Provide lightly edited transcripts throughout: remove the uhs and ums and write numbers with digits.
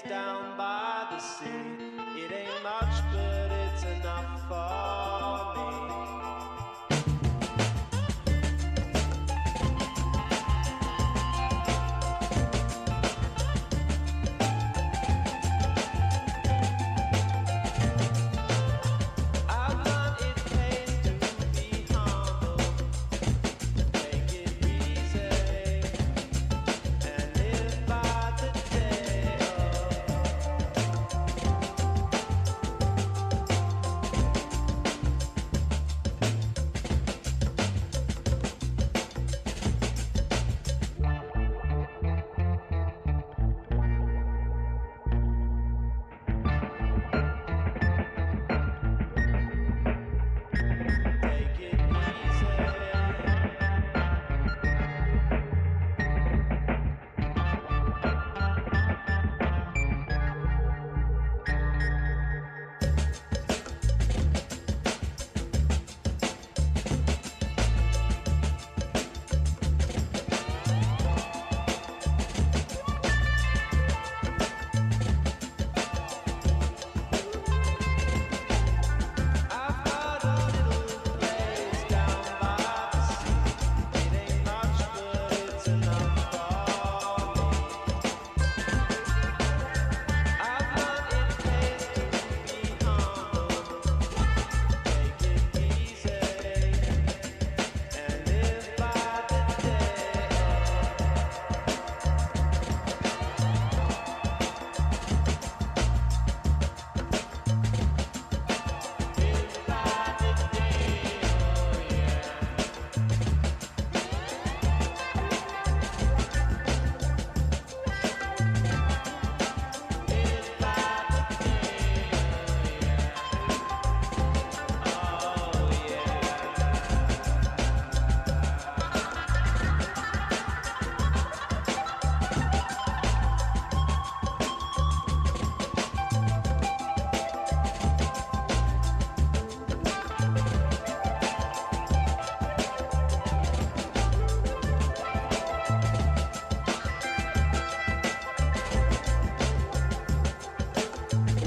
place down by the sea. It ain't much, but it's enough for me.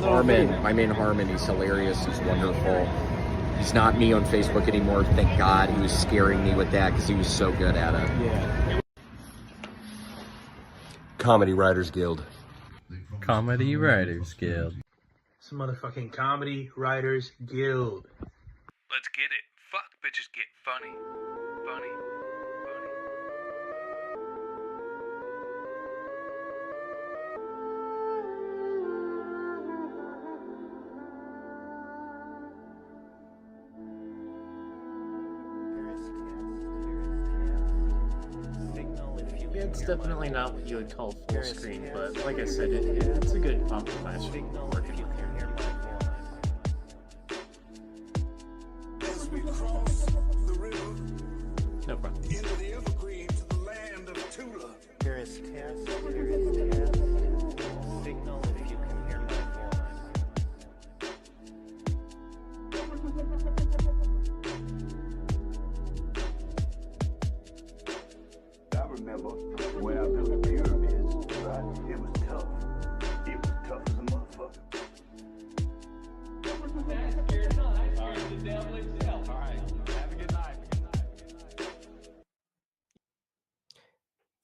Harmon, my man Harmon, he's hilarious, he's wonderful. He's not me on Facebook anymore, thank God. He was scaring me with that because he was so good at it. Yeah. Comedy Writers Guild. Comedy Writers Guild. It's the motherfucking Comedy Writers Guild. Let's get it. Fuck bitches get funny. Funny. Funny. It's definitely not what you would call full screen, but like I said, it's a good compromise for working with here. No problem. Here is test. Here is test. Signal if you can hear my I remember when I built the pyramids, right? It was tough. It was tough as a motherfucker. All right, the devil himself. All right, have a good night.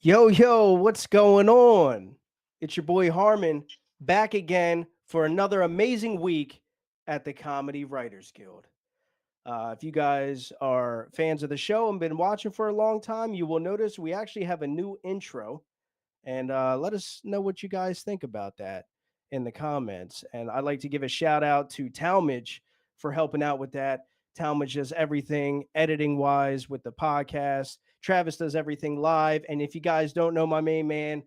Yo, what's going on? It's your boy Harmon back again for another amazing week at the Comedy Writers Guild. If you guys are fans of the show and been watching for a long time, you will notice we actually have a new intro. And let us know what you guys think about that in the comments. And I'd like to give a shout out to Talmadge for helping out with that. Talmadge does everything editing-wise with the podcast. Travis does everything live. And if you guys don't know my main man,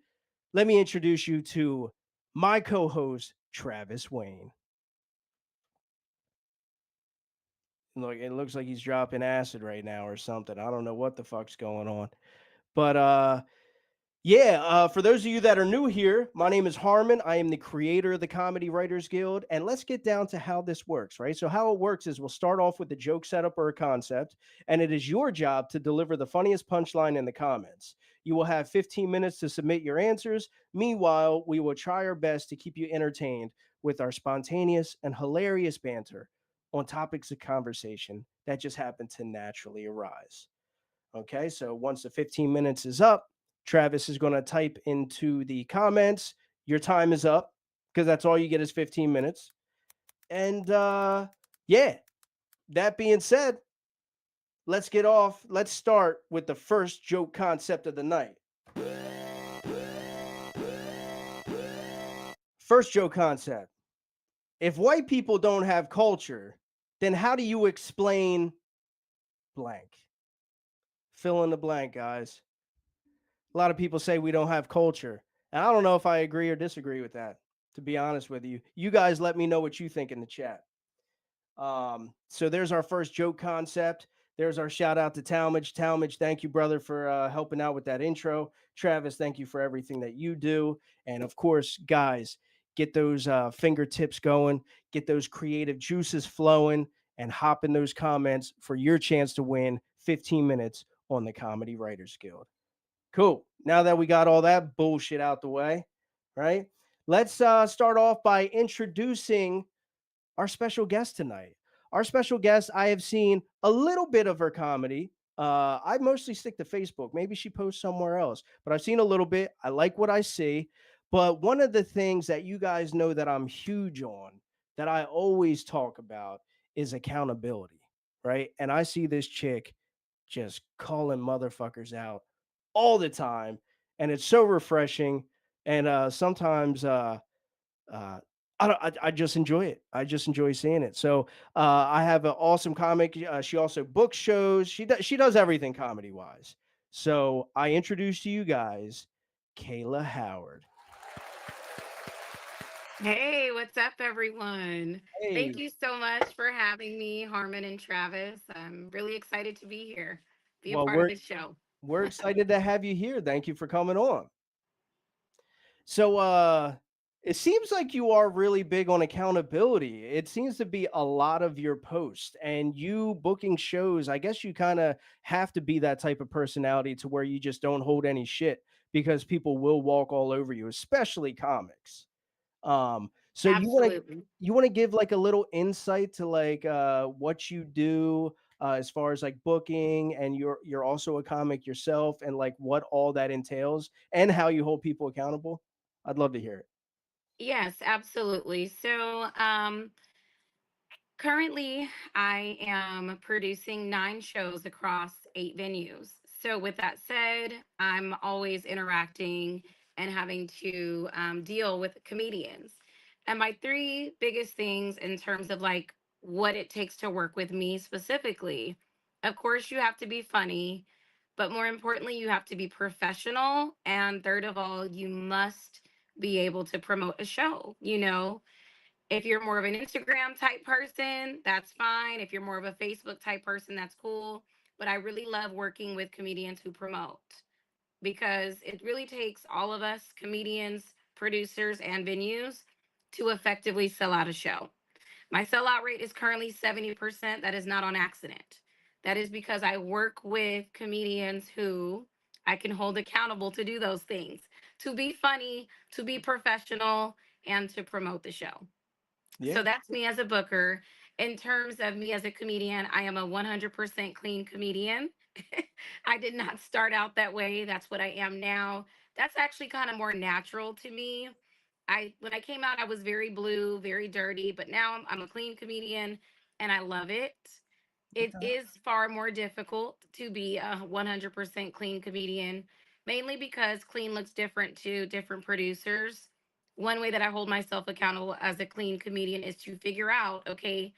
let me introduce you to my co-host, Travis Wayne. Look, it looks like he's dropping acid right now or something. I don't know what the fuck's going on. But for those of you that are new here, my name is Harmon. I am the creator of the Comedy Writers Guild. And let's get down to how this works, right? So how it works is we'll start off with a joke setup or a concept, and it is your job to deliver the funniest punchline in the comments. You will have 15 minutes to submit your answers. Meanwhile, we will try our best to keep you entertained with our spontaneous and hilarious banter on topics of conversation that just happen to naturally arise. Okay, so once the 15 minutes is up, Travis is going to type into the comments, your time is up, because that's all you get is 15 minutes. And yeah, that being said, let's get off. Let's start with the first joke concept of the night. First joke concept. If white people don't have culture, then how do you explain blank? Fill in the blank, guys. A lot of people say we don't have culture. And I don't know if I agree or disagree with that, to be honest with you. You guys let me know what you think in the chat. So there's our first joke concept. There's our shout out to Talmadge. Talmadge, thank you, brother, for helping out with that intro. Travis, thank you for everything that you do. And of course, guys, get those fingertips going, get those creative juices flowing, and hop in those comments for your chance to win 15 minutes on the Comedy Writers Guild. Cool. Now that we got all that bullshit out the way, right? Let's start off by introducing our special guest tonight. Our special guest, I have seen a little bit of her comedy. I mostly stick to Facebook. Maybe she posts somewhere else, but I've seen a little bit. I like what I see. But one of the things that you guys know that I'm huge on, that I always talk about, is accountability, right? And I see this chick just calling motherfuckers out all the time, and it's so refreshing. And sometimes uh, I just enjoy it. I just enjoy seeing it. So I have an awesome comic. She also books shows. She does everything comedy wise. So I introduce to you guys Kayla Howard. Hey, what's up, everyone? Hey, Thank you so much for having me, Harmon and Travis. I'm really excited to be here, be a well part of this show. we're excited to have you here. Thank you for coming on. So it seems like you are really big on accountability. It seems to be a lot of your posts and you booking shows. I guess you kind of have to be that type of personality to where you just don't hold any shit because people will walk all over you, especially comics. So Absolutely. you want to give like a little insight to like what you do as far as like booking, and you're also a comic yourself, and like what all that entails and how you hold people accountable. I'd love to hear it. Yes, absolutely. So, currently, I am producing 9 shows across 8 venues. So, with that said, I'm always interacting and having to deal with comedians. And my 3 biggest things in terms of like what it takes to work with me specifically, of course, you have to be funny, but more importantly, you have to be professional. And third of all, you must be able to promote a show, if you're more of an Instagram type person, that's fine. If you're more of a Facebook type person, that's cool. But I really love working with comedians who promote because it really takes all of us, comedians, producers, and venues, to effectively sell out a show. My sellout rate is currently 70%. That is not on accident. That is because I work with comedians who I can hold accountable to do those things, to be funny, to be professional, and to promote the show. Yeah. So that's me as a booker. In terms of me as a comedian, I am a 100% clean comedian. I did not start out that way. That's what I am now. That's actually kind of more natural to me. When I came out, I was very blue, very dirty, but now I'm a clean comedian and I love it. It is far more difficult to be a 100% clean comedian, mainly because clean looks different to different producers. One way that I hold myself accountable as a clean comedian is to figure out, okay,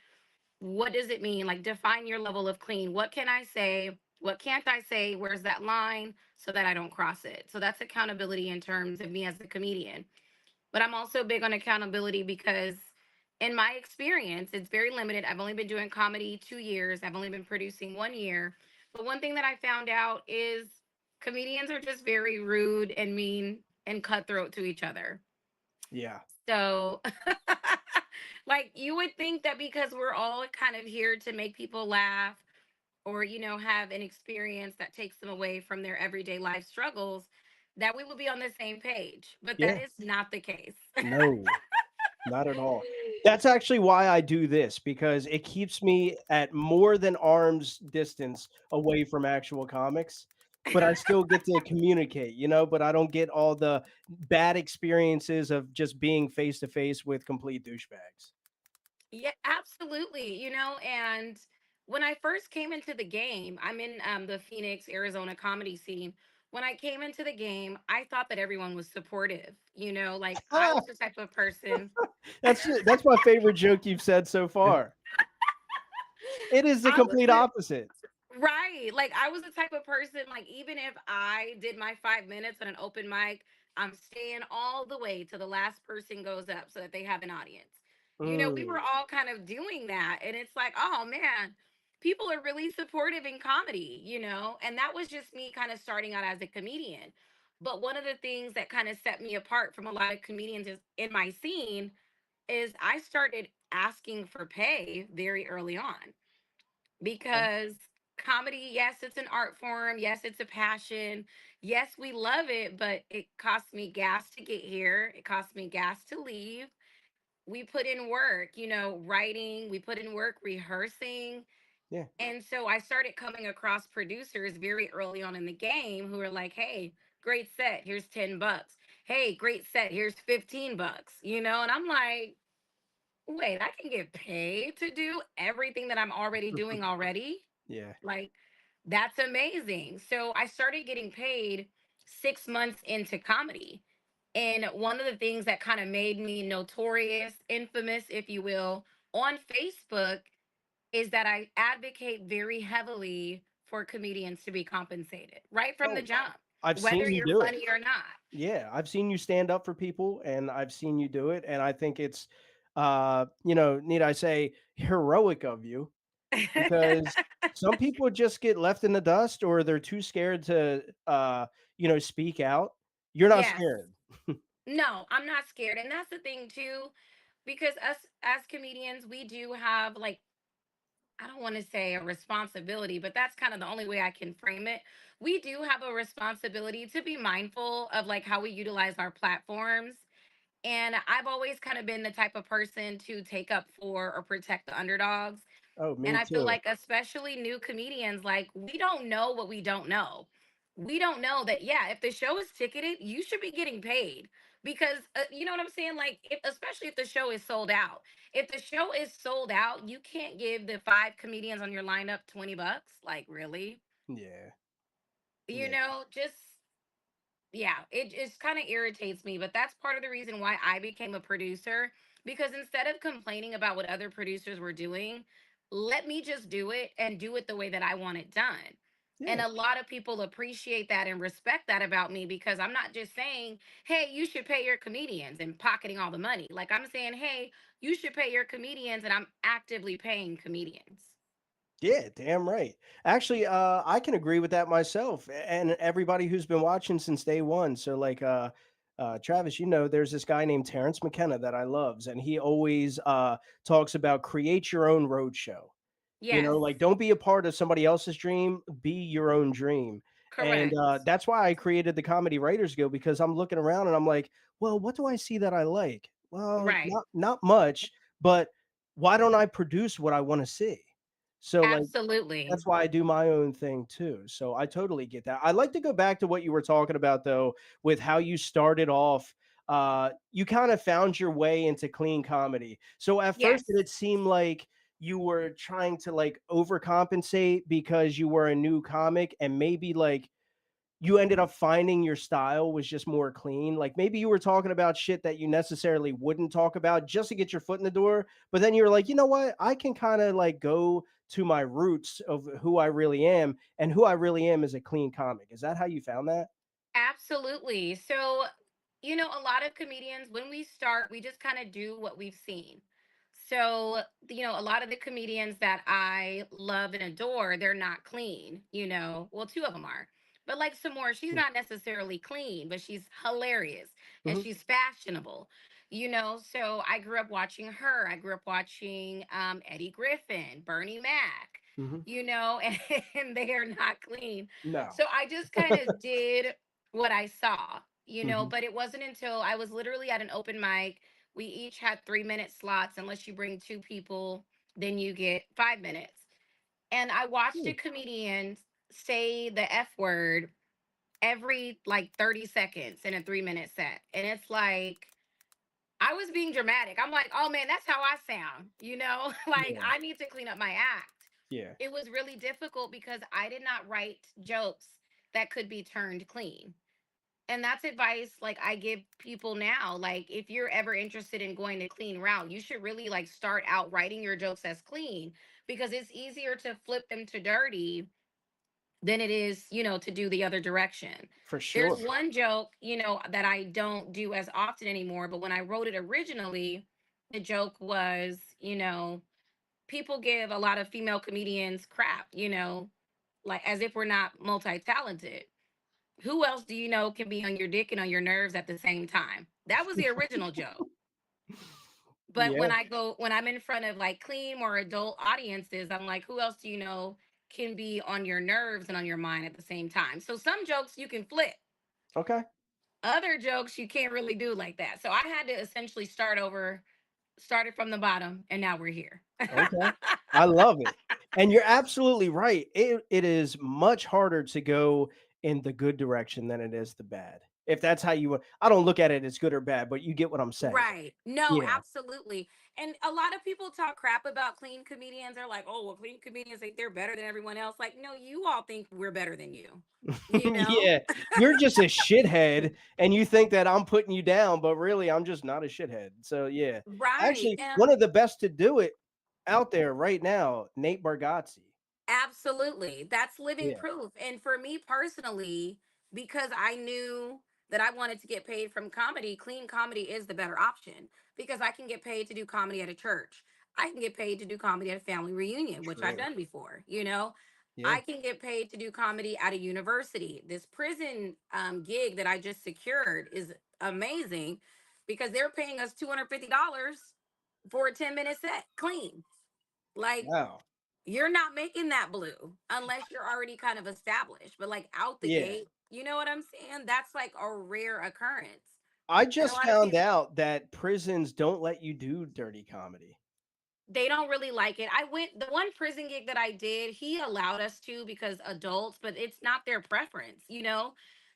what does it mean? Like, define your level of clean. What can I say? What can't I say? Where's that line so that I don't cross it? So that's accountability in terms of me as a comedian. But I'm also big on accountability because, in my experience, it's very limited. I've only been doing comedy 2 years, I've only been producing 1 year. But one thing that I found out is comedians are just very rude and mean and cutthroat to each other. Yeah. So, like, you would think that because we're all kind of here to make people laugh or, have an experience that takes them away from their everyday life struggles, that we will be on the same page. But that Yeah. is not the case. No. Not at all. That's actually why I do this, because it keeps me at more than arm's distance away from actual comics, but I still get to communicate, but I don't get all the bad experiences of just being face to face with complete douchebags. Yeah, absolutely. And when I first came into the game, I'm in the Phoenix, Arizona comedy scene. When I came into the game, I thought that everyone was supportive. Like I was the type of person. That's my favorite joke you've said so far. It is the I was complete the opposite. Right. Like I was the type of person, like even if I did my 5 minutes on an open mic, I'm staying all the way till the last person goes up so that they have an audience. We Mm, were all kind of doing that. And it's like, oh man, people are really supportive in comedy, And that was just me kind of starting out as a comedian. But one of the things that kind of set me apart from a lot of comedians in my scene is I started asking for pay very early on, okay. because comedy, yes, it's an art form, yes, it's a passion, yes, we love it, but it costs me gas to get here, it costs me gas to leave. We put in work, writing, we put in work rehearsing. Yeah. And so I started coming across producers very early on in the game who were like, hey, great set, here's $10. Hey, great set, here's $15, and I'm like, wait, I can get paid to do everything that I'm already doing already? Yeah. Like, that's amazing. So I started getting paid 6 months into comedy. And one of the things that kind of made me notorious, infamous, if you will, on Facebook is that I advocate very heavily for comedians to be compensated right from the Oh, jump, I've whether seen you you're do it. funny or not. Yeah, I've seen you stand up for people and I've seen you do it. And I think it's, need I say, heroic of you, because some people just get left in the dust or they're too scared to, speak out. You're not Yes. scared. No, I'm not scared. And that's the thing too, because us as comedians, we do have, like, I don't want to say a responsibility, but that's kind of the only way I can frame it. We do have a responsibility to be mindful of like how we utilize our platforms. And I've always kind of been the type of person to take up for or protect the underdogs. Oh, And me I feel too. like, especially new comedians, like, we don't know what we don't know. We don't know that, yeah, if the show is ticketed, you should be getting paid. Because, you know what I'm saying? Like, especially if the show is sold out. If the show is sold out, you can't give the five comedians on your lineup $20. Like, really? Yeah. You Yeah. know, just yeah, it just kind of irritates me, but that's part of the reason why I became a producer, because instead of complaining about what other producers were doing, let me just do it and do it the way that I want it done. And Yeah. a lot of people appreciate that and respect that about me, because I'm not just saying, hey, you should pay your comedians and pocketing all the money. Like, I'm saying, hey, you should pay your comedians, and I'm actively paying comedians. Yeah, damn right. Actually, I can agree with that myself, and everybody who's been watching since day one. So, like, Travis, there's this guy named Terrence McKenna that I loves, and he always talks about create your own road show. Yes, Like, don't be a part of somebody else's dream, be your own dream. And correct. that's why I created the Comedy Writers Guild, because I'm looking around and I'm like, well, what do I see that I like? Well, Right. not much, but why don't I produce what I want to see? So, like, Absolutely. that's why I do my own thing too. So I totally get that. I'd like to go back to what you were talking about though, with how you started off. You kind of found your way into clean comedy. So at first, Yes. did it seem like you were trying to like overcompensate because you were a new comic, and maybe like you ended up finding your style was just more clean? Like maybe you were talking about shit that you necessarily wouldn't talk about just to get your foot in the door, but then you're like, you know what? I can kind of like go to my roots of who I really am, and who I really am is a clean comic. Is that how you found that? Absolutely. So, a lot of comedians, when we start, we just kind of do what we've seen. So, a lot of the comedians that I love and adore, they're not clean, Well, two of them are. But like some more, she's not necessarily clean, but she's hilarious and Mm-hmm. she's fashionable, So I grew up watching her. I grew up watching Eddie Griffin, Bernie Mac. Hmm. you know, and they are not clean. No. So I just kind of did what I saw, you know, Hmm. but it wasn't until I was literally at an open mic. We each had 3 minute slots. Unless you bring two people, then you get 5 minutes. And I watched a comedian say the F word every like 30 seconds in a 3 minute set. And it's like, I was being dramatic. I'm like, oh man, that's how I sound, you know? Like, Yeah. I need to clean up my act. Yeah. It was really difficult because I did not write jokes that could be turned clean. And that's advice like I give people now. Like, if you're ever interested in going the clean route, you should really like start out writing your jokes as clean, because it's easier to flip them to dirty than it is, you know, to do the other direction. For There's sure. one joke, you know, that I don't do as often anymore, but when I wrote it originally, the joke was, you know, people give a lot of female comedians crap, you know, like as if we're not multi-talented. Who else do you know can be on your dick and on your nerves at the same time? That was the original joke. But Yeah. when I'm in front of like clean or adult audiences, I'm like, who else do you know can be on your nerves and on your mind at the same time? So some jokes you can flip. Okay. Other jokes you can't really do like that. So I had to essentially start over, started from the bottom, and now we're here. Okay. I love it. And you're absolutely right. It is much harder to go in the good direction than it is the bad. If that's how you I don't look at it as good or bad, but you get what I'm saying. Right. No, Yeah. absolutely. And a lot of people talk crap about clean comedians. They're like, oh, well, clean comedians think they're better than everyone else. Like, no, you all think we're better than you, you know? Yeah. You're just a shithead and you think that I'm putting you down, but really I'm just not a shithead. So yeah. Right. Actually, And one of the best to do it out there right now, Nate Bargatze. absolutely. That's living Yeah. proof. And for me personally, because I knew that I wanted to get paid from comedy, clean comedy is the better option, because I can get paid to do comedy at a church. I can get paid to do comedy at a family reunion, which I've True. done before, you know. Yeah. I can get paid to do comedy at a university. This prison gig that I just secured is amazing because they're paying us $250 for a 10-minute set clean. Like, Wow. you're not making that blue unless you're already kind of established. But like out the Yeah. gate, you know what I'm saying? That's like a rare occurrence. I And a just lot of found people, out that prisons don't let you do dirty comedy. they don't really like it. I went, the one prison gig that I did, he allowed us to because adults, but it's not their preference, you know?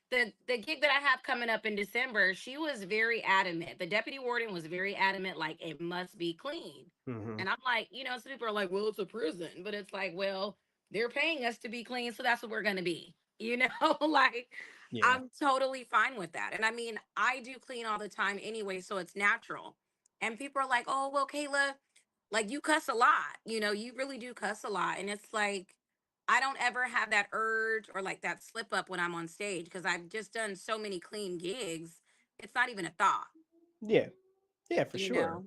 The gig that I have coming up in December, she was very adamant. The deputy warden was very adamant, like it must be clean. Hmm. And I'm like, you know, some people are like, well, it's a prison, but it's like, well, they're paying us to be clean, so that's what we're gonna be. You know, like Yeah. I'm totally fine with that. And I mean, I do clean all the time anyway, so it's natural. And people are like, oh, well, Kayla, like you cuss a lot, you know, you really do cuss a lot. And it's like, I don't ever have that urge or like that slip up when I'm on stage because I've just done so many clean gigs. It's not even a thought, Yeah. Yeah, for you sure.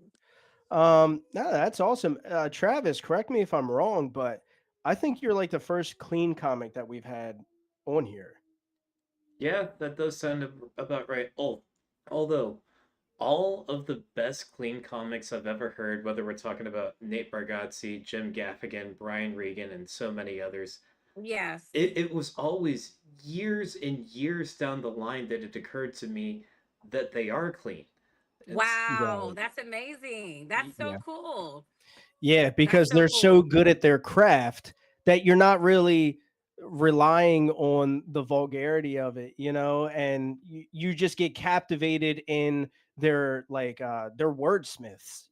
know? No, that's awesome. Travis, correct me if I'm wrong, but I think you're like the first clean comic that we've had on here. Yeah, that does sound about right. Oh, although all of the best clean comics I've ever heard, whether we're talking about Nate Bargatze, Jim Gaffigan, Brian Regan, and so many others, Yes. it was always years and years down the line that it occurred to me that they are clean. It's Wow, Right. that's amazing. That's so Yeah. cool. Yeah, That's because so they're so cool. good at their craft that you're not really relying on the vulgarity of it, and you just get captivated in their wordsmiths,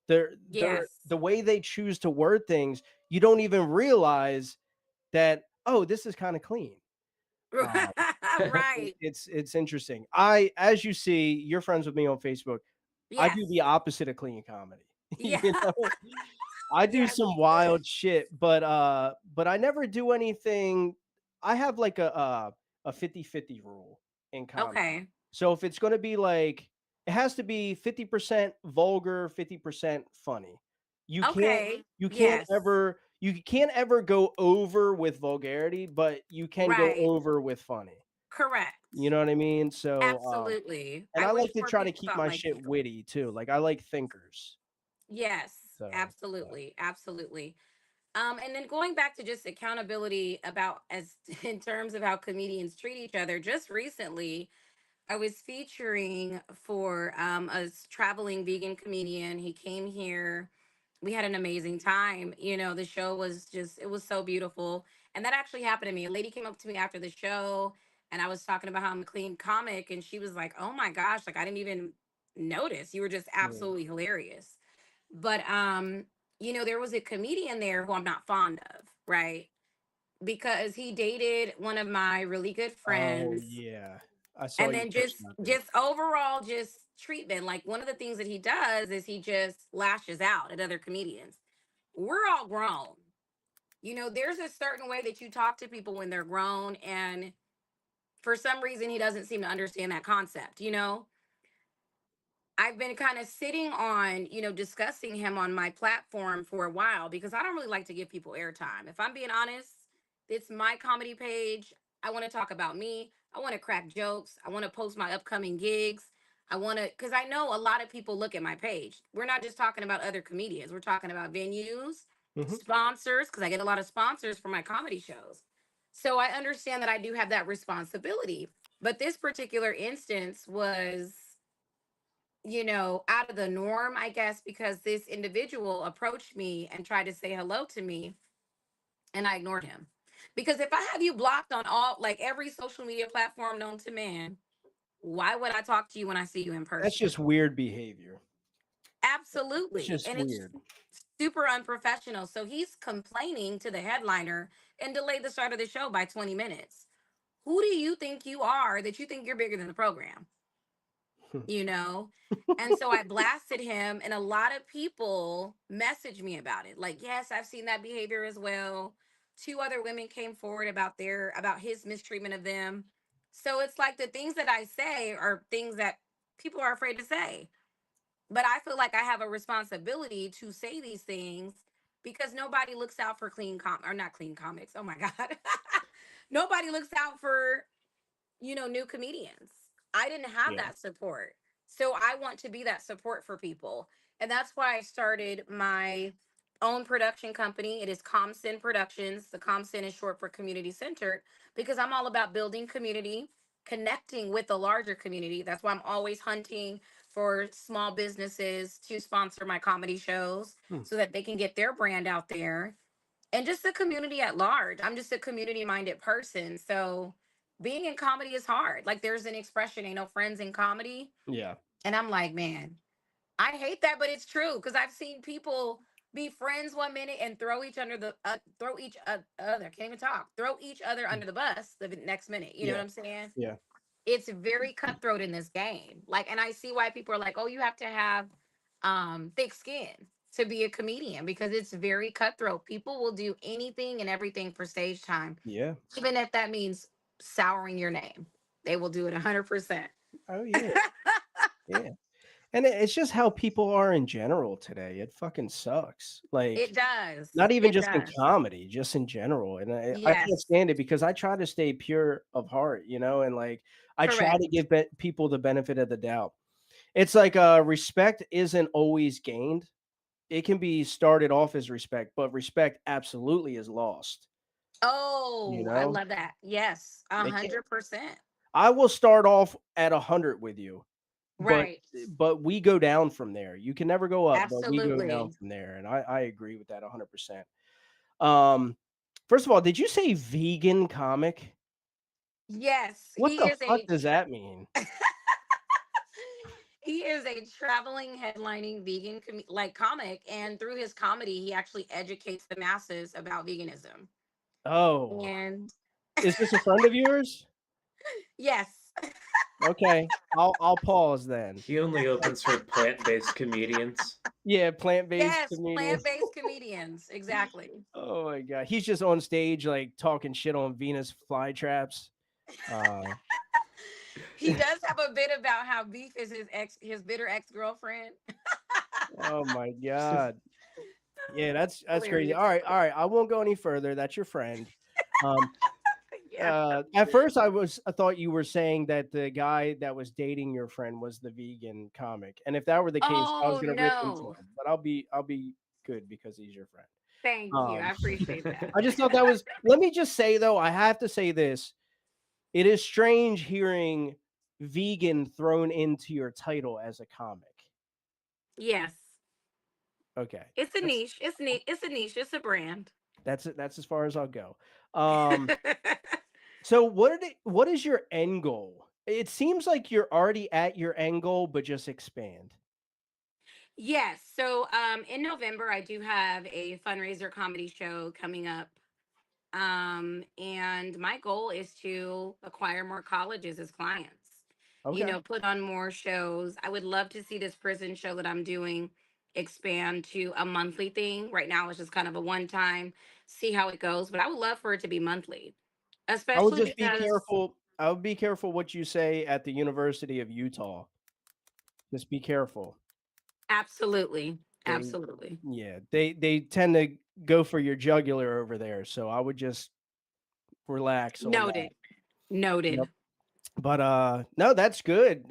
their Yes. the way they choose to word things. You don't even realize that, oh, this is kind of clean. Um, Right. it's interesting. As you see, you're friends with me on Facebook. I do Yes. the opposite of clean comedy. Yeah. you know I do Yes. some wild shit, but I never do anything. I have like a 50-50 rule in comedy. Okay. So if it's going to be like, it has to be 50% vulgar, 50% funny. You can't Okay. you can't Yes. ever you can't ever go over with vulgarity, but you can go Right. over with funny. You Correct. know what I mean? So Absolutely. and I I wish like to more try to people keep thought my like shit you. witty too. Like I like thinkers. Yes. So, Absolutely. Absolutely. And then going back to just accountability about as in terms of how comedians treat each other, just recently I was featuring for traveling vegan comedian. He came here. We had an amazing time. The show was just, it was so beautiful. And that actually happened to me. A lady came up to me after the show and I was talking about how I'm a clean comic. And she was like, oh my gosh, like I didn't even notice. You were just Mm. absolutely hilarious. But there was a comedian there who I'm not fond of, right? Because he dated one of my really good Oh friends, yeah, I saw and you then post just about this. just overall just treatment. Like one of the things that he does is he just lashes out at other comedians. We're all grown. There's a certain way that you talk to people when they're grown, and for some reason he doesn't seem to understand that concept. I've been kind of sitting on, discussing him on my platform for a while because I don't really like to give people airtime. If I'm being honest, it's my comedy page. I want to talk about me. I want to crack jokes. I want to post my upcoming gigs. I want to, because I know a lot of people look at my page. We're not just talking about other comedians, we're talking about venues, Hmm. sponsors, because I get a lot of sponsors for my comedy shows. So I understand that I do have that responsibility. But this particular instance was, out of the norm, I guess, because this individual approached me and tried to say hello to me, and I ignored him. Because if I have you blocked on all, like every social media platform known to man, why would I talk to you when I see you in That's person? just weird behavior. It's Absolutely. just And it's weird. super unprofessional. So he's complaining to the headliner and delayed the start of the show by 20 minutes. Who do you think you are that you think you're bigger than the program? you know? And so I blasted him, and a lot of people messaged me about it. Like, yes, I've seen that behavior as well. Two other women came forward about his mistreatment of them. So it's like the things that I say are things that people are afraid to say. But I feel like I have a responsibility to say these things because nobody looks out for or not clean comics. Oh my God. Nobody looks out for new comedians. I didn't have Yeah. that support. So I want to be that support for people. And that's why I started my own production company. It is ComSyn Productions. The ComSyn is short for community centered because I'm all about building community, connecting with the larger community. That's why I'm always hunting for small businesses to sponsor my comedy shows Hmm. so that they can get their brand out there, and just the community at large. I'm just a community minded person. So being in comedy is hard. Like there's an expression, ain't no friends in comedy. Yeah. And I'm like, man, I hate that, but it's true because I've seen people be friends one minute and throw each other, can't even talk, throw each other Mm. under the bus the next minute. You know what Yeah. I'm saying? Yeah. It's very cutthroat in this game. Like, and I see why people are like, oh, you have to have thick skin to be a comedian because it's very cutthroat. People will do anything and everything for stage time, Yeah. even if that means souring your name. They will do it 100%. Oh yeah. Yeah. And it's just how people are in general today. It fucking sucks. Like It does. not even It just in does. comedy, just in general. And I can't Yes. stand it because I try to stay pure of heart, and like I try Correct. to give people the benefit of the doubt. It's like respect isn't always gained. It can be started off as respect, but respect absolutely is lost. You Oh, I know, love that. Yes, a it can, 100%. I will start off at 100 with you, but Right. we go down from there. You can never go up, but we go down Absolutely. from there, and I agree with that 100%. Um, first of all, did you say vegan comic? Yes, What he the is fuck does that mean? he is a traveling headlining vegan like comic, and through his comedy he actually educates the masses about veganism. Oh, And is this a friend of yours? yes. Okay, I'll pause then. He only opens for plant-based comedians. Yeah, plant-based Yes, comedian. plant-based comedians, exactly. Oh my god, he's just on stage like talking shit on Venus flytraps. Uh, He does have a bit about how beef is his bitter ex-girlfriend. oh my god. Yeah, that's crazy. Hilarious. All right. I won't go any further. That's your friend. Um, Yes. at first, I thought you were saying that the guy that was dating your friend was the vegan comic, and if that were the case, I was Oh gonna rip into no. him. But I'll be good because he's your friend. Thank you. I appreciate that. I just thought that was. Let me just say though, I have to say this. It is strange hearing vegan thrown into your title as a comic. Yes. Okay. It's a niche. It's neat. It's a niche. It's a brand. That's it. That's as far as I'll go. So what is your end goal? It seems like you're already at your end goal, but just expand. Yes. So in November I do have a fundraiser comedy show coming up. And my goal is to acquire more colleges as clients. Okay. Put on more shows. I would love to see this prison show that I'm doing expand to a monthly thing. Right now it's just kind of a one time, see how it goes, but I would love for it to be monthly, I would especially just be because careful. I would be careful what you say at the University of Utah. Just be careful. absolutely, They absolutely. Yeah, they tend to go for your jugular over there. So I would just relax on that. Noted. Noted. Yep. But no, that's good.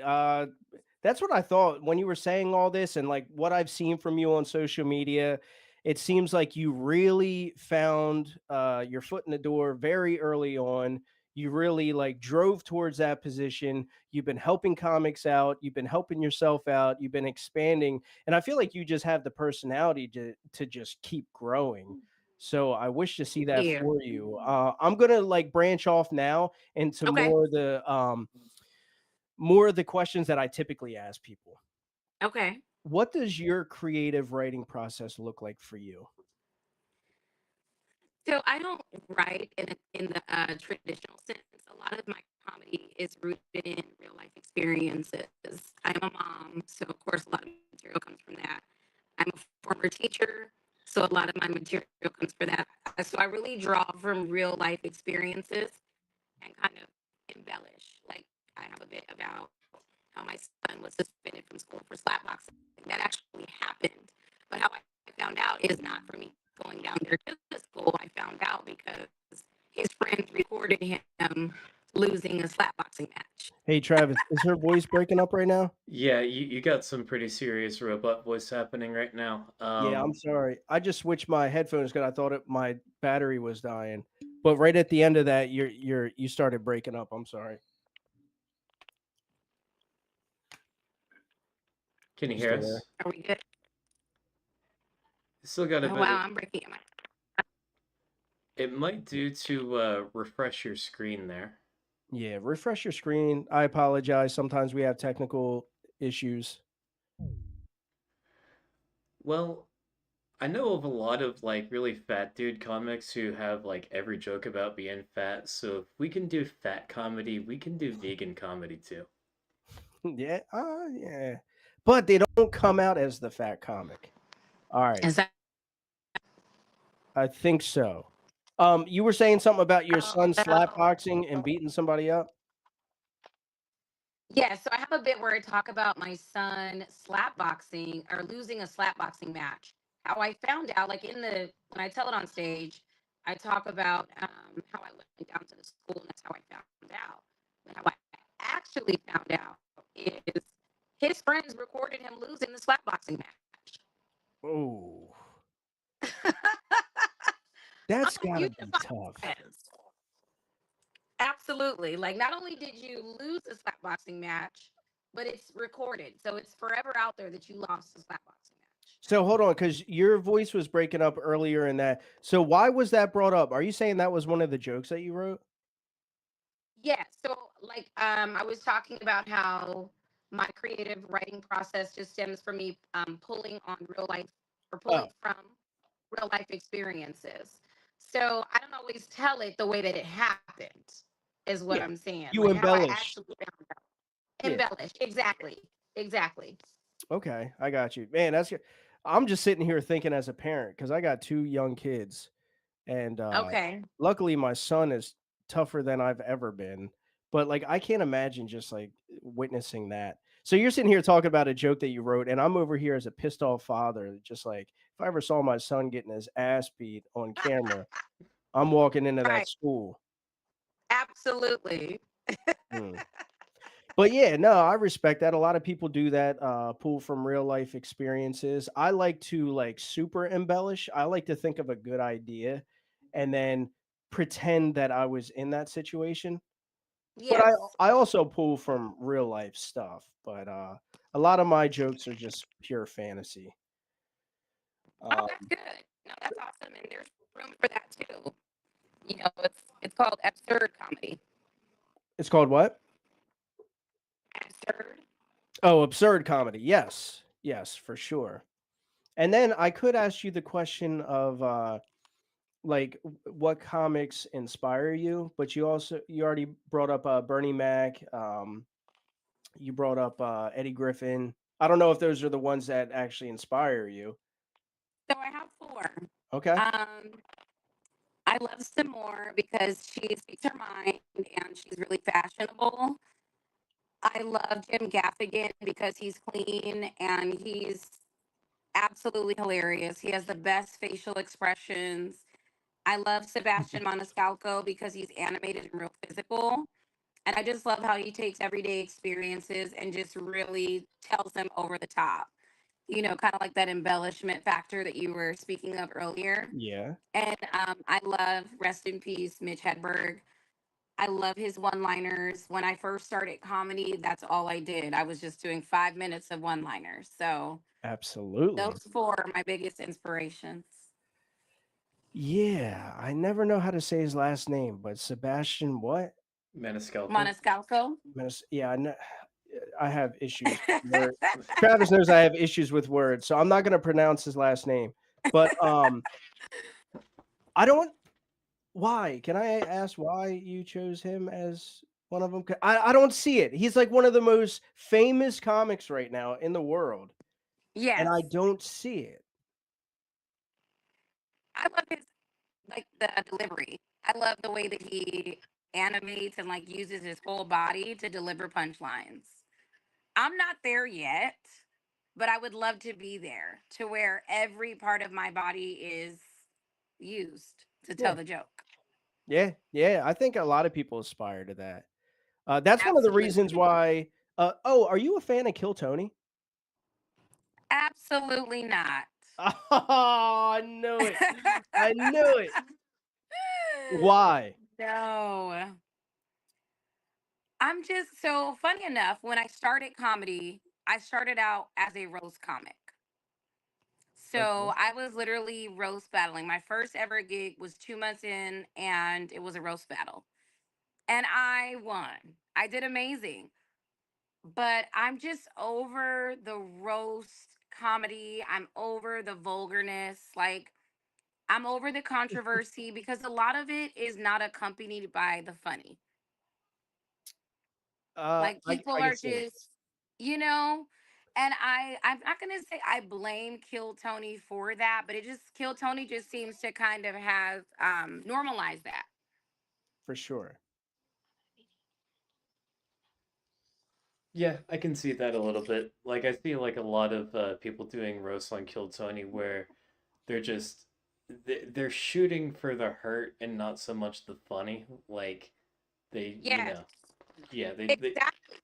That's what I thought when you were saying all this, and like what I've seen from you on social media. It seems like you really found your foot in the door very early on. You really like drove towards that position. You've been helping comics out. You've been helping yourself out. You've been expanding, and I feel like you just have the personality to just keep growing. So I wish to see that Yeah. for you. I'm gonna like branch off now into Okay. more of the questions that I typically ask people. Okay. What does your creative writing process look like for you? So I don't write in the traditional sense. A lot of my comedy is rooted in real life experiences. I'm a mom, so of course a lot of material comes from that. I'm a former teacher, so a lot of my material comes from that. So I really draw from real life experiences and kind of embellish. Like I have a bit about how my son was suspended from school for slapboxing. That actually happened. But how I found out is not for me going down there to the school. I found out because his friends recorded him losing a slapboxing match. Hey, Travis, is her voice breaking up right now? Yeah, you got some pretty serious robot voice happening right now. Yeah, I'm sorry. I just switched my headphones because I thought my battery was dying. But right at the end of that, you started breaking up. I'm sorry. Can you You hear still there? us? Are we good? Still got a Oh bit. wow, I'm breaking up. It might do to refresh your screen there. Yeah, refresh your screen. I apologize. Sometimes we have technical issues. Well, I know of a lot of like really fat dude comics who have like every joke about being fat. So if we can do fat comedy, we can do vegan comedy too. Yeah, yeah. But they don't come out as the fat comic. All right. Is that I think so. You were saying something about your son slap oh, boxing and beating somebody up? yeah, so I have a bit where I talk about my son slap boxing or losing a slap boxing match. How I found out, like when I tell it on stage, I talk about how I went down to the school and that's how I found out. But how I actually found out is his friends recorded him losing the slap boxing match. Oh, I'm that's like, gotta you be define tough. friends. Absolutely. Like, not only did you lose a slap boxing match, but it's recorded. So it's forever out there that you lost a slap boxing match. So hold on, because your voice was breaking up earlier in that. So why was that brought up? Are you saying that was one of the jokes that you wrote? Yeah. So, like, I was talking about how my creative writing process just stems from me pulling on real life or Oh, pulling from real life experiences. So I don't always tell it the way that it happened, is what yeah. I'm saying. You Like how I embellish. actually found out. Yeah. Embellish. Exactly. Exactly. Okay, I got you. Man, that's good. I'm just sitting here thinking as a parent because I got two young kids, and Okay. luckily my son is tougher than I've ever been. But like I can't imagine just like witnessing that. So you're sitting here talking about a joke that you wrote, and I'm over here as a pissed off father, just like if I ever saw my son getting his ass beat on camera, I'm walking into that Right. school. Absolutely. Hmm. But yeah, no, I respect that. A lot of people do that, pull from real life experiences. I like to like super embellish. I like to think of a good idea and then pretend that I was in that situation. But Yes. I also pull from real life stuff. But a lot of my jokes are just pure fantasy. Oh, that's Um, good. No, that's awesome, and there's room for that too. It's called absurd comedy. it's called what? Absurd. Oh, absurd comedy. Yes. Yes, for sure. And then I could ask you the question of like what comics inspire you, but you already brought up Bernie Mac, you brought up Eddie Griffin. I don't know if those are the ones that actually inspire you. So I have four. Okay. Um, I love some more because she speaks her mind and she's really fashionable. I love Jim Gaffigan because he's clean and he's absolutely hilarious. He has the best facial expressions. I love Sebastian Maniscalco because he's animated and real physical. And I just love how he takes everyday experiences and just really tells them over the top. Kind of like that embellishment factor that you were speaking of earlier. Yeah, And I love, rest in peace, Mitch Hedberg. I love his one liners. When I first started comedy, that's all I did. I was just doing 5 minutes of one liners. So absolutely. those four are my biggest inspirations. Yeah, I never know how to say his last name, but Sebastian what? Maniscalco. Maniscalco. Yeah, I have issues with words. Travis knows I have issues with words, so I'm not going to pronounce his last name. But I don't. Why? Can I ask why you chose him as one of them? I don't see it. He's like one of the most famous comics right now in the world, and Yes. I don't see it. I love his like the delivery. I love the way that he animates and like uses his whole body to deliver punchlines. I'm not there yet, but I would love to be there to where every part of my body is used to tell Yeah, the joke. yeah, yeah. I think a lot of people aspire to that. That's one of the reasons Absolutely. why. Oh, are you a fan of Kill Tony? Absolutely not. Oh, I knew it. I knew it. Why? No. I'm just so funny enough. When I started comedy, I started out as a roast comic. Okay. So I was literally roast battling. My first ever gig was 2 months in, and it was a roast battle. And I won. I did amazing. But I'm just over the roast comedy. I'm over the vulgarness. Like, I'm over the controversy because a lot of it is not accompanied by the funny. Like people I are can see it just, you know, and I'm not gonna say I blame Kill Tony for that, but it just Kill Tony just seems to kind of have normalized that. for sure. Yeah, I can see that a little bit. Like I see like a lot of people doing roast on Kill Tony where they're just they're shooting for the hurt and not so much the funny. Like they, Yes, yeah, they exactly.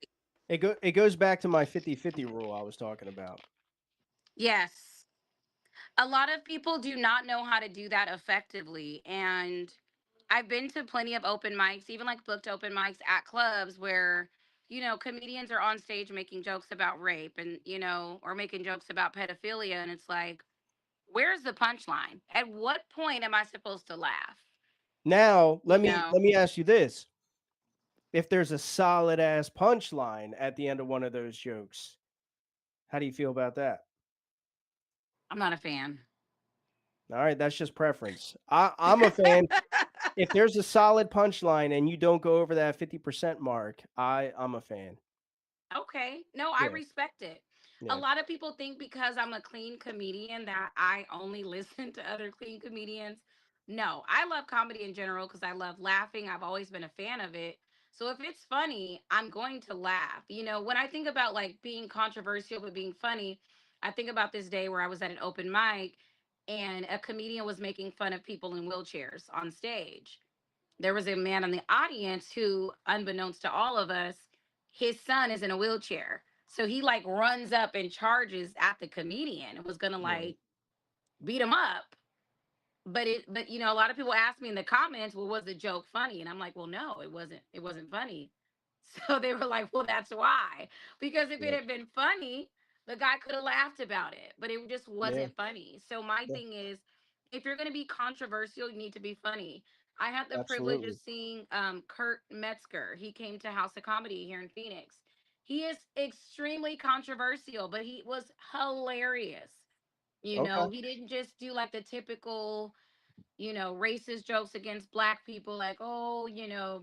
It goes back to my 50-50 rule I was talking about. Yes. A lot of people do not know how to do that effectively. And I've been to plenty of open mics, even like booked open mics at clubs where, comedians are on stage making jokes about rape and, or making jokes about pedophilia. And it's like, where's the punchline? At what point am I supposed to laugh? Now, You let know, me ask you this. If there's a solid ass punchline at the end of one of those jokes, how do you feel about that? I'm not a fan. All right, that's just preference. I'm a fan. If there's a solid punchline and you don't go over that 50% mark, I'm a fan. Okay. No, I Yeah, respect it. A yeah. lot of people think because I'm a clean comedian that I only listen to other clean comedians. No, I love comedy in general because I love laughing. I've always been a fan of it. So if it's funny, I'm going to laugh. When I think about like being controversial but being funny, I think about this day where I was at an open mic and a comedian was making fun of people in wheelchairs on stage. There was a man in the audience who, unbeknownst to all of us, his son is in a wheelchair. So he like runs up and charges at the comedian and was gonna Right. like beat him up. But a lot of people ask me in the comments, well, was the joke funny? And I'm like, well, no, it wasn't funny. So they were like, well, that's why. Because if it Yep. had been funny, the guy could have laughed about it. But it just Yeah. wasn't funny. So my Yeah. thing is, if you're gonna be controversial, you need to be funny. I had the privilege of Absolutely. seeing Kurt Metzger. He came to House of Comedy here in Phoenix. He is extremely controversial, but he was hilarious. Okay. He didn't just do like the typical racist jokes against black people, like, oh,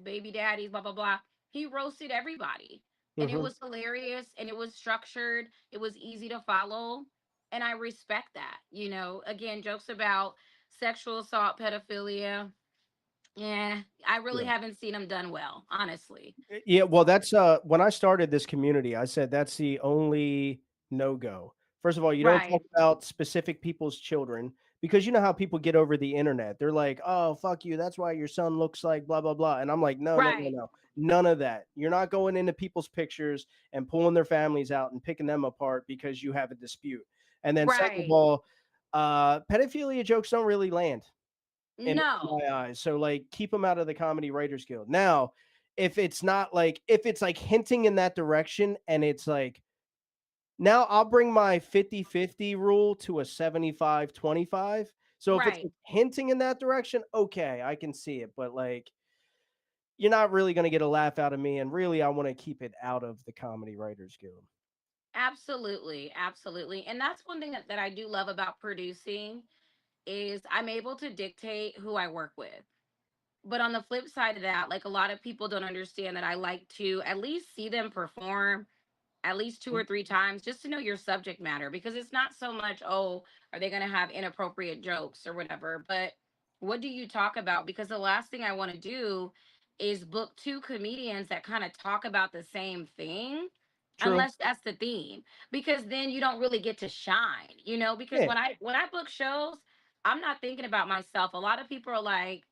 baby daddies, blah, blah, blah. He roasted everybody. And it Hmm. was hilarious and it was structured. It was easy to follow. And I respect that. Again, jokes about sexual assault, pedophilia. Yeah, I really Yeah. haven't seen them done well, honestly. Yeah, well, that's when I started this community, I said that's the only no-go. First of all, you don't talk Right, about specific people's children because you know how people get over the internet. They're like, "Oh, fuck you. That's why your son looks like blah blah blah." And I'm like, "No, no, no, right. no. None of that. You're not going into people's pictures and pulling their families out and picking them apart because you have a dispute." And then second of Right. all, pedophilia jokes don't really land in No. my eyes. So like keep them out of the Comedy Writers Guild. Now, if it's like hinting in that direction and it's like now I'll bring my 50-50 rule to a 75-25. So if it's Right. like hinting in that direction, okay, I can see it, but like you're not really going to get a laugh out of me and really I want to keep it out of the Comedy Writers Guild. Absolutely. Absolutely. And that's one thing that I do love about producing is I'm able to dictate who I work with. But on the flip side of that, like a lot of people don't understand that I like to at least see them perform at least two Mm. or three times just to know your subject matter, because it's not so much, oh, are they going to have inappropriate jokes or whatever, but what do you talk about? Because the last thing I want to do is book two comedians that kind of talk about the same thing, True. unless that's the theme, because then you don't really get to shine, because Yeah. when I book shows, I'm not thinking about myself. A lot of people are like,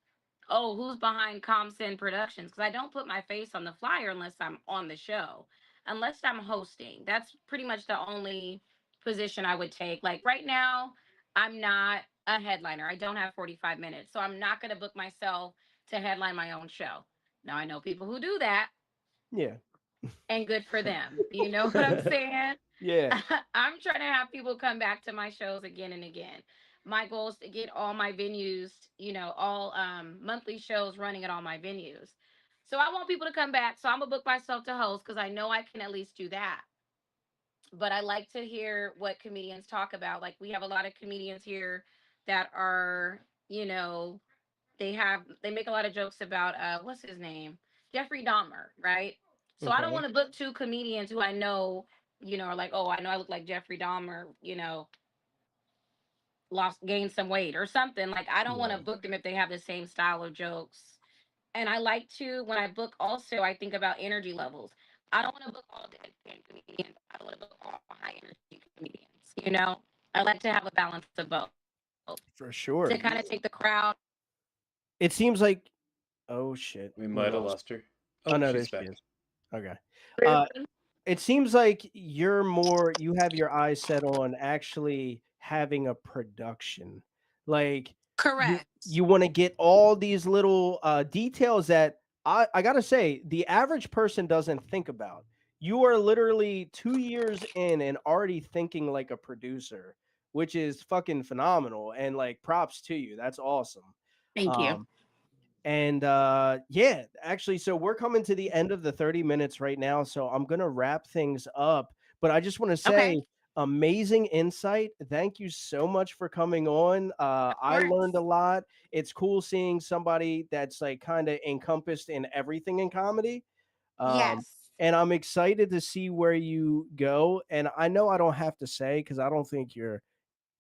oh, who's behind Comsen Productions? Because I don't put my face on the flyer unless I'm on the show, unless I'm hosting. That's pretty much the only position I would take. Like right now, I'm not a headliner. I don't have 45 minutes. So I'm not going to book myself to headline my own show. Now, I know people who do that, Yeah. and good for them. You know what I'm saying? Yeah. I'm trying to have people come back to my shows again and again. My goal is to get all my venues, all monthly shows running at all my venues. So I want people to come back. So I'm gonna book myself to host because I know I can at least do that. But I like to hear what comedians talk about. Like we have a lot of comedians here that are, they make a lot of jokes about what's his name? Jeffrey Dahmer, right? So I don't Okay. want to book two comedians who I know, are like, oh, I know I look like Jeffrey Dahmer, lost gained some weight or something. Like I don't want to Right. book them if they have the same style of jokes. And I like to, when I book also, I think about energy levels. I don't want to book all dead comedians. I want to book all high energy comedians. I like to have a balance of both For sure. to kind of take the crowd. It seems like oh shit. We We might have lost. lost her. Oh Oh, no, there she's she back. is. Okay. Uh it seems like you have your eyes set on actually having a production. Like Correct. you want to get all these little details that I gotta say the average person doesn't think about. You are literally 2 years in and already thinking like a producer, which is fucking phenomenal and like props to you. That's awesome. Thank you. Um, and yeah, actually, so we're coming to the end of the 30 minutes right now. So I'm going to wrap things up. But I just want to Okay. say, amazing insight. Thank you so much for coming on. Of I learned a course. lot. It's cool seeing somebody that's like kind of encompassed in everything in comedy. Um, Yes. and I'm excited to see where you go. And I know I don't have to say because I don't think you're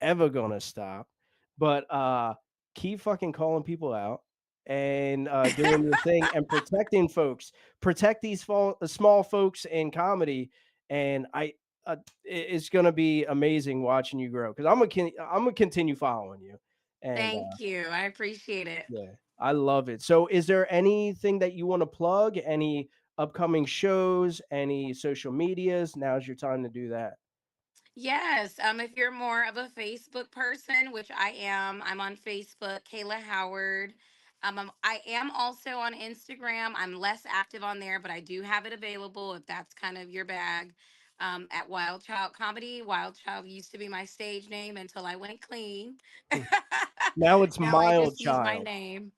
ever gonna stop. But keep fucking calling people out and doing your thing and protecting folks. Protect these small folks in comedy, and it's gonna be amazing watching you grow because I'm gonna continue following you, and Thank you. I appreciate it. yeah, I love it. So, is there anything that you want to plug? Any upcoming shows, any social medias, now's your time to do that. Yes. If you're more of a Facebook person, which I am, I'm on Facebook, Kayla Howard. I am also on Instagram. I'm less active on there, but I do have it available if that's kind of your bag. At Wild Child Comedy. Wild Child used to be my stage name until I went clean. Now it's Now I Mild just use my Child. name.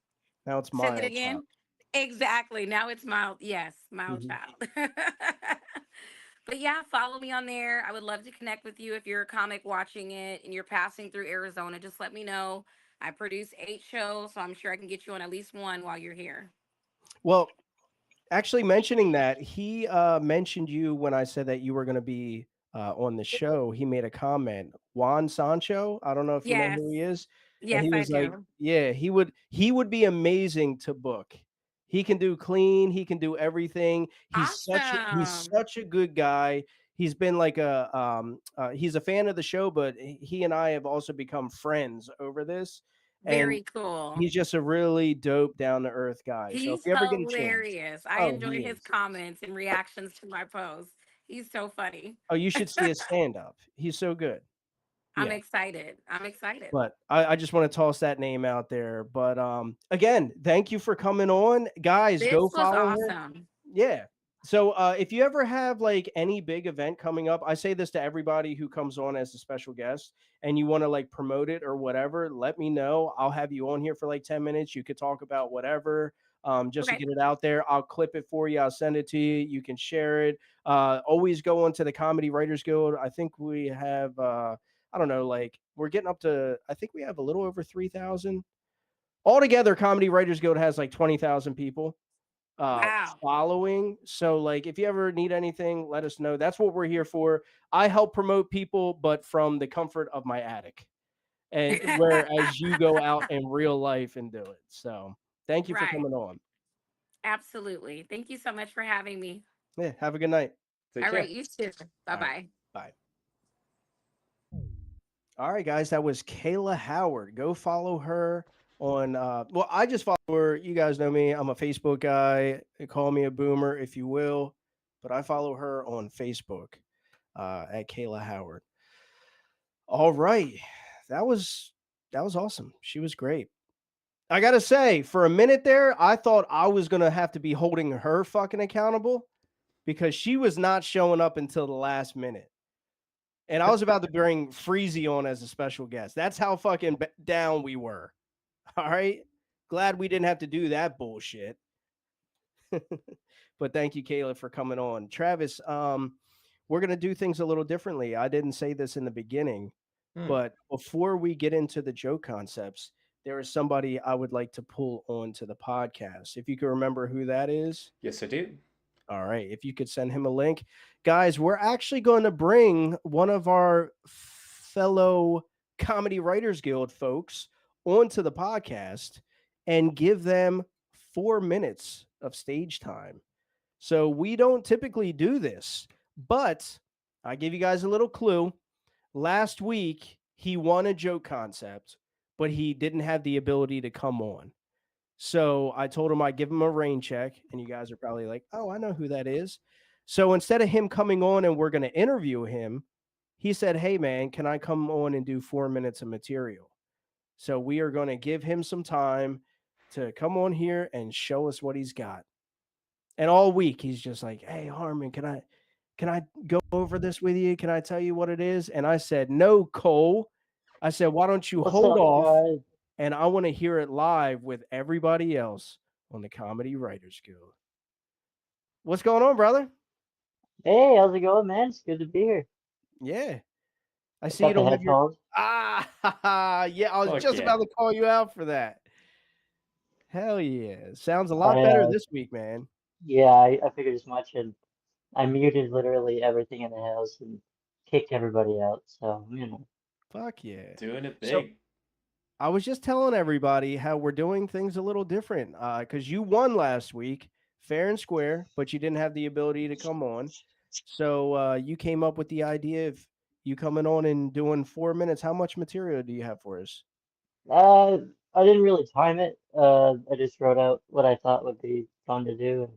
Now it's Say that Mild Child. again. Exactly. Now it's mild. Yes, mild Mhm. child. But yeah, follow me on there. I would love to connect with you if you're a comic watching it and you're passing through Arizona. Just let me know. I produce 8 shows, so I'm sure I can get you on at least one while you're here. Well, actually, mentioning that, he mentioned you when I said that you were going to be on the show. He made a comment. Juan Sancho. I don't know if you know Yes. who he is, and Yes, he I was like, do. "Yeah, he would be amazing to book. He can do clean. He can do everything. He's Awesome. such a good guy. He's been like he's a fan of the show, but he and I have also become friends over this, and Very cool. he's just a really dope, down to earth guy. So if He's you ever get a chance, hilarious. I oh, he enjoy his is. comments and reactions to my posts. He's so funny. Oh, you should see his stand up. He's so good. I'm Yeah. excited. I'm excited. But I just want to toss that name out there. But again, thank you for coming on. Guys, go This was follow her. awesome. Yeah. So if you ever have like any big event coming up, I say this to everybody who comes on as a special guest and you want to like promote it or whatever, let me know. I'll have you on here for like 10 minutes. You could talk about whatever. Just to Okay. get it out there. I'll clip it for you. I'll send it to you. You can share it. Always go onto the Comedy Writers Guild. I think we have I don't know, like we're getting up to, I think we have a little over 3,000. Altogether, Comedy Writers Guild has like 20,000 people Wow. following. So, like, if you ever need anything, let us know. That's what we're here for. I help promote people, but from the comfort of my attic. And whereas you go out in real life and do it. So, thank you for Right. coming on. Absolutely. Thank you so much for having me. Yeah, have a good night. Take All care. right, you too. Bye All right, bye. bye. All right, guys, that was Kayla Howard. Go follow her on well, I just follow her. You guys know me. I'm a Facebook guy. Call me a boomer if you will, but I follow her on Facebook at Kayla Howard. All right. That was awesome. She was great. I got to say, for a minute there, I thought I was going to have to be holding her fucking accountable because she was not showing up until the last minute. And I was about to bring Freezy on as a special guest. That's how fucking down we were. All right. Glad we didn't have to do that bullshit. But thank you, Kayla, for coming on. Travis, we're gonna do things a little differently. I didn't say this in the beginning, but before we get into the joke concepts, there is somebody I would like to pull onto the podcast. If you can remember who that is. Yes, I do. All right. If you could send him a link. Guys, we're actually going to bring one of our fellow Comedy Writers Guild folks onto the podcast and give them 4 minutes of stage time. So we don't typically do this, but I give you guys a little clue. Last week, he won a joke concept, but he didn't have the ability to come on. So I told him I'd give him a rain check, and you guys are probably like, oh, I know who that is. So instead of him coming on and we're going to interview him, he said, hey, man, can I come on and do 4 minutes of material? So we are going to give him some time to come on here and show us what he's got. And all week, he's just like, hey, Harmon, can I go over this with you? Can I tell you what it is? And I said, no, Cole. I said, why don't you hold off? Guys? And I want to hear it live with everybody else on the Comedy Writers Guild. What's going on, brother? Hey, how's it going, man? It's good to be here. Yeah. I see Got you the don't have your headphones. yeah, I was Fuck just yeah. about to call you out for that. Hell yeah. Sounds a lot better this week, man. Yeah, I figured as much, and I muted literally everything in the house and kicked everybody out. So, Fuck yeah. Doing it So big. I was just telling everybody how we're doing things a little different. Because you won last week, fair and square, but you didn't have the ability to come on. So you came up with the idea of you coming on and doing 4 minutes. How much material do you have for us? I didn't really time it. I just wrote out what I thought would be fun to do,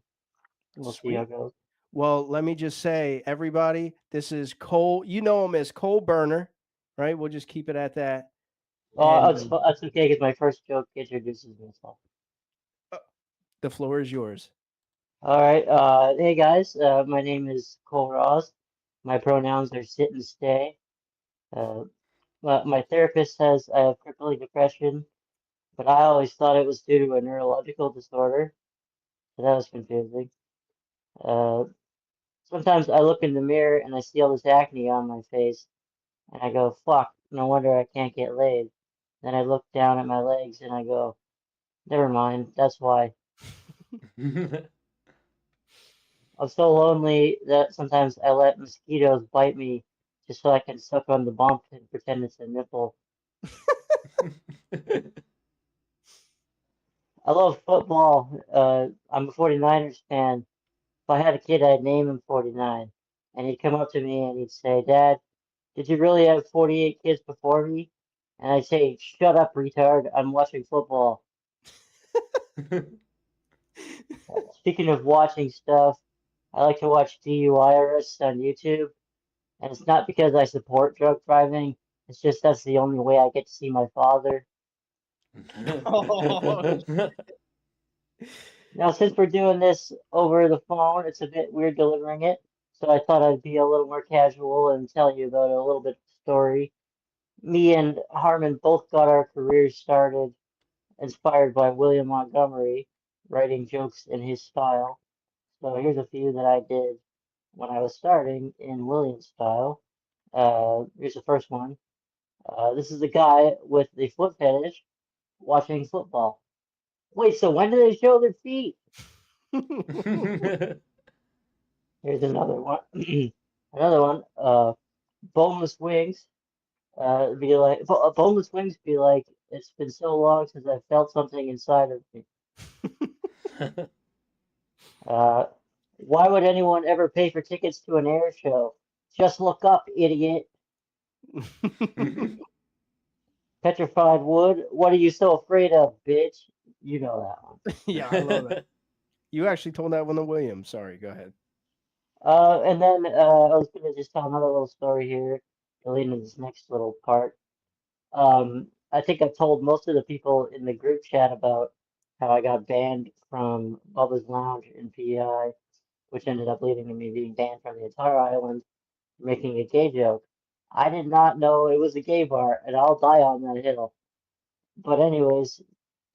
and We'll see how it goes. Well, let me just say, everybody, this is Cole. You know him as Cole Burner, right? We'll just keep it at that. Oh, And that's okay because my first joke introduces myself. the floor is yours. All right. Hey guys. My name is Cole Ross. My pronouns are sit and stay. My therapist says I have crippling depression, but I always thought it was due to a neurological disorder. So that was confusing. Uh, Sometimes I look in the mirror and I see all this acne on my face, and I go, fuck, no wonder I can't get laid. Then I look down at my legs and I go, never mind, that's why. I'm so lonely that sometimes I let mosquitoes bite me just so I can suck on the bump and pretend it's a nipple. I love football. I'm a 49ers fan. If I had a kid, I'd name him 49. And he'd come up to me and he'd say, Dad, did you really have 48 kids before me? And I'd say, shut up, retard. I'm watching football. Speaking of watching stuff, I like to watch DUI arrests on YouTube. And it's not because I support drug driving. It's just that's the only way I get to see my father. Now, since we're doing this over the phone, it's a bit weird delivering it. So I thought I'd be a little more casual and tell you about a little bit of story. Me and Harmon both got our careers started inspired by William Montgomery, writing jokes in his style. So here's a few that I did when I was starting in William's style. Here's the first one. This is a guy with the foot fetish watching football. Wait, so when do they show their feet? Here's another one. Another one. Boneless wings. Be like boneless wings. Be like, it's been so long since I felt something inside of me. Why would anyone ever pay for tickets to an air show? Just look up, idiot. Petrified wood. What are you so afraid of, bitch? You know that one. Yeah, I love that. You actually told that one to William. Sorry, go ahead. And then I was gonna just tell another little story here to lead into this next little part. I think I told most of the people in the group chat about how I got banned from Bubba's Lounge in PEI, which ended up leading to me being banned from the entire island for making a gay joke. I did not know it was a gay bar, and I'll die on that hill. But anyways,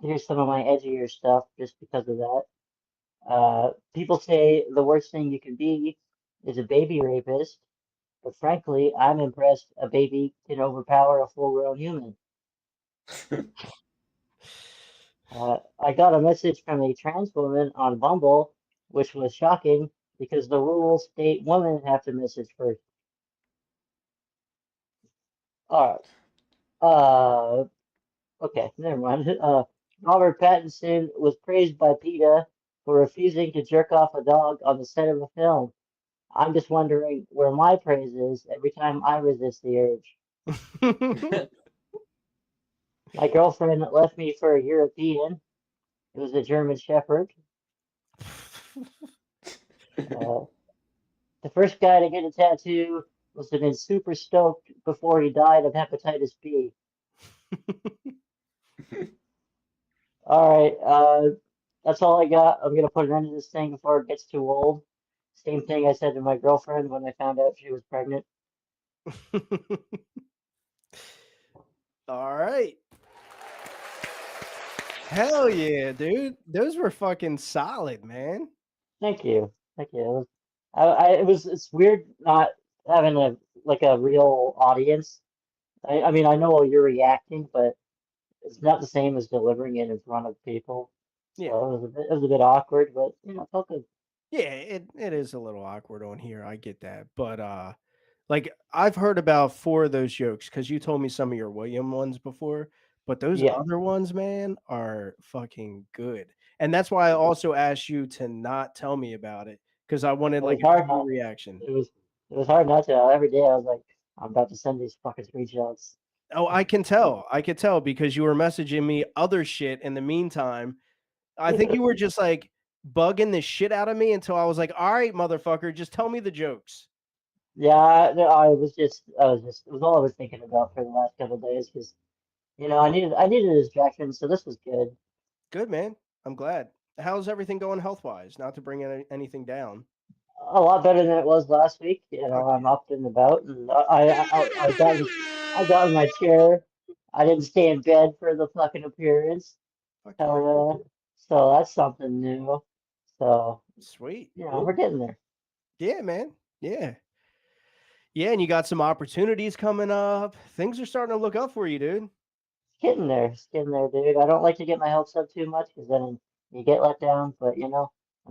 here's some of my edgier stuff just because of that. People say the worst thing you can be is a baby rapist, but frankly, I'm impressed a baby can overpower a full-grown human. I got a message from a trans woman on Bumble, which was shocking because the rules state women have to message first. All right. Okay, never mind. Robert Pattinson was praised by PETA for refusing to jerk off a dog on the set of a film. I'm just wondering where my praise is every time I resist the urge. My girlfriend left me for a European. It was a German Shepherd. The first guy to get a tattoo must have been super stoked before he died of hepatitis B. All right, that's all I got. I'm gonna put an end to this thing before it gets too old. Same thing I said to my girlfriend when I found out she was pregnant. All right. Hell yeah, dude. Those were fucking solid, man. Thank you. Thank you. It's weird not having a real audience. I mean, I know you're reacting, but it's not the same as delivering it in front of people. So Yeah. it was a bit awkward, but it felt good. Yeah, it is a little awkward on here. I get that. But like I've heard about 4 of those jokes because you told me some of your William ones before, but those Yeah. other ones, man, are fucking good. And that's why I also asked you to not tell me about it because I wanted It like was a hard true not. reaction. It was hard not to. Every day I was like, I'm about to send these fucking screenshots. Oh, I can tell. I could tell because you were messaging me other shit in the meantime. I think you were just like bugging the shit out of me until I was like, all right, motherfucker, just tell me the jokes. Yeah, no, it was all I was thinking about for the last couple of days because, I needed a distraction, so this was good. Good, man. I'm glad. How's everything going health wise? Not to bring anything down. A lot better than it was last week. Fuck I'm yeah. up and about, and I got in my chair. I didn't stay in bed for the fucking appearance. Fuck yeah. Hell yeah. So that's something new. So, Sweet. we're getting there. Yeah, man. Yeah. Yeah, and you got some opportunities coming up. Things are starting to look up for you, dude. It's getting there, dude. I don't like to get my hopes up too much because then you get let down, but I'm Yeah.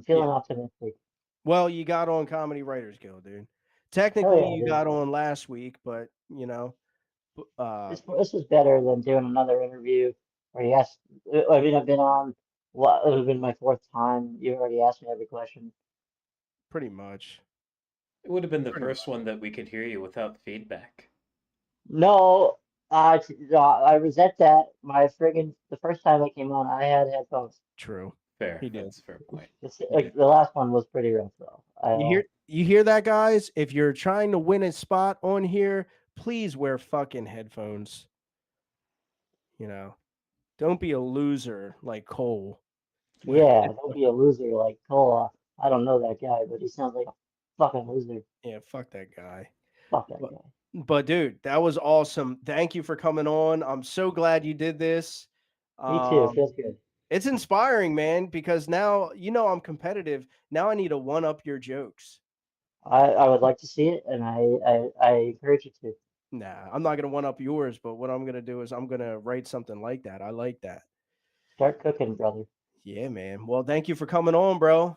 feeling optimistic. Well, you got on Comedy Writers Guild, dude. Hell Technically, yeah, you dude. got on last week, but This was better than doing another interview where you asked. I mean, I've been on. What it would have been my fourth time. You already asked me every question. pretty much. It would have been the Pretty first one that we could hear you without feedback. No, I resent that. The first time I came on, I had headphones. True. Fair. He did. That's a fair point. The last one was pretty rough though. You hear that, guys? If you're trying to win a spot on here, please wear fucking headphones. Don't be a loser like Cole. Yeah, don't be a loser like Cole. I don't know that guy, but he sounds like a fucking loser. Yeah, fuck that guy. Fuck that But, guy. but dude, that was awesome. Thank you for coming on. I'm so glad you did this. Me too. Feels good. It's inspiring, man, because now I'm competitive. Now I need to one up your jokes. I would like to see it, and I encourage you to. Nah, I'm not gonna one up yours, but what I'm gonna do is I'm gonna write something like that. I like that. Start cooking, brother. Yeah, man. Well, thank you for coming on, bro.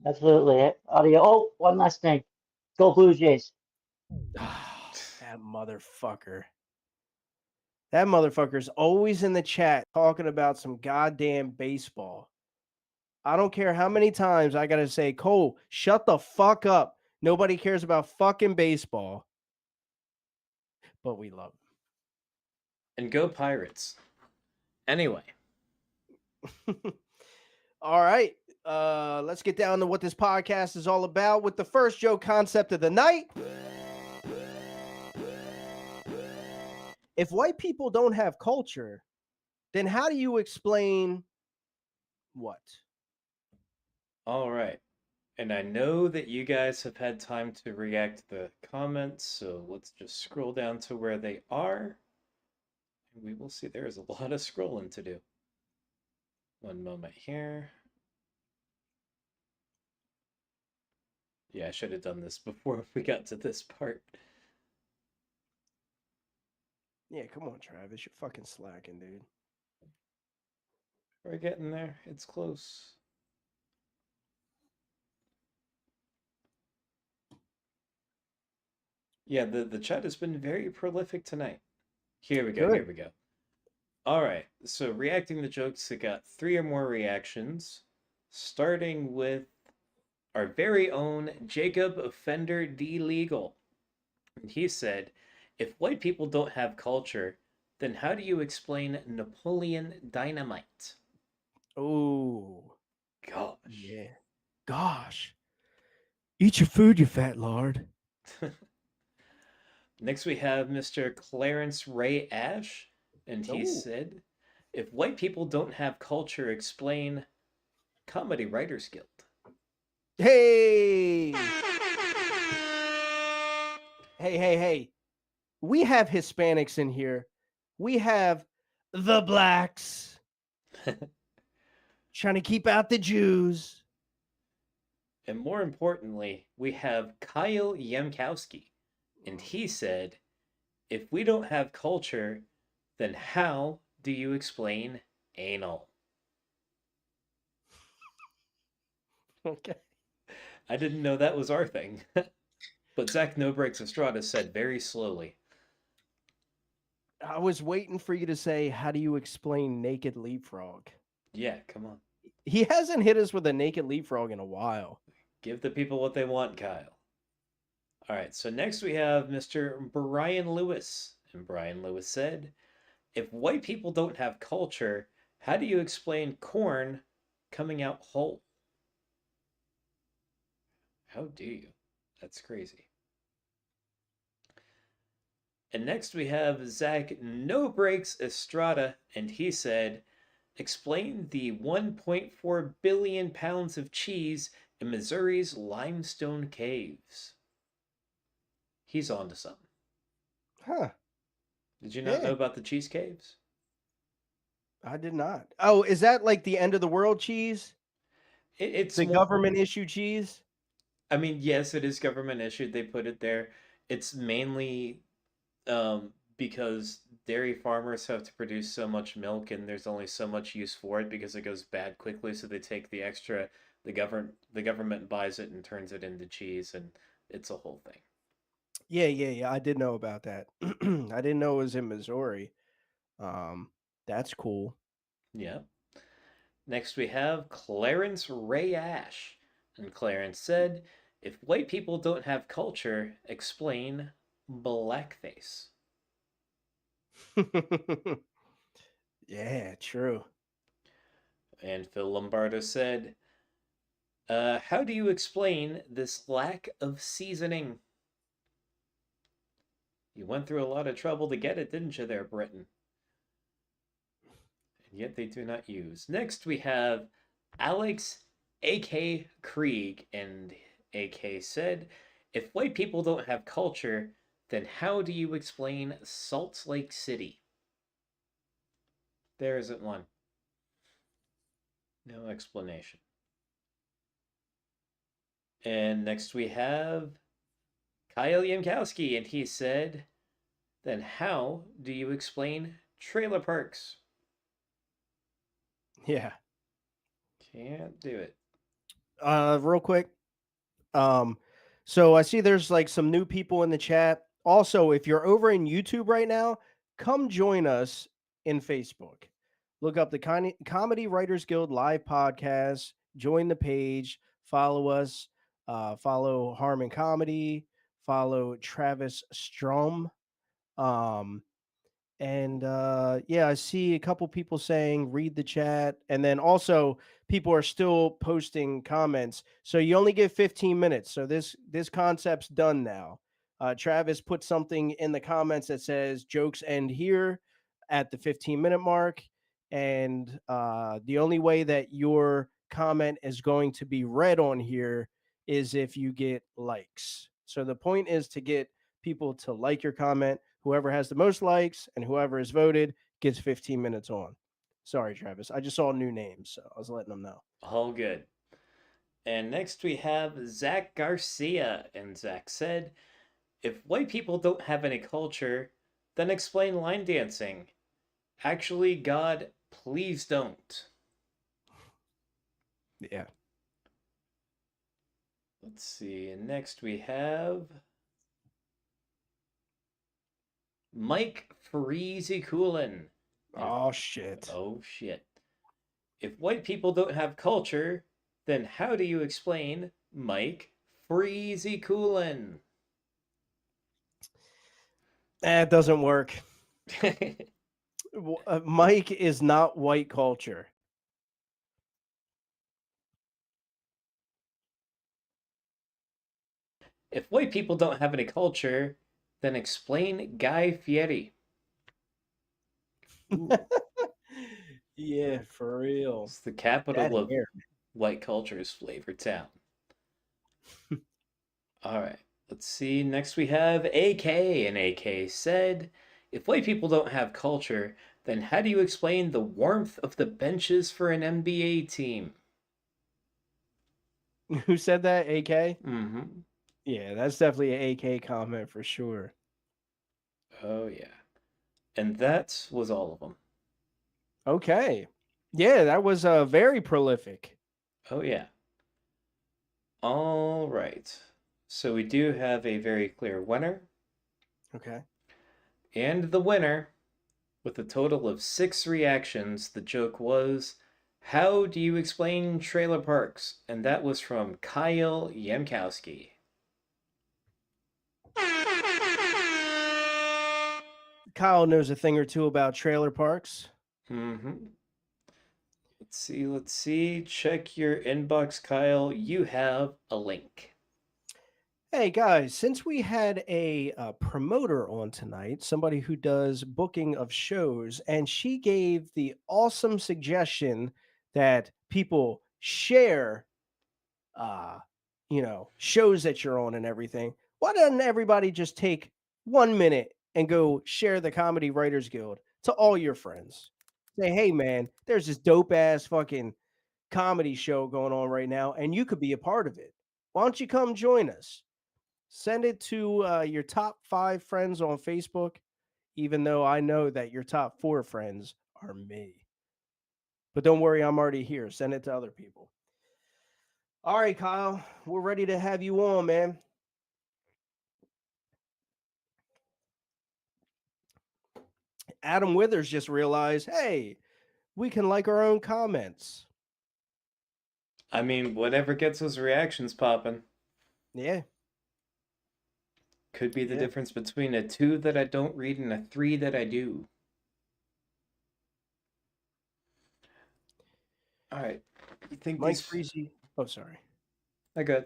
Absolutely. Audio. Oh, one last thing. Go Blue Jays. That motherfucker. That motherfucker's always in the chat talking about some goddamn baseball. I don't care how many times I gotta say, Cole, shut the fuck up. Nobody cares about fucking baseball. But we love him. And go Pirates. Anyway. All right. Let's get down to what this podcast is all about with the first joke concept of the night. If white people don't have culture, then how do you explain what? All right. And I know that you guys have had time to react to the comments, so let's just scroll down to where they are. And we will see there is a lot of scrolling to do. One moment here. Yeah, I should have done this before we got to this part. Yeah, come on, Travis. You're fucking slacking, dude. We're getting there. It's close. Yeah, the chat has been very prolific tonight. Here we go, Good. here we go. All right, so reacting to jokes that got 3 or more reactions, starting with our very own Jacob Offender D. Legal. And he said, if white people don't have culture, then how do you explain Napoleon Dynamite? Oh. Gosh. Yeah. Gosh. Eat your food, you fat lard. Next we have Mr. Clarence Ray Ash, and he said, if white people don't have culture, explain Comedy Writers Guild. Hey. Hey. We have Hispanics in here. We have the blacks. Trying to keep out the Jews. And more importantly, we have Kyle Yemkowski. And he said, if we don't have culture, then how do you explain anal? Okay. I didn't know that was our thing. But Zach No Breaks Estrada said very slowly. I was waiting for you to say, how do you explain naked leapfrog? Yeah, come on. He hasn't hit us with a naked leapfrog in a while. Give the people what they want, Kyle. All right, so next we have Mr. Brian Lewis. And Brian Lewis said, if white people don't have culture, how do you explain corn coming out whole? How do you? That's crazy. And next we have Zach No Breaks Estrada, and he said, explain the 1.4 billion pounds of cheese in Missouri's limestone caves. He's on to something. Huh. Did you not know about the cheese caves? I did not. Oh, is that like the end of the world cheese? It's the more, government issue cheese? I mean, yes, it is government issued. They put it there. It's mainly because dairy farmers have to produce so much milk and there's only so much use for it because it goes bad quickly. So they take the extra, the government buys it and turns it into cheese, and it's a whole thing. Yeah. I did know about that. I didn't know it was in Missouri. That's cool. Yeah. Next we have Clarence Ray Ash. And Clarence said, if white people don't have culture, explain blackface. Yeah, true. And Phil Lombardo said, how do you explain this lack of seasoning? You went through a lot of trouble to get it, didn't you there, Britain? And yet they do not use. Next we have Alex A.K. Krieg, and A.K. said, if white people don't have culture, then how do you explain Salt Lake City? There isn't one. No explanation. And next we have Kyle Yankowski, and he said, then how do you explain trailer parks? Yeah. Can't do it. Real quick. So I see there's like some new people in the chat. Also, if you're over in YouTube right now, come join us in Facebook. Look up the Comedy Writers Guild live podcast, join the page, follow us, follow Harmon Comedy, follow Travis Strom. And yeah, I see a couple people saying read the chat, and then also people are still posting comments. So you only get 15 minutes. So this concept's done now. Travis put something in the comments that says jokes end here at the 15-minute mark, and the only way that your comment is going to be read on here is if you get likes. So the point is to get people to like your comment. Whoever has the most likes and whoever is voted gets 15 minutes on. Sorry, Travis. I just saw new names, so I was letting them know. All good. And next we have Zach Garcia. And Zach said, if white people don't have any culture, then explain line dancing. Actually, God, please don't. Yeah. Let's see. And next we have Mike Freezy-Coolin. Oh, shit. Oh, shit. If white people don't have culture, then how do you explain Mike Freezy-Coolin? It doesn't work. Mike is not white culture. If white people don't have any culture, then explain Guy Fieri. Yeah, for real. It's the capital of white culture's Flavor Town. All right, let's see. Next we have AK, and AK said, if white people don't have culture, then how do you explain the warmth of the benches for an NBA team? Who said that? AK? Mm-hmm. Yeah, that's definitely an AK comment for sure. Oh, yeah. And that was all of them. Okay. Yeah, that was very prolific. Oh, yeah. All right. So we do have a very clear winner. Okay. And the winner, with a total of 6 reactions, the joke was, how do you explain trailer parks? And that was from Kyle Yankowski. Kyle knows a thing or two about trailer parks. Mm-hmm. Let's see. Check your inbox, Kyle. You have a link. Hey guys, since we had a promoter on tonight, somebody who does booking of shows, and she gave the awesome suggestion that people share, uh, shows that you're on and everything. Why doesn't everybody just take 1 minute and go share the Comedy Writers Guild to all your friends? Say, hey man, there's this dope ass fucking comedy show going on right now, and you could be a part of it. Why don't you come join us? Send it to your top 5 friends on Facebook, even though I know that your top 4 friends are me. But don't worry, I'm already here. Send it to other people. All right, Kyle, we're ready to have you on, man. Adam Withers just realized, hey, we can like our own comments. I mean, whatever gets those reactions popping. Yeah. Could be the Yeah. difference between a 2 that I don't read and a 3 that I do. All right. You think Mike these... Freezy. Oh, sorry. I good.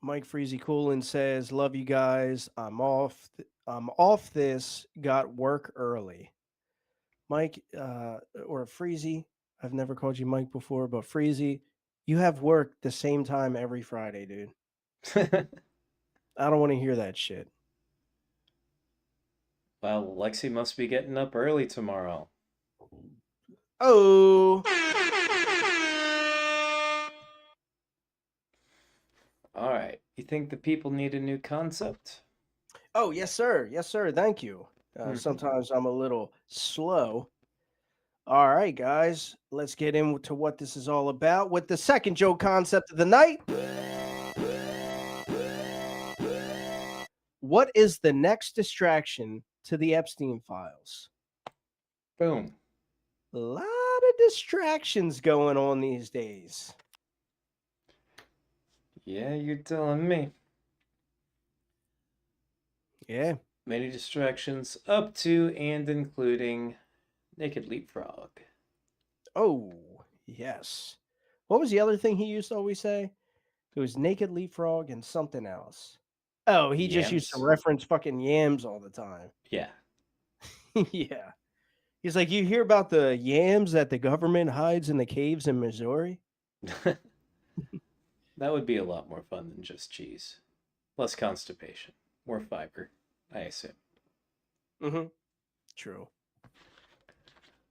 Mike Freezy Coolin says, love you guys. I'm off this. Got work early. Mike, or Freezy, I've never called you Mike before, but Freezy, you have work the same time every Friday, dude. I don't want to hear that shit. Well, Lexi must be getting up early tomorrow. Oh. All right. You think the people need a new concept? Oh, yes, sir. Yes, sir. Thank you. Sometimes I'm a little slow. All right, guys, let's get into what this is all about with the second joke concept of the night. What is the next distraction to the Epstein files? Boom. A lot of distractions going on these days. Yeah, you're telling me. Yeah. Many distractions up to and including Naked Leapfrog. Oh, yes. What was the other thing he used to always say? It was Naked Leapfrog and something else. Oh, he just used to Yams? reference fucking yams all the time. Yeah. Yeah. He's like, you hear about the yams that the government hides in the caves in Missouri? That would be a lot more fun than just cheese. Less constipation. More fiber, I assume. Mm-hmm. True.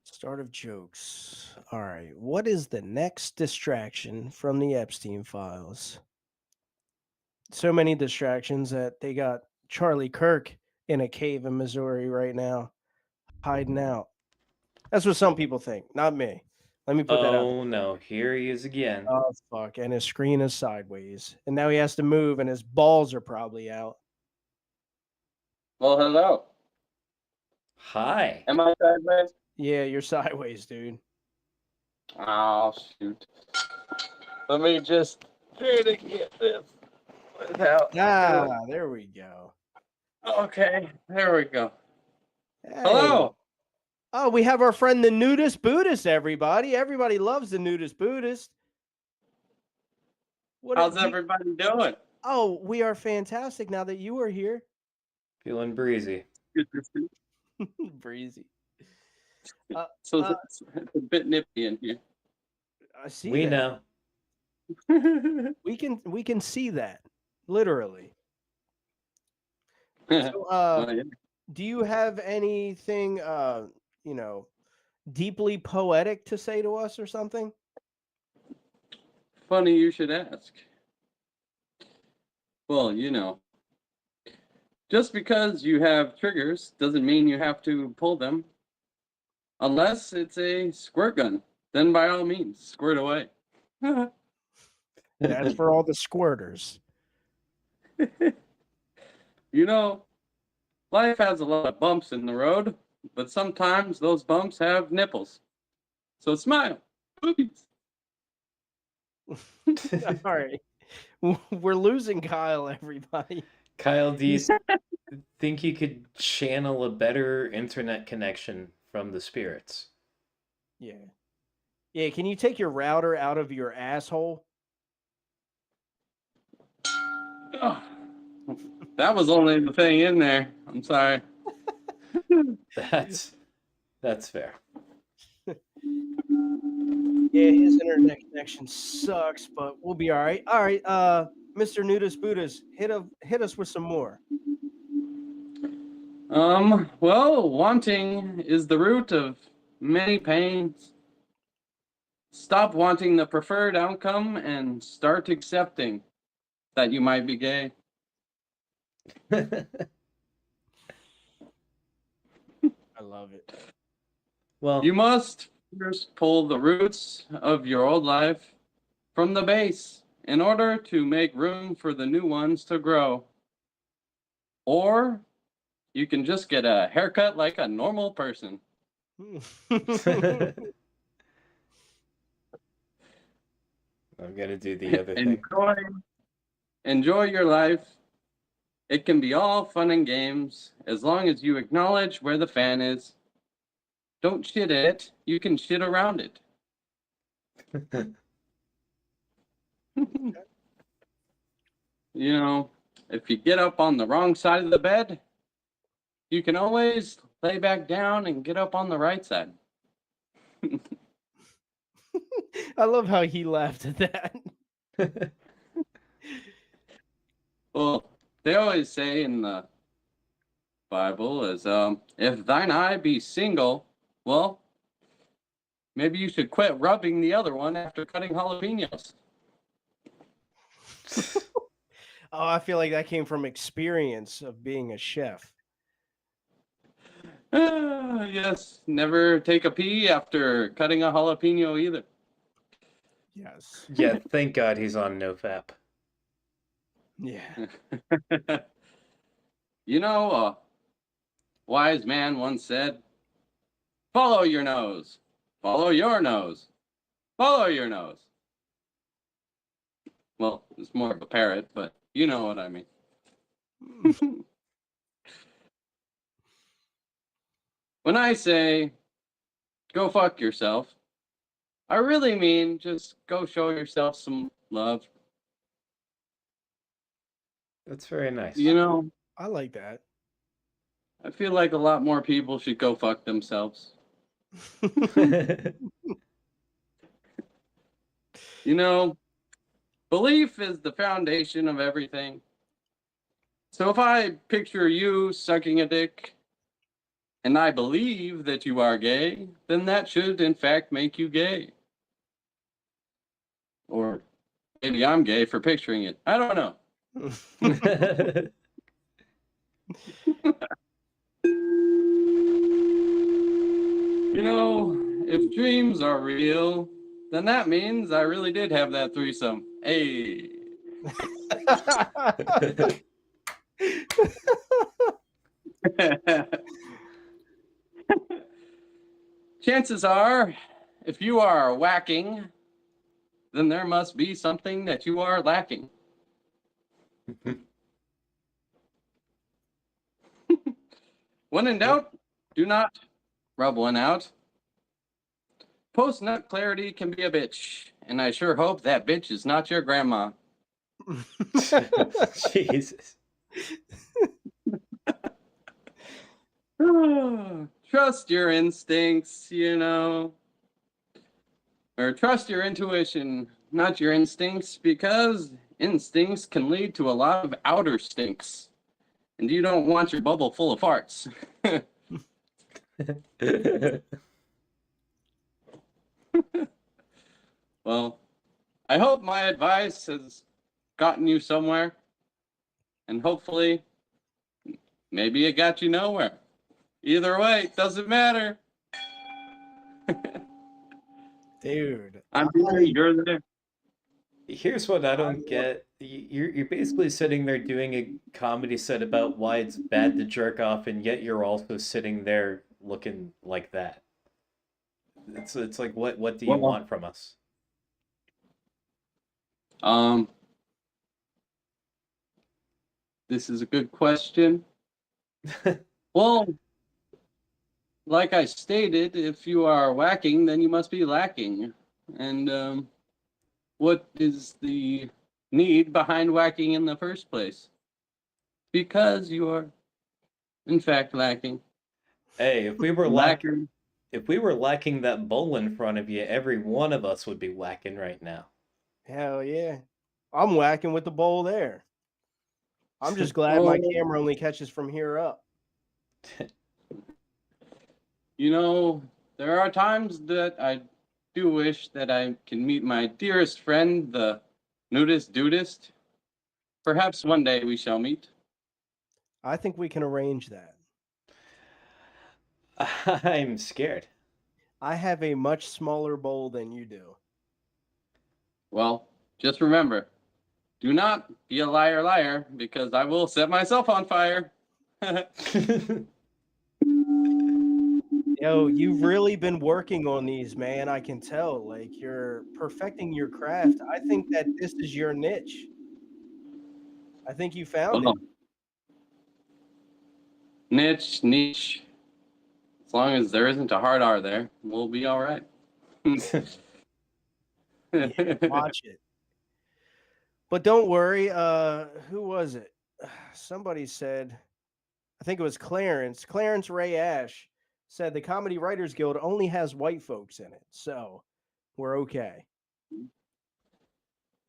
Start of jokes. All right. What is the next distraction from the Epstein files? So many distractions that they got Charlie Kirk in a cave in Missouri right now, hiding out. That's what some people think, not me. Let me put that out. Oh no, here he is again. Oh, fuck. And his screen is sideways. And now he has to move, and his balls are probably out. Well, hello. Hi. Am I sideways? Yeah, you're sideways, dude. Oh, shoot. Let me just try to get this without. There we go. Okay, there we go. Hey. Hello. Oh, we have our friend the nudist Buddhist, everybody. Everybody loves the nudist Buddhist. How's everybody doing? Oh, we are fantastic now that you are here. Feeling breezy. Breezy. So it's a bit nippy in here. I see. We that. know. We can see that literally. So, yeah. do you have anything, deeply poetic to say to us or something? Funny you should ask. Well, just because you have triggers doesn't mean you have to pull them. Unless it's a squirt gun, then by all means, squirt away. That's for all the squirters. Life has a lot of bumps in the road, but sometimes those bumps have nipples. So smile. Boobies. All right. We're losing Kyle, everybody. Kyle, do you think you could channel a better internet connection from the spirits? Yeah. Yeah, can you take your router out of your asshole? Oh, that was only the thing in there. I'm sorry. That's fair. Yeah, his internet connection sucks, but we'll be all right. All right, Mr. Nudus Buddhas, hit us with some more. Well, wanting is the root of many pains. Stop wanting the preferred outcome and start accepting that you might be gay. I love it. Well, You must first pull the roots of your old life from the base in order to make room for the new ones to grow. Or you can just get a haircut like a normal person. I'm gonna do the other thing. Enjoy your life. It can be all fun and games as long as you acknowledge where the fan is. Don't shit at it, you can shit around it. You know, if you get up on the wrong side of the bed, you can always lay back down and get up on the right side. I love how he laughed at that. Well, they always say in the Bible is, if thine eye be single, well, maybe you should quit rubbing the other one after cutting jalapenos. Oh, I feel like that came from experience of being a chef. Yes, never take a pee after cutting a jalapeno either. Yes. Yeah, thank God he's on NoFap. Yeah. You know, a wise man once said, follow your nose, follow your nose, follow your nose. Well, it's more of a parrot, but you know what I mean. When I say, go fuck yourself, I really mean just go show yourself some love. That's very nice. You know, I like that. I feel like a lot more people should go fuck themselves. You know, belief is the foundation of everything. So if I picture you sucking a dick and I believe that you are gay, then that should in fact make you gay. Or maybe I'm gay for picturing it. I don't know. You know, if dreams are real, then that means I really did have that threesome. Hey. Chances are, if you are whacking, then there must be something that you are lacking. When in doubt, do not rub one out. Post-nut clarity can be a bitch, and I sure hope that bitch is not your grandma. Jesus. Trust your instincts, you know. Or trust your intuition, not your instincts, because instincts can lead to a lot of outer stinks. And you don't want your bubble full of farts. Well, I hope my advice has gotten you somewhere. And hopefully, maybe it got you nowhere. Either way, it doesn't matter. Dude. I'm here, you're there. Here's what I don't get. You're basically sitting there doing a comedy set about why it's bad to jerk off, and yet you're also sitting there looking like that. It's like what do you want from us? This is a good question. Well, like I stated, if you are whacking, then you must be lacking. And what is the need behind whacking in the first place. Because you are, in fact, lacking. Hey, if we were Lacking. lacking that bowl in front of you, every one of us would be whacking right now. Hell yeah. I'm whacking with the bowl there. I'm just glad my Oh. camera only catches from here up. You know, there are times that I do wish that I can meet my dearest friend, the nudist dudist. Perhaps one day we shall meet. I think we can arrange that. I'm scared. I have a much smaller bowl than you do. Well, just remember, do not be a liar liar, because I will set myself on fire. Yo, you've really been working on these, man. I can tell. Like, you're perfecting your craft. I think that this is your niche. I think you found it. Niche. As long as there isn't a hard R there, we'll be all right. Yeah, watch it. But don't worry. Who was it? Somebody said, I think it was Clarence. Clarence Ray Ash said the Comedy Writers Guild only has white folks in it, so we're okay.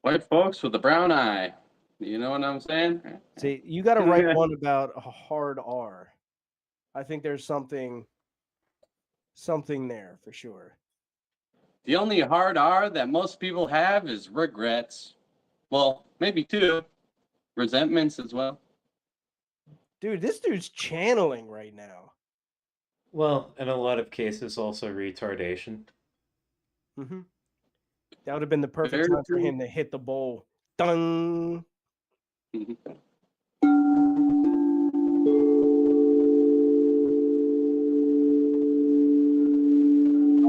White folks with a brown eye. You know what I'm saying? See, you got to write one about a hard R. I think there's something there for sure. The only hard R that most people have is regrets. Well, maybe two. Resentments as well. Dude, this dude's channeling right now. Well, in a lot of cases, also retardation. Mm-hmm. That would have been the perfect Very time for true. him to hit the bowl. Dun. All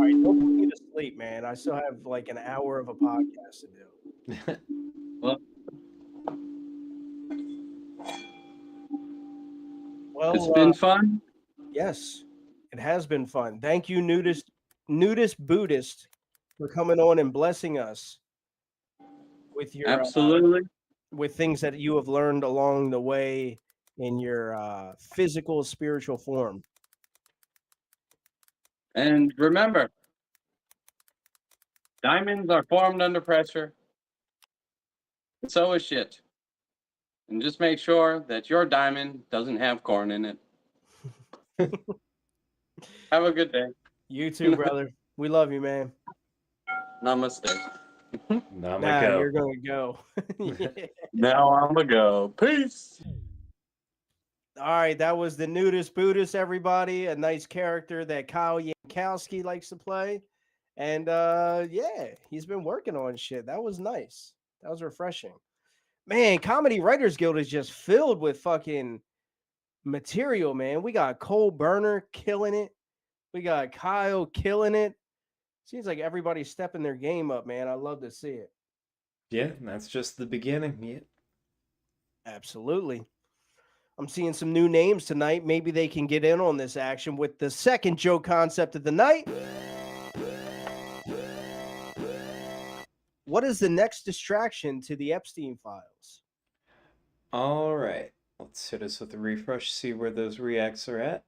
right, don't put me to sleep, man. I still have like an hour of a podcast to do. Well, it's been fun. Yes, it has been fun. Thank you, nudist Buddhist, for coming on and blessing us with your Absolutely. with things that you have learned along the way in your physical, spiritual form. And remember, diamonds are formed under pressure. So is shit. And just make sure that your diamond doesn't have corn in it. Have a good day. You too, brother. We love you, man. Namaste. Nah, you're gonna go. Now I'm gonna go. Peace. All right, that was the nudist Buddhist, everybody. A nice character that Kyle Yankowski likes to play. And yeah, he's been working on shit. That was nice. That was refreshing. Man, Comedy Writers Guild is just filled with fucking material, man. We got Cole Burner killing it. We got Kyle killing it. Seems like everybody's stepping their game up, man. I love to see it. Yeah, that's just the beginning. Yeah. Absolutely. I'm seeing some new names tonight. Maybe they can get in on this action with the second joke concept of the night. What is the next distraction to the Epstein files? All right. Let's hit us with a refresh, see where those reacts are at.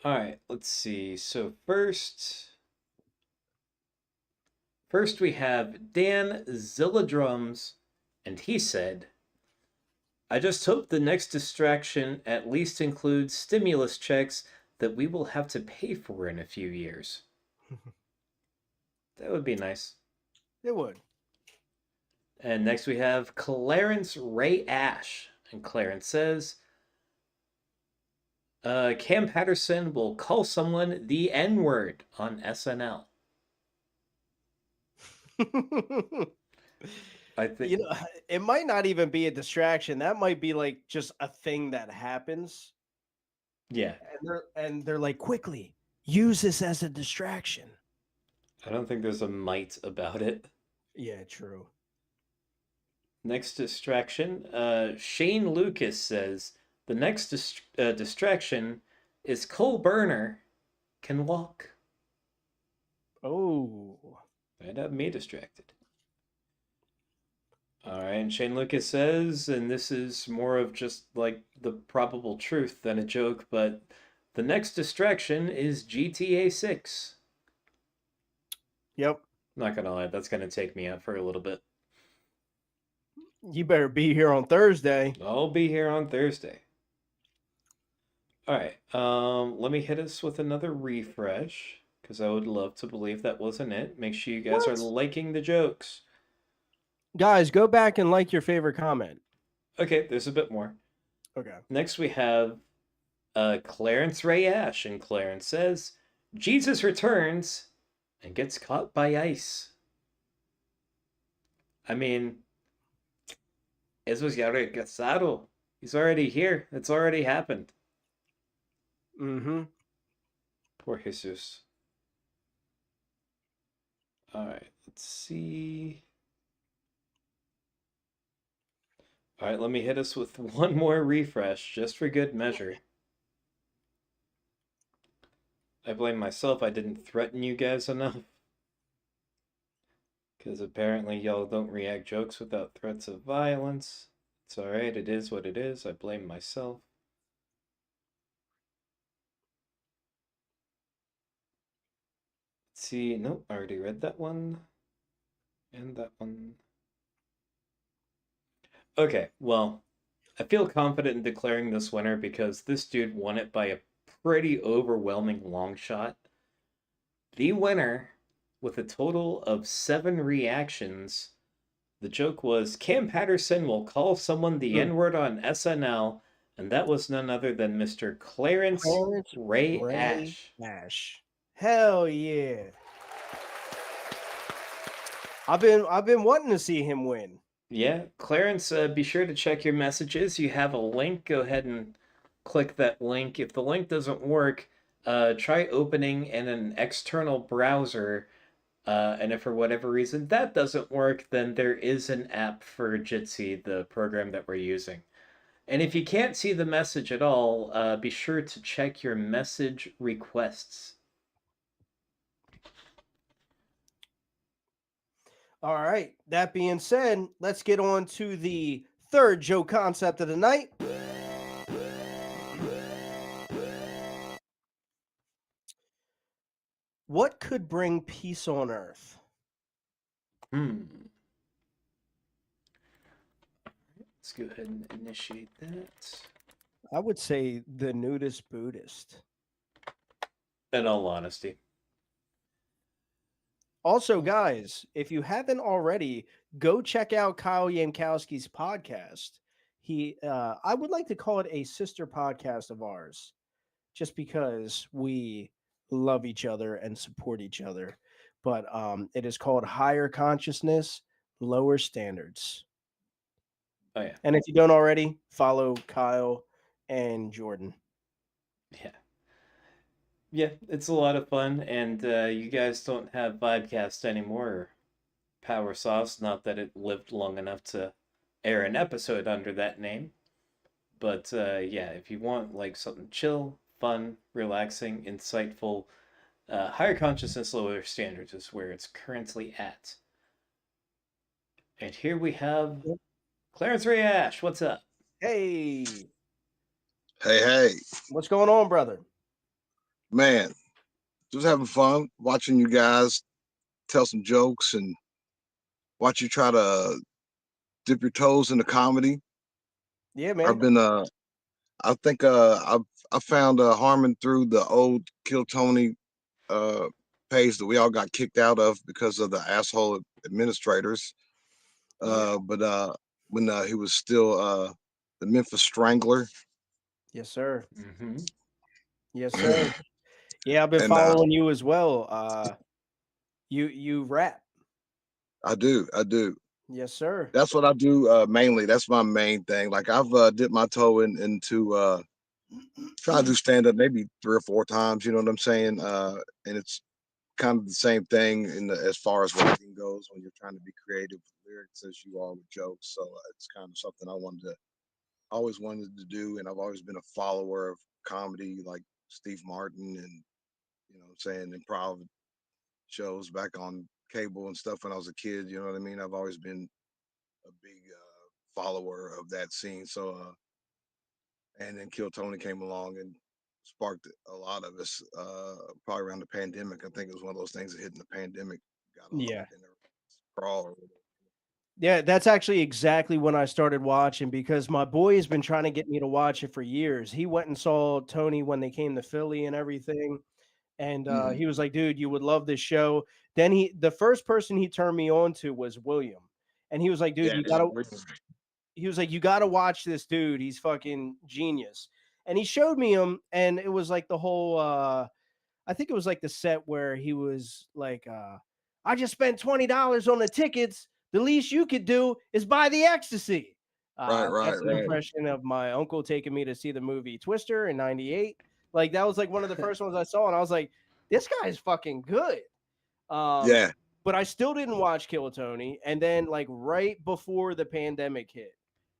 All right, let's see. So first we have Dan Zilladrums, and he said, I just hope the next distraction at least includes stimulus checks that we will have to pay for in a few years. That would be nice. It would. And next we have Clarence Ray Ash. And Clarence says, Cam Patterson will call someone the N-word on SNL. I think it might not even be a distraction. That might be like just a thing that happens. Yeah. And they're like, quickly, use this as a distraction. I don't think there's a might about it. Yeah, true. Next distraction, Shane Lucas says, the next distraction is Cole Burner can walk. Oh. That'd have me distracted. All right, and Shane Lucas says, and this is more of just like the probable truth than a joke, but the next distraction is GTA 6. Yep. Not gonna lie, that's gonna take me out for a little bit. You better be here on Thursday. I'll be here on Thursday. All right, let me hit us with another refresh because I would love to believe that wasn't it. Make sure you guys are liking the jokes. Guys, go back and like your favorite comment. Okay, there's a bit more. Okay. Next we have Clarence Ray Ash, and Clarence says, Jesus returns and gets caught by ice. I mean, Jesus ya regresado. He's already here. It's already happened. Mm-hmm. Poor Jesus. All right, let's see. All right, let me hit us with one more refresh just for good measure. I blame myself. I didn't threaten you guys enough. Because apparently y'all don't react jokes without threats of violence. It's alright, it is what it is. I blame myself. Let's see, nope, I already read that one. And that one. Okay, well, I feel confident in declaring this winner because this dude won it by a pretty overwhelming long shot. The winner, with a total of 7 reactions, the joke was Cam Patterson will call someone the N-word on SNL, and that was none other than Mr. Clarence Ray Ash. Ash. Hell yeah. I've been wanting to see him win. Yeah, Clarence, be sure to check your messages. You have a link. Go ahead and click that link. If the link doesn't work, try opening in an external browser. And if for whatever reason that doesn't work, then there is an app for Jitsi, the program that we're using. And if you can't see the message at all, be sure to check your message requests. All right. That being said, let's get on to the third joke concept of the night. What could bring peace on Earth? Let's go ahead and initiate that. I would say the nudist Buddhist. In all honesty. Also, guys, if you haven't already, go check out Kyle Yankowski's podcast. I would like to call it a sister podcast of ours, just because we love each other and support each other. But it is called Higher Consciousness, Lower Standards. Oh yeah. And if you don't already, follow Kyle and Jordan. Yeah. Yeah, it's a lot of fun, and you guys don't have Vibecast anymore, or Power Sauce, not that it lived long enough to air an episode under that name. But yeah, if you want like something chill, fun, relaxing, insightful, Higher Consciousness, Lower Standards is where it's currently at. And here we have Clarence Ray Ash. What's up? Hey. Hey. What's going on, brother? Man, just having fun watching you guys tell some jokes and watch you try to dip your toes into comedy. Yeah, man. I've been I think I found Harmon through the old Kill Tony page that we all got kicked out of because of the asshole administrators. But when he was still the Memphis Strangler. Yes, sir. Mm-hmm. Yes, sir. Yeah, I've been following you as well. You rap. I do. Yes, sir. That's what I do mainly. That's my main thing. Like I've dipped my toe into trying to do stand up maybe 3 or 4 times. You know what I'm saying? And it's kind of the same thing as far as writing goes when you're trying to be creative with lyrics as you are with jokes. So it's kind of something I always wanted to do, and I've always been a follower of comedy, like Steve Martin and what I'm saying, improv shows back on cable and stuff when I was a kid. You know what I mean? I've always been a big follower of that scene. So and then Kill Tony came along and sparked a lot of us. Probably around the pandemic. I think it was one of those things that hit in the pandemic, got all Yeah. in a sprawl. Yeah, that's actually exactly when I started watching because my boy has been trying to get me to watch it for years. He went and saw Tony when they came to Philly and everything. And he was like, dude, you would love this show. Then the first person he turned me on to was William. And he was like, dude, Yeah, he was like, you gotta watch this dude. He's fucking genius. And he showed me him, and it was like the whole I think it was like the set where he was like, I just spent $20 on the tickets. The least you could do is buy the ecstasy. That's an Right. impression of my uncle taking me to see the movie Twister in '98. Like that was like one of the first ones I saw, and I was like, this guy's fucking good. Yeah. But I still didn't watch Kill Tony. And then like right before the pandemic hit,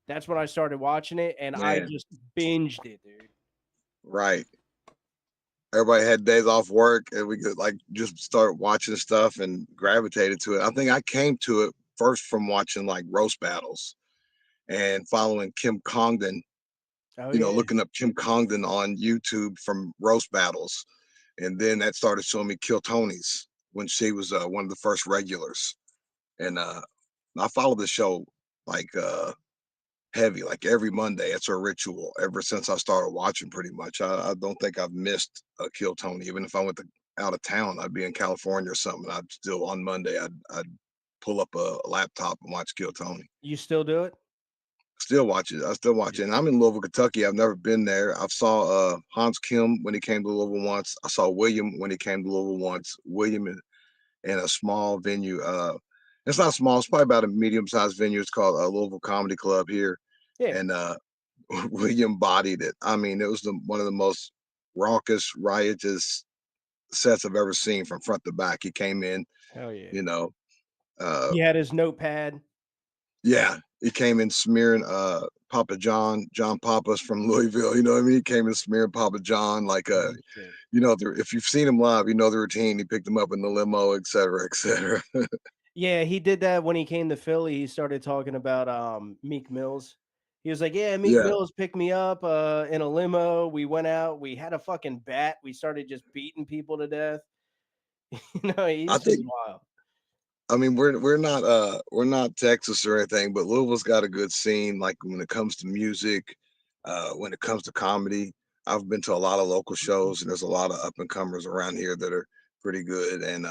that's when I started watching it, and I Man. just binged it, dude. Right. Everybody had days off work, and we could like just start watching stuff and gravitated to it. I think I came to it first from watching like roast battles and following Kim Congdon. Oh You know, yeah. looking up Kim Congdon on YouTube from roast battles, and then that started showing me Kill Tony's when she was one of the first regulars, and I followed the show like heavy, like every Monday. It's a ritual ever since I started watching. Pretty much, I don't think I've missed a Kill Tony. Even if I went out of town, I'd be in California or something. I'd still on Monday. I'd pull up a laptop and watch Kill Tony. You still do it? Still watch it. I still watch it. And I'm in Louisville, Kentucky. I've never been there. I saw Hans Kim when he came to Louisville once. I saw William when he came to Louisville once. William in a small venue. It's not small. It's probably about a medium-sized venue. It's called Louisville Comedy Club here. Yeah. And William bodied it. I mean, it was one of the most raucous, riotous sets I've ever seen from front to back. He came in, Hell yeah. you know, He had his notepad. yeah, he came in smearing Papa John Papas from Louisville. You know what I mean? He came in smearing Papa John like you know, if you've seen him live, you know the routine. He picked him up in the limo, et cetera, et cetera. Yeah, he did that when he came to Philly. He started talking about Meek Mills. He was like, "Yeah, Meek Yeah. Mills picked me up in a limo. We went out. We had a fucking bat. We started just beating people to death." You know, I he's just think wild. I mean we're not Texas or anything, but Louisville's got a good scene. Like when it comes to music, when it comes to comedy. I've been to a lot of local shows, and there's a lot of up and comers around here that are pretty good. And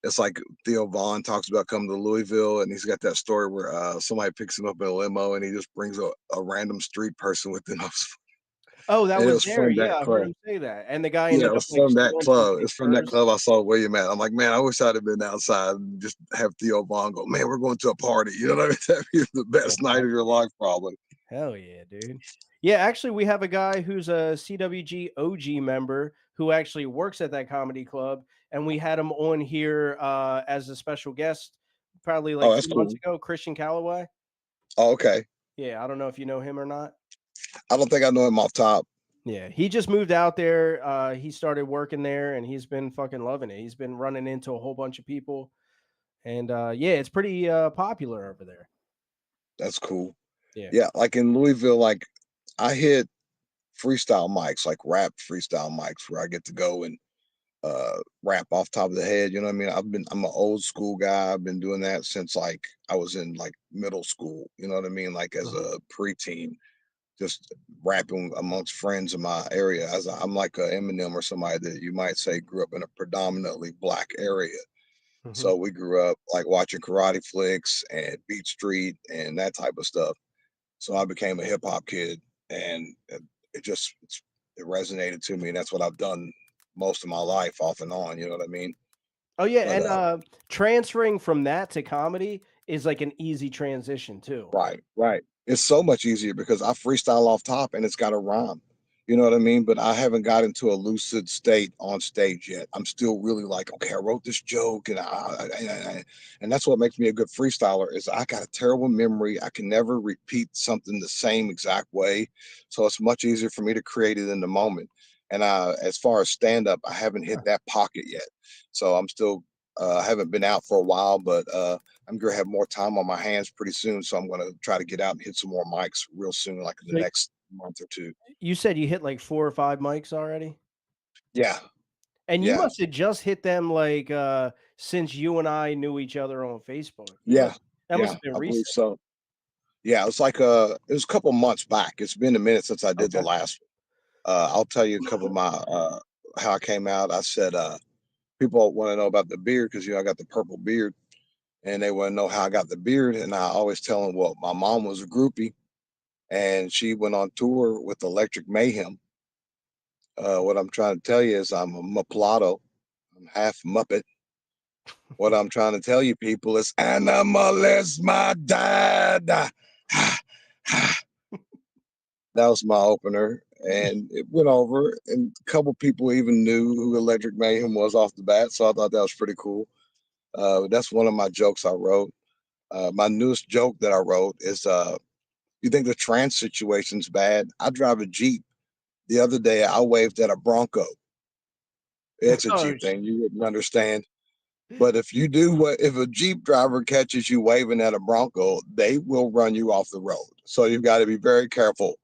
it's like Theo Vaughn talks about coming to Louisville, and he's got that story where somebody picks him up in a limo, and he just brings a random street person with him. Oh, that And it was was there. from that Yeah, I heard club. him say that. And the guy Yeah, ended it up was like from that stealing club. somebody's It's from that purse. club I saw William at. I'm like, man, I wish I'd have been outside and just have Theo Vaughn go, man, we're going to a party. You know what I mean? That'd be the best night of your life, probably. Hell yeah, dude. Yeah, actually, we have a guy who's a CWG OG member who actually works at that comedy club, and we had him on here as a special guest probably Oh, like that's 2 months cool. ago. Christian Calloway. Oh, okay. Yeah, I don't know if you know him or not. I don't think I know him off top. Yeah, he just moved out there. He started working there, and he's been fucking loving it. He's been running into a whole bunch of people, and yeah, it's pretty popular over there. That's cool. Yeah. Yeah, like in Louisville, like I hit freestyle mics, like rap freestyle mics, where I get to go and rap off top of the head. You know what I mean? I'm an old school guy. I've been doing that since like I was in like middle school. You know what I mean? Like as a preteen, just rapping amongst friends in my area. I'm like a Eminem or somebody that you might say grew up in a predominantly black area. So we grew up like watching karate flicks and Beat Street and that type of stuff. So I became a hip hop kid, and it resonated to me, and that's what I've done most of my life, off and on. You know what I mean? Oh yeah, But and transferring from that to comedy is like an easy transition too. right. It's so much easier because I freestyle off top, and it's got a rhyme. You know what I mean? But I haven't got into a lucid state on stage yet. I'm still really like, okay, I wrote this joke, and and that's what makes me a good freestyler is I got a terrible memory. I can never repeat something the same exact way, so it's much easier for me to create it in the moment. And as far as stand up, I haven't hit that pocket yet. So I'm still I haven't been out for a while, but I'm gonna have more time on my hands pretty soon. So I'm gonna try to get out and hit some more mics real soon, like in the So next month or two. you said you hit like 4 or 5 mics already? Yeah, And you yeah, must have just hit them like since you and I knew each other on Facebook. yeah, That must yeah. have been I believe recent. so. Yeah, it's like it was a couple months back. It's been a minute since I did the Okay. last one. I'll tell you a couple of my how I came out. I said people want to know about the beard because I got the purple beard, and they want to know how I got the beard. And I always tell them, well, my mom was a groupie, and she went on tour with Electric Mayhem. What I'm trying to tell you is I'm a mulatto. I'm half Muppet. What I'm trying to tell you people is animal is my dad. That was my opener, and it went over. And a couple people even knew who Electric Mayhem was off the bat, so I thought that was pretty cool. That's one of my jokes I wrote. My newest joke that I wrote is you think the trans situation's bad? I drive a Jeep. The other day I waved at a Bronco. It's a Oh, Jeep thing. You wouldn't understand. But if if a Jeep driver catches you waving at a Bronco, they will run you off the road. So you've got to be very careful.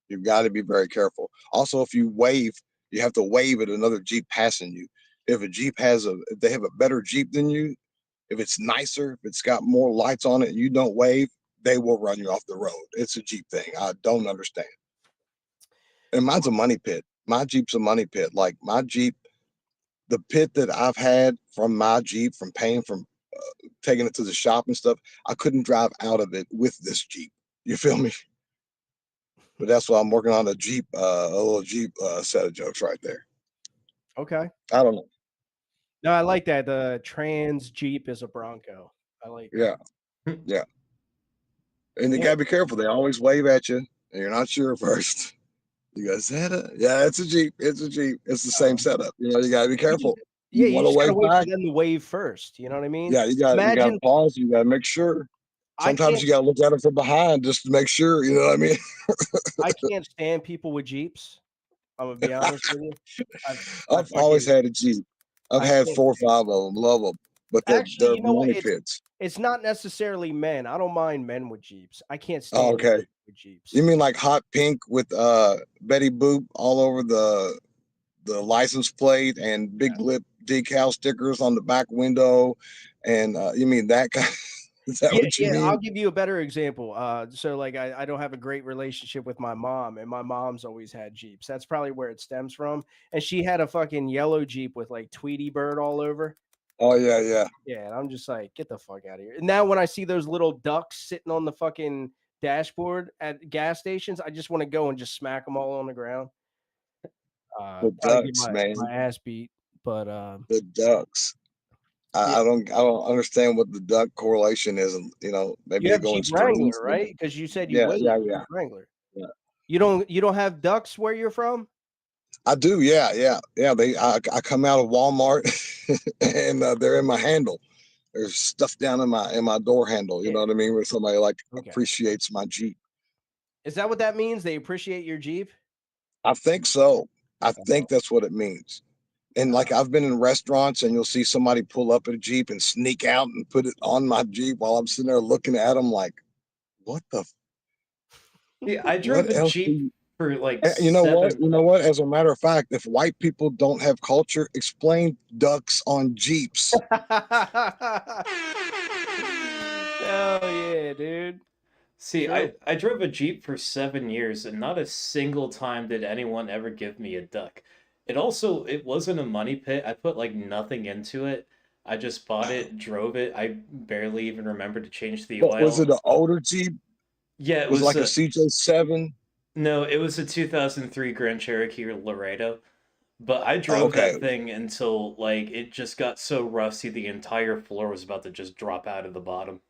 You've got to be very careful. Also, if you wave, you have to wave at another Jeep passing you. If if they have a better Jeep than you, if it's nicer, if it's got more lights on it and you don't wave, they will run you off the road. It's a Jeep thing. I don't understand. And mine's a money pit. My Jeep's a money pit. Like my Jeep, the pit that I've had from my Jeep, from paying from taking it to the shop and stuff, I couldn't drive out of it with this Jeep. You feel me? But that's why I'm working on a little Jeep set of jokes right there. okay. I don't know. No, I like that. The trans Jeep is a Bronco. I like that. Yeah, yeah. And you Yeah. gotta be careful. They always wave at you, and you're not sure at first. You go, is that yeah, it's a Jeep. It's a Jeep. It's the same setup. You gotta be careful. Yeah, You you want to just gotta wave wait back? for them to wave first. You know what I mean? Yeah, you gotta Imagine pause. You gotta make sure. I Sometimes can't you gotta look at it from behind just to make sure. You know what I mean? I can't stand people with Jeeps. I'm gonna be honest with you. I I've always fucking had a Jeep. I've I had can't 4 or stand 5 of them. Love them, but actually, they're you know what? money pits. It's not necessarily men. I don't mind men with Jeeps. I can't Oh, stand women okay. with Jeeps. You mean like hot pink with Betty Boop all over the license plate and big lip decal stickers on the back window, and you mean that kind? Is that Yeah, what you yeah, I'll mean? give you a better example. So like I don't have a great relationship with my mom, and my mom's always had Jeeps. That's probably where it stems from. And she had a fucking yellow Jeep with like Tweety Bird all over. Oh yeah, yeah. Yeah, and I'm just like, get the fuck out of here. And now when I see those little ducks sitting on the fucking dashboard at gas stations, I just want to go and just smack them all on the ground. The Probably get ducks, my man. ass beat, but The ducks. yeah. I don't understand what the duck correlation is. Maybe You they have go in Jeep Wrangler, streams. right? Because you said you Yeah, wave yeah, with yeah, Jeep Wrangler. yeah. You don't have ducks where you're from? I do. Yeah, yeah, yeah. I come out of Walmart and they're in my handle. There's stuff down in my door handle. You Yeah. know what I mean? Where somebody like Okay. appreciates my Jeep. Is that what that means? They appreciate your Jeep? I think so. I think that's what it means. And like I've been in restaurants and you'll see somebody pull up at a Jeep and sneak out and put it on my Jeep while I'm sitting there looking at them like, what the? Yeah, I drove What a else? Jeep for like You know what? 7. You know what? As a matter of fact, if white people don't have culture, explain ducks on Jeeps. Hell yeah, dude. See, True. I drove a Jeep for 7 years, and not a single time did anyone ever give me a duck. It wasn't a money pit. I put like nothing into it. I just bought it, drove it. I barely even remember to change the What was it? oil. An older Jeep? Yeah, it Was it was like a a CJ7? no, it was a 2003 Grand Cherokee Laredo. But I Oh, drove okay. that thing until like it just got so rusty the entire floor was about to just drop out of the bottom.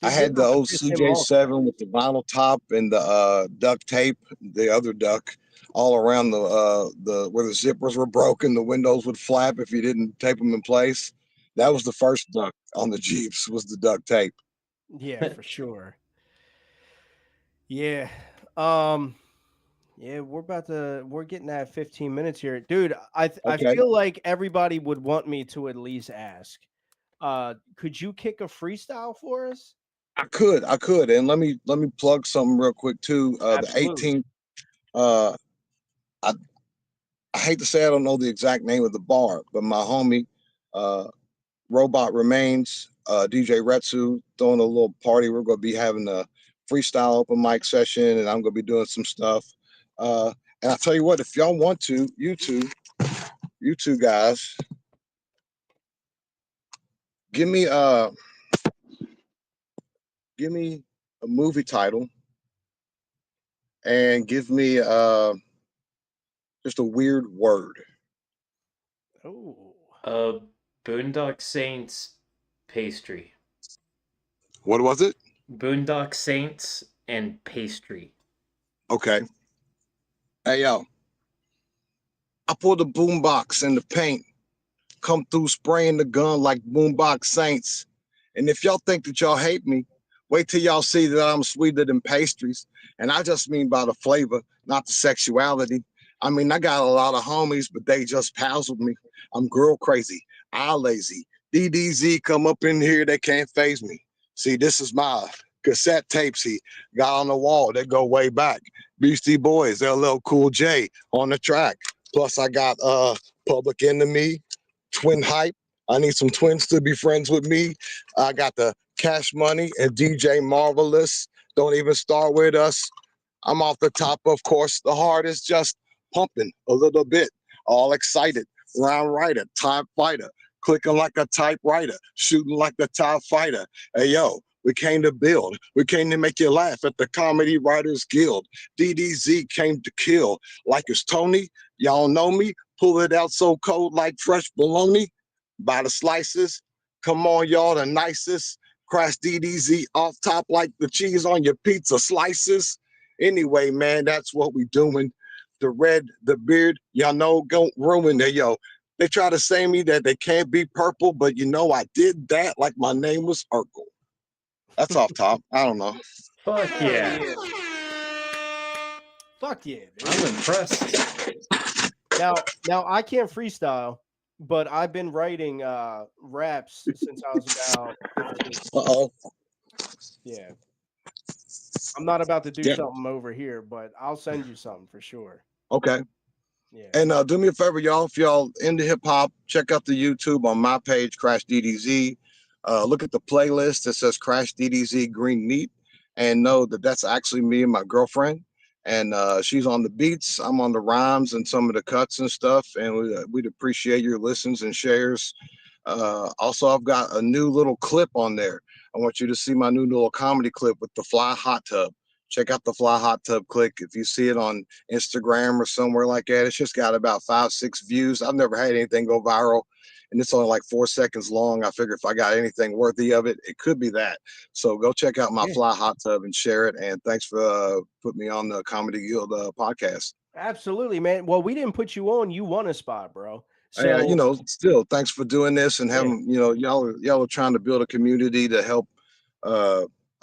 I Dude, you're had the about to old piss him off. CJ7 with the vinyl top and the duct tape, the other duck, all around the where the zippers were broken. The windows would flap if you didn't tape them in place. That was the first duck on the Jeeps, was the duct tape. Yeah, for sure. Yeah. Um, Yeah, we're getting at 15 minutes here. Dude, I Okay. feel like everybody would want me to at least ask. Could you kick a freestyle for us? I could. And let me plug something real quick too. The Absolutely. 18th, uh I, I hate to say I don't know the exact name of the bar, but my homie, Robot Remains, DJ Retsu, throwing a little party. We're gonna be having a freestyle open mic session, and I'm gonna be doing some stuff. And I tell you what, if y'all want to, you two guys, give me give me a movie title and give me just a weird word. Oh. Boondock Saints pastry. What was it? Boondock Saints and pastry. Okay. Hey yo, I pulled the boombox in the paint, come through spraying the gun like boombox saints. And if y'all think that y'all hate me, wait till y'all see that I'm sweeter than pastries. And I just mean by the flavor, not the sexuality. I mean, I got a lot of homies, but they just pals with me. I'm girl crazy, I lazy. DDZ come up in here, they can't phase me. See, this is my cassette tapes he got on the wall. They go way back. Beastie Boys, LL Cool J on the track. Plus, I got Public Enemy, Twin Hype. I need some twins to be friends with me. I got the Cash Money and DJ Marvelous. Don't even start with us. I'm off the top, of course. The heart is just pumping a little bit. All excited. Round rider, time fighter. Clicking like a typewriter. Shooting like a top fighter. Hey, yo, we came to build. We came to make you laugh at the Comedy Writers Guild. DDZ came to kill. Like it's Tony. Y'all know me. Pull it out so cold like fresh bologna. By the slices. Come on, y'all, the nicest. Crash DDZ off top like the cheese on your pizza slices. Anyway, man, that's what we doing. The red, the beard, y'all know, don't ruin it, yo. They try to say me that they can't be purple, but you know I did that like my name was Urkel. That's off top. I don't know. Fuck Hell yeah. Fuck yeah, dude. I'm impressed. Now I can't freestyle, but I've been writing raps since I was about 15. Uh-oh. Yeah. I'm not about to do Yeah. something over here, but I'll send you something for sure. Okay. Yeah. And do me a favor, y'all. If y'all into hip hop, check out the YouTube on my page, Crash DDZ. Look at the playlist that says Crash DDZ Green Meat, and know that that's actually me and my girlfriend. And she's on the beats, I'm on the rhymes and some of the cuts and stuff. And we'd appreciate your listens and shares. Also, I've got a new little clip on there. I want you to see my new little comedy clip with the fly hot tub. Check out the fly hot tub clip. If you see it on Instagram or somewhere like that, it's just got about 5-6 views. I've never had anything go viral, and it's only like 4 seconds long. I figure if I got anything worthy of it, it could be that. So go check out my fly hot tub and share it. And thanks for putting me on the Comedy Guild podcast. Absolutely, man. Well, we didn't put you on. You won a spot, bro. So, So, still thanks for doing this and having, y'all are trying to build a community to help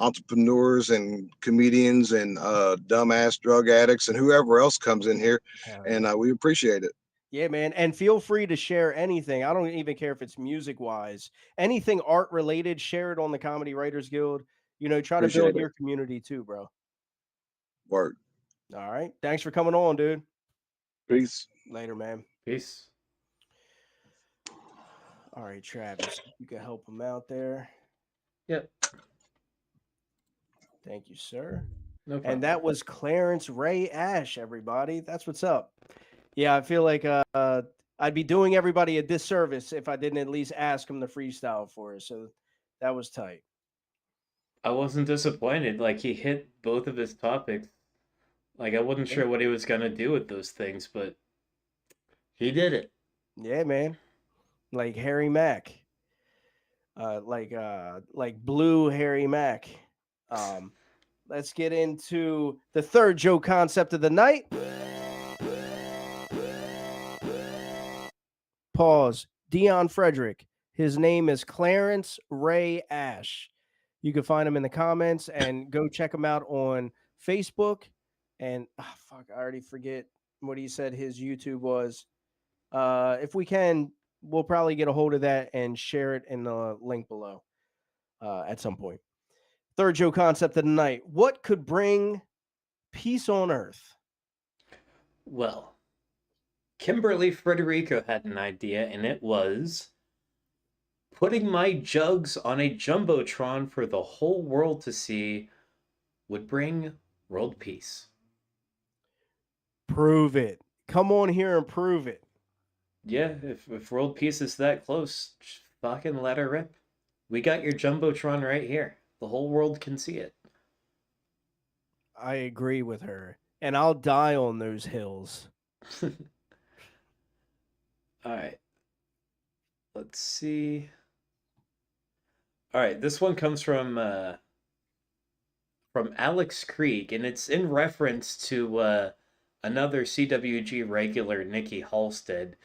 entrepreneurs and comedians and dumbass drug addicts and whoever else comes in here. And we appreciate it. yeah, man. And feel free to share anything. I don't even care if it's music wise, anything art related, share it on the Comedy Writers Guild. Try to build your community too, bro. Word. All right. Thanks for coming on, dude. Peace. Later, man. Peace. All right, Travis, you can help him out there. Yep. Thank you, sir. No problem. And that was Clarence Ray Ash, everybody. That's what's up. Yeah, I feel like I'd be doing everybody a disservice if I didn't at least ask him to freestyle for us. So that was tight. I wasn't disappointed. Like, he hit both of his topics. Like, I wasn't sure what he was going to do with those things, but he did it. Yeah, man. Like Harry Mack. Like blue Harry Mack. Let's get into the third joke concept of the night. Pause. Dion Frederick. His name is Clarence Ray Ash. You can find him in the comments and go check him out on Facebook. And fuck, I already forget what he said his YouTube was. If we can, we'll probably get a hold of that and share it in the link below at some point. Third Joe concept of the night. What could bring peace on earth? Well, Kimberly Frederico had an idea, and it was putting my jugs on a jumbotron for the whole world to see would bring world peace. Prove it. Come on here and prove it. Yeah, if world peace is that close, just fucking let her rip. We got your jumbotron right here. The whole world can see it. I agree with her. And I'll die on those hills. All right. Let's see. All right, this one comes from Alex Krieg, and it's in reference to another CWG regular, Nikki Halstead.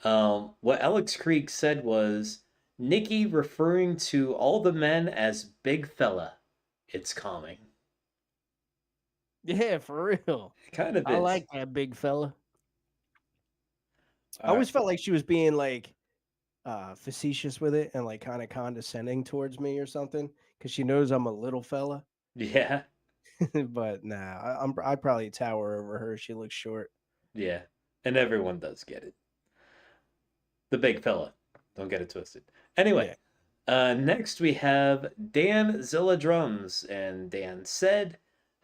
What Alex Krieg said was, Nikki referring to all the men as big fella. It's calming. Yeah, for real. It kind of I is. like that big fella. I always felt like she was being like facetious with it and like kind of condescending towards me or something because she knows I'm a little fella. Yeah. But nah, I'd probably tower over her. She looks short. Yeah. And everyone does get it. The big fella. Don't get it twisted. Anyway, next we have Dan Zilla Drums. And Dan said,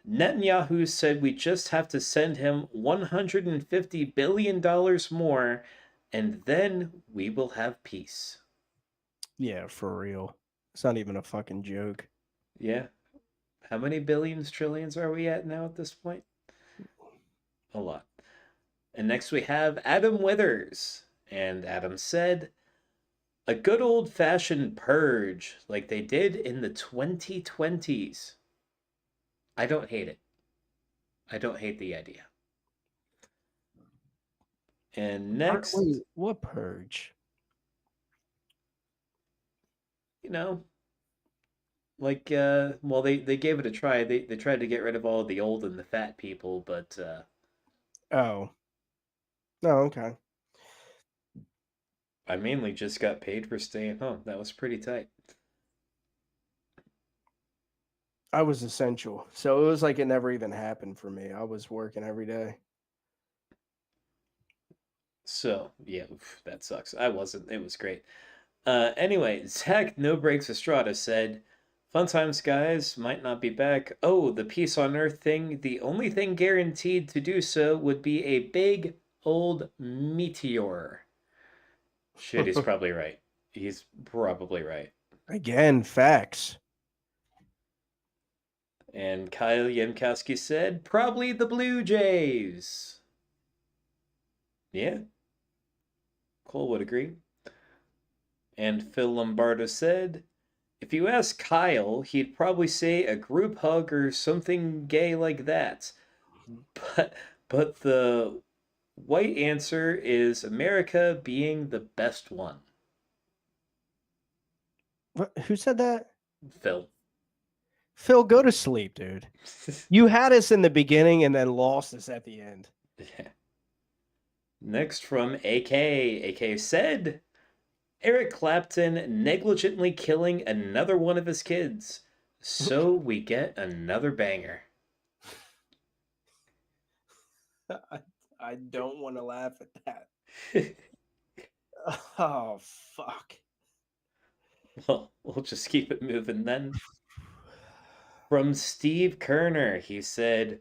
Netanyahu said we just have to send him $150 billion more, and then we will have peace. Yeah, for real. It's not even a fucking joke. Yeah. How many billions, trillions are we at now at this point? A lot. And next we have Adam Withers. And Adam said, a good old-fashioned purge like they did in the 2020s. I don't hate it. I don't hate the idea. And next... Wait, what purge? You know, like, well, they gave it a try. They tried to get rid of all the old and the fat people, but... Oh. Oh, okay. I mainly just got paid for staying home. That was pretty tight. I was essential. So it was like it never even happened for me. I was working every day. So, yeah, that sucks. I wasn't. It was great. Anyway, Zach No Breaks Estrada said, fun times, guys. Might not be back. Oh, the peace on earth thing. The only thing guaranteed to do so would be a big old meteor. Shit, he's probably right. He's probably right. Again, facts. And Kyle Yankowski said, probably the Blue Jays. Yeah. Cole would agree. And Phil Lombardo said, if you ask Kyle, he'd probably say a group hug or something gay like that. But the white answer is America being the best one. What, who said that? Phil. Phil, go to sleep, dude. You had us in the beginning and then lost us at the end. Yeah. Next from AK. AK said, Eric Clapton negligently killing another one of his kids. So we get another banger. I don't want to laugh at that. Oh, fuck. Well, we'll just keep it moving then. From Steve Kerner, he said,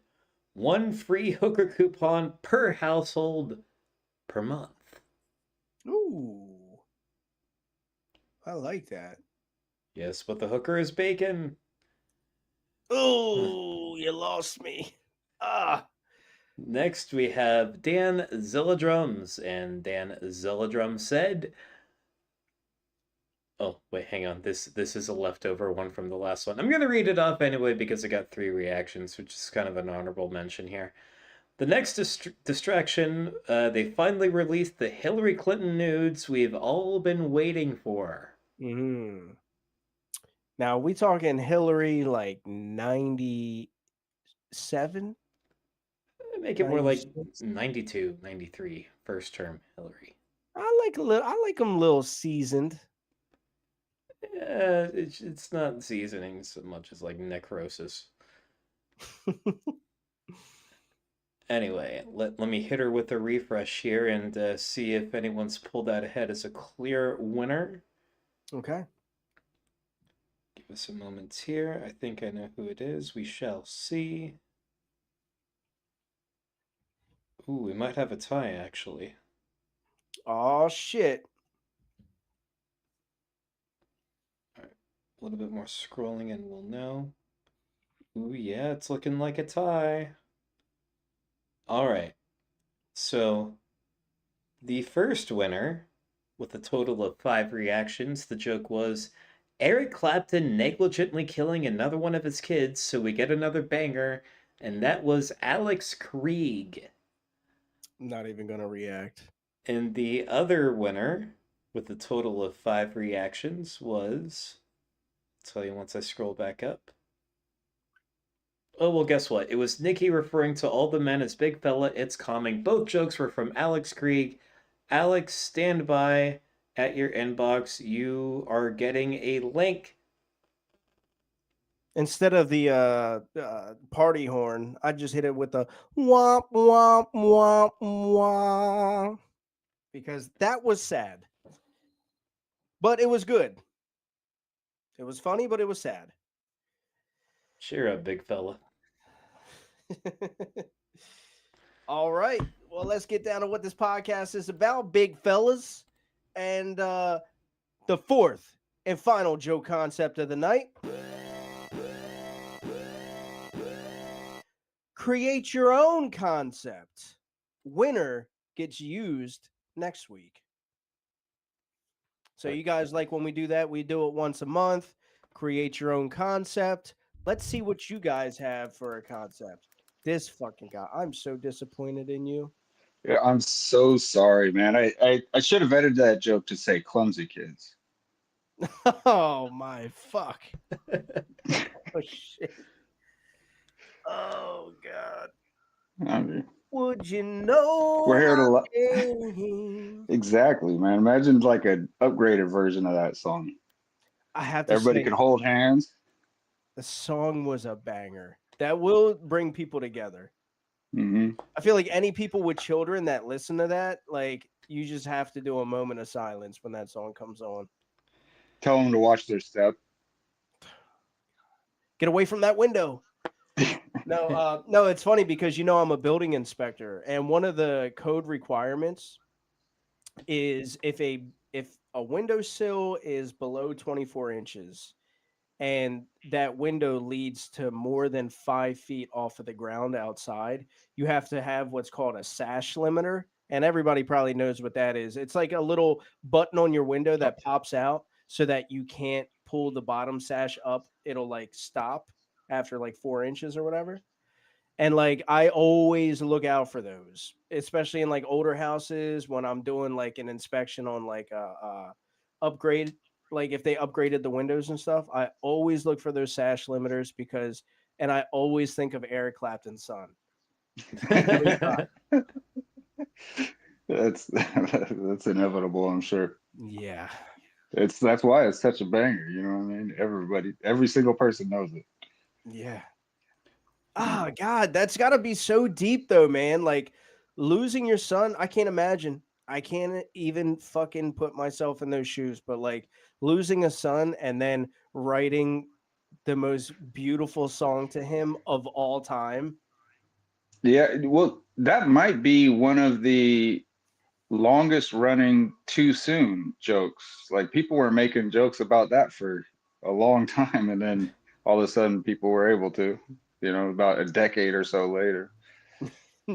1 free hooker coupon per household per month. Ooh. I like that. Yes, but the hooker is bacon. Oh, you lost me. Ah. Next, we have Dan Zilladrums, and Dan Zilladrum said, oh, wait, hang on. This is a leftover one from the last one. I'm going to read it off anyway because I got 3 reactions, which is kind of an honorable mention here. The next distraction, they finally released the Hillary Clinton nudes we've all been waiting for. Mm-hmm. Now, we talking Hillary like 97? I make it more like 96. 92, 93, first term Hillary. I like them a little seasoned. Yeah, it's not seasoning so much as like necrosis. Anyway, let me hit her with a refresh here and see if anyone's pulled that ahead as a clear winner. Okay. Give us a moment here. I think I know who it is. We shall see. Ooh, we might have a tie, actually. Oh, shit. All right. A little bit more scrolling and we'll know. Ooh, yeah, it's looking like a tie. All right. So, the first winner, with a total of 5 reactions, the joke was Eric Clapton negligently killing another one of his kids, so we get another banger, and that was Alex Krieg. Not even gonna react. And the other winner, with a total of 5 reactions, was. I'll tell you once I scroll back up. Oh, well, guess what? It was Nikki referring to all the men as big fella. It's calming. Both jokes were from Alex Krieg. Alex, stand by at your inbox. You are getting a link. Instead of the party horn, I just hit it with the womp womp womp womp because that was sad, but it was good. It was funny, but it was sad. Cheer up, big fella. All right. Well, let's get down to what this podcast is about, big fellas. And the fourth and final joke concept of the night. Create your own concept. Winner gets used next week. So you guys like when we do that? We do it once a month. Create your own concept. Let's see what you guys have for a concept. This fucking guy. I'm so disappointed in you. Yeah, I'm so sorry, man. I should have edited that joke to say clumsy kids. Oh my fuck. Oh shit. Oh god. I mean, Would you know? we're here to my name? exactly, man. Imagine like an upgraded version of that song. I have to Everybody say, can hold hands. the song was a banger. That will bring people together. Hmm. I feel like any people with children that listen to that, like you just have to do a moment of silence when that song comes on. Tell them to watch their step. Get away from that window. No, it's funny because I'm a building inspector, and one of the code requirements is if a windowsill is below 24 inches and that window leads to more than 5 feet off of the ground outside, you have to have what's called a sash limiter. And everybody probably knows what that is. It's like a little button on your window that pops out so that you can't pull the bottom sash up. It'll like stop after like 4 inches or whatever. And like I always look out for those, especially in like older houses when I'm doing like an inspection on like a upgrade, like if they upgraded the windows and stuff. I always look for those sash limiters and I always think of Eric Clapton's son. That's inevitable, I'm sure. Yeah. That's why it's such a banger, you know what I mean? Every single person knows it. Yeah. Oh God, that's got to be so deep though, man. Like losing your son, I can't imagine. I can't even fucking put myself in those shoes, but like losing a son and then writing the most beautiful song to him of all time. Yeah, well, that might be one of the longest running too soon jokes. Like people were making jokes about that for a long time, and then all of a sudden people were able to, about a decade or so later.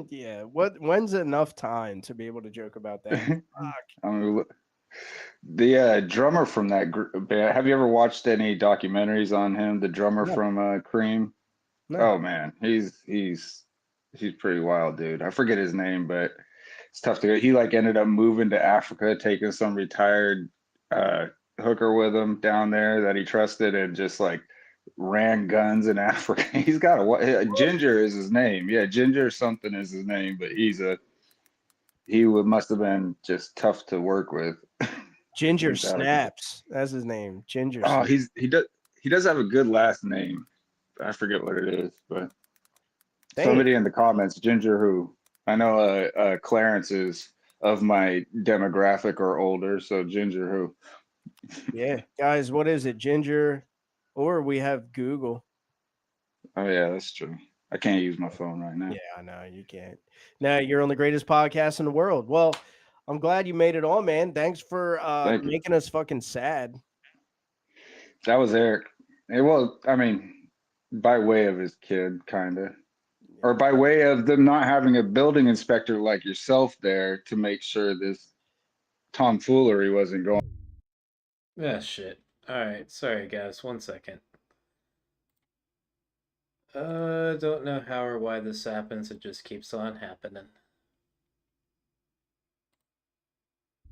Yeah. When's enough time to be able to joke about that? Fuck. I mean, the drummer from that group band, have you ever watched any documentaries on him? The drummer from Cream? No. Oh man, he's pretty wild, dude. I forget his name, but it's tough to go. He like ended up moving to Africa, taking some retired hooker with him down there that he trusted, and just like ran guns in Africa. He's got Ginger is his name. Yeah, Ginger something is his name, but must have been just tough to work with. Ginger Without a- Snaps. That's his name. Ginger Oh, Snaps. he does have a good last name. I forget what it is, but Dang. somebody in the comments, Ginger who. I know Clarence is of my demographic or older, so Ginger who. Yeah, guys, what is it? Ginger, or we have Google. Oh yeah, that's true. I can't use my phone right now. Yeah, I know you can't. Now you're on the greatest podcast in the world. Well, I'm glad you made it on, man. Thanks for Thank you. making us fucking sad. That was Eric. I mean, by way of his kid, kind of. Or by way of them not having a building inspector like yourself there to make sure this tomfoolery wasn't going. Ah, shit. Alright, sorry guys, 1 second. Don't know how or why this happens, it just keeps on happening.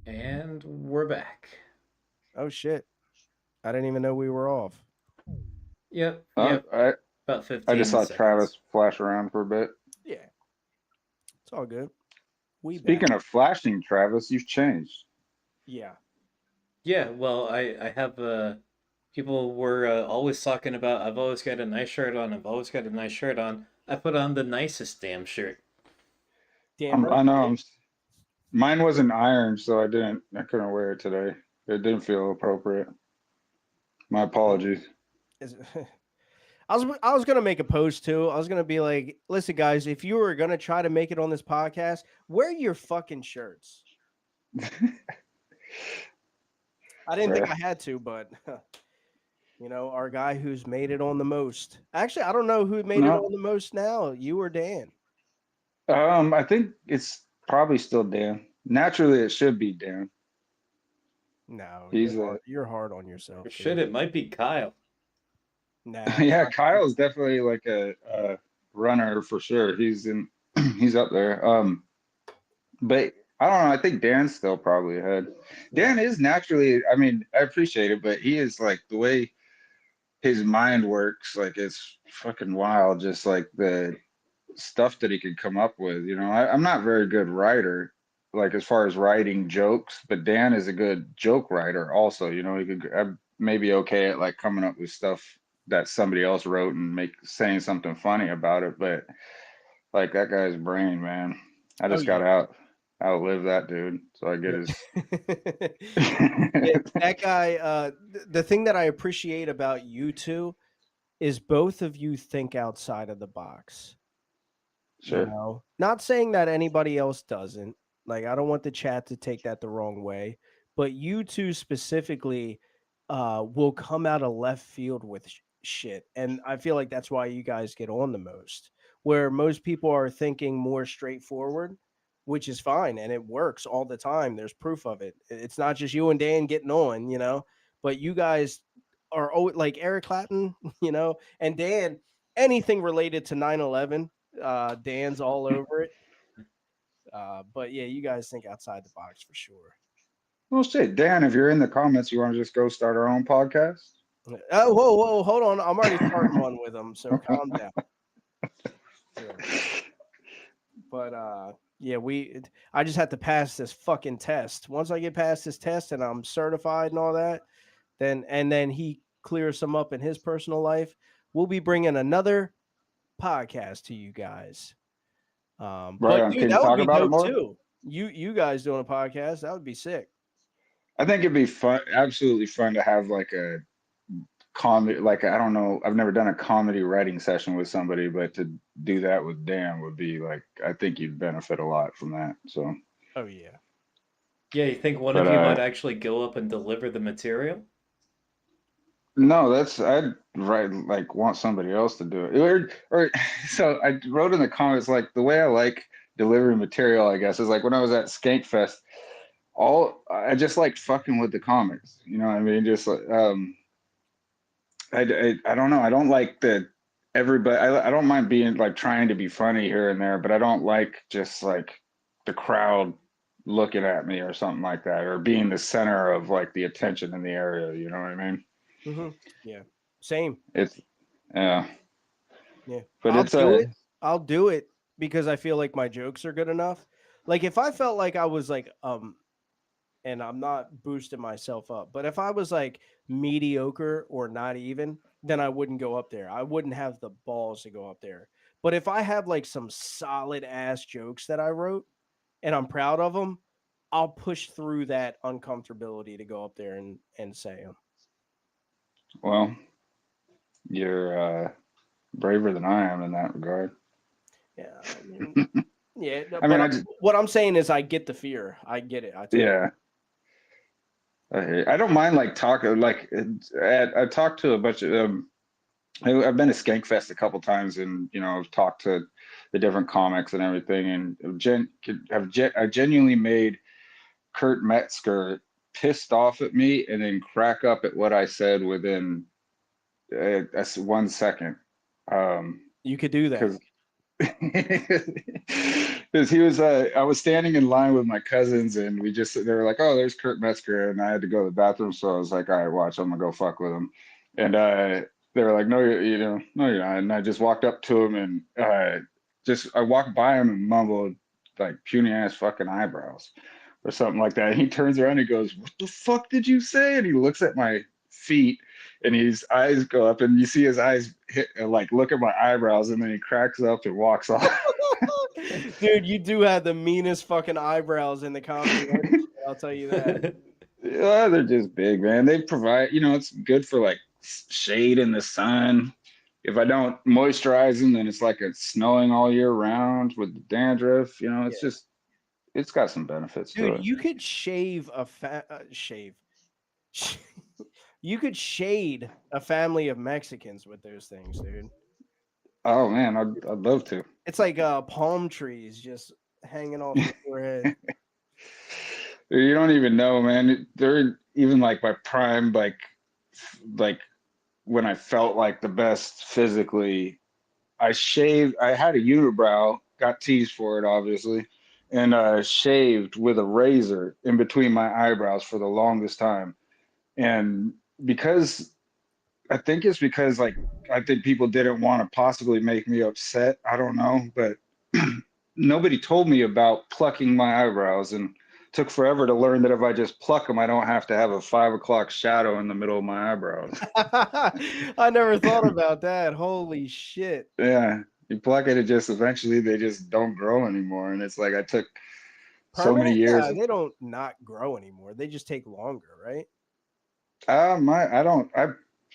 And we're back. Oh shit. I didn't even know we were off. Yep, About 15 I just saw seconds. Travis flash around for a bit. Yeah. It's all good. Speaking of flashing, Travis, you've changed. Yeah. Yeah, well, I have people were always talking about I've always got a nice shirt on, I've always got a nice shirt on. I put on the nicest damn shirt. Damn right. I know. Mine wasn't ironed, so I couldn't wear it today. It didn't feel appropriate. My apologies. I was gonna make a post too. I was gonna be like, listen, guys, if you were gonna try to make it on this podcast, wear your fucking shirts. I didn't think I had to, but you know, our guy who's made it on the most. Actually, I don't know who made it on the most now, you or Dan. I think it's probably still Dan. Naturally, it should be Dan. No, He's you're hard on yourself. Shit, it might be Kyle. Nah. Yeah, Kyle's definitely like a runner for sure. He's up there. But I don't know. I think Dan's still probably ahead. Dan is naturally. I mean, I appreciate it, but he is like the way his mind works. Like it's fucking wild. Just like the stuff that he could come up with. You know, I'm not very good writer, like as far as writing jokes, but Dan is a good joke writer. Also, you know, I'm maybe okay at like coming up with stuff that somebody else wrote and saying something funny about it, but like that guy's brain, man. I just gotta outlive that dude, so I get his. That guy. The thing that I appreciate about you two is both of you think outside of the box. Sure. You know, not saying that anybody else doesn't. Like, I don't want the chat to take that the wrong way, but you two specifically will come out of left field with shit, and I feel like that's why you guys get on the most. Where most people are thinking more straightforward, which is fine, and it works all the time. There's proof of it. It's not just you and Dan getting on, you know, but you guys are like Eric Clapton, you know, and Dan. Anything related to 9/11. Dan's all over it. But yeah, you guys think outside the box for sure. Well, shit, Dan, if you're in the comments, you want to just go start our own podcast? Oh, whoa, hold on. I'm already starting one with them, so calm down. Yeah. But yeah, I just have to pass this fucking test. Once I get past this test and I'm certified and all that, then he clears some up in his personal life, we'll be bringing another podcast to you guys. But dude, Can you that would talk be about it dope more? too. You guys doing a podcast, that would be sick. I think it'd be fun, absolutely fun to have like a comedy, like I don't know, I've never done a comedy writing session with somebody, but to do that with Dan would be like, I think you'd benefit a lot from that. So. Oh yeah. Yeah, you think one of you might actually go up and deliver the material? No, I'd want somebody else to do it. Or so I wrote in the comments, like the way I like delivering material, I guess, is like when I was at Skankfest, I just like fucking with the comics. You know what I mean? Just like I don't know. I don't like that everybody. I don't mind being like trying to be funny here and there, but I don't like just like the crowd looking at me or something like that, or being the center of like the attention in the area. You know what I mean? Mm-hmm. Yeah. Same. It's yeah. Yeah. But I'll it's do it. I'll do it because I feel like my jokes are good enough. Like if I felt like I was like and I'm not boosting myself up, but if I was like mediocre or not even, then I wouldn't go up there. I wouldn't have the balls to go up there. But if I have like some solid ass jokes that I wrote and I'm proud of them, I'll push through that uncomfortability to go up there and say them. well, you're braver than I am in that regard. Yeah, I mean, yeah. I mean, But I just what I'm saying is, I get the fear. I get it. I totally yeah. I don't mind like talking like I talked to a bunch of I've been to Skankfest a couple times and I've talked to the different comics and everything and I genuinely made Kurt Metzger pissed off at me and then crack up at what I said within 1 second. You could do that. Because he was I was standing in line with my cousins and they were like, oh, there's Kurt Metzger, and I had to go to the bathroom, so I was like, all right, watch, I'm gonna go fuck with him. And they were like, no, no, you're not. And I just walked up to him and I walked by him and mumbled like puny ass fucking eyebrows or something like that. And he turns around and he goes, what the fuck did you say? And he looks at my feet and his eyes go up and you see his eyes hit like look at my eyebrows, and then he cracks up and walks off. Dude, you do have the meanest fucking eyebrows in the comedy industry, I'll tell you that. Yeah, they're just big, man. They provide, it's good for like shade in the sun. If I don't moisturize them, then it's like it's snowing all year round with the dandruff. It's got some benefits to Dude, it. you could shave shave. You could shade a family of Mexicans with those things, dude. Oh man, I'd love to. It's like palm trees just hanging off your forehead. You don't even know, man. They're even like my prime, like when I felt like the best physically. I had a unibrow, got teased for it, obviously, and shaved with a razor in between my eyebrows for the longest time. And I think it's because like I think people didn't want to possibly make me upset. I don't know, but nobody told me about plucking my eyebrows, and took forever to learn that if I just pluck them, I don't have to have a 5 o'clock shadow in the middle of my eyebrows. I never thought about that. Holy shit. Yeah, you pluck it, eventually they just don't grow anymore, and it's like I took so many Permanent? years. Yeah, they don't not grow anymore. They just take longer, right? I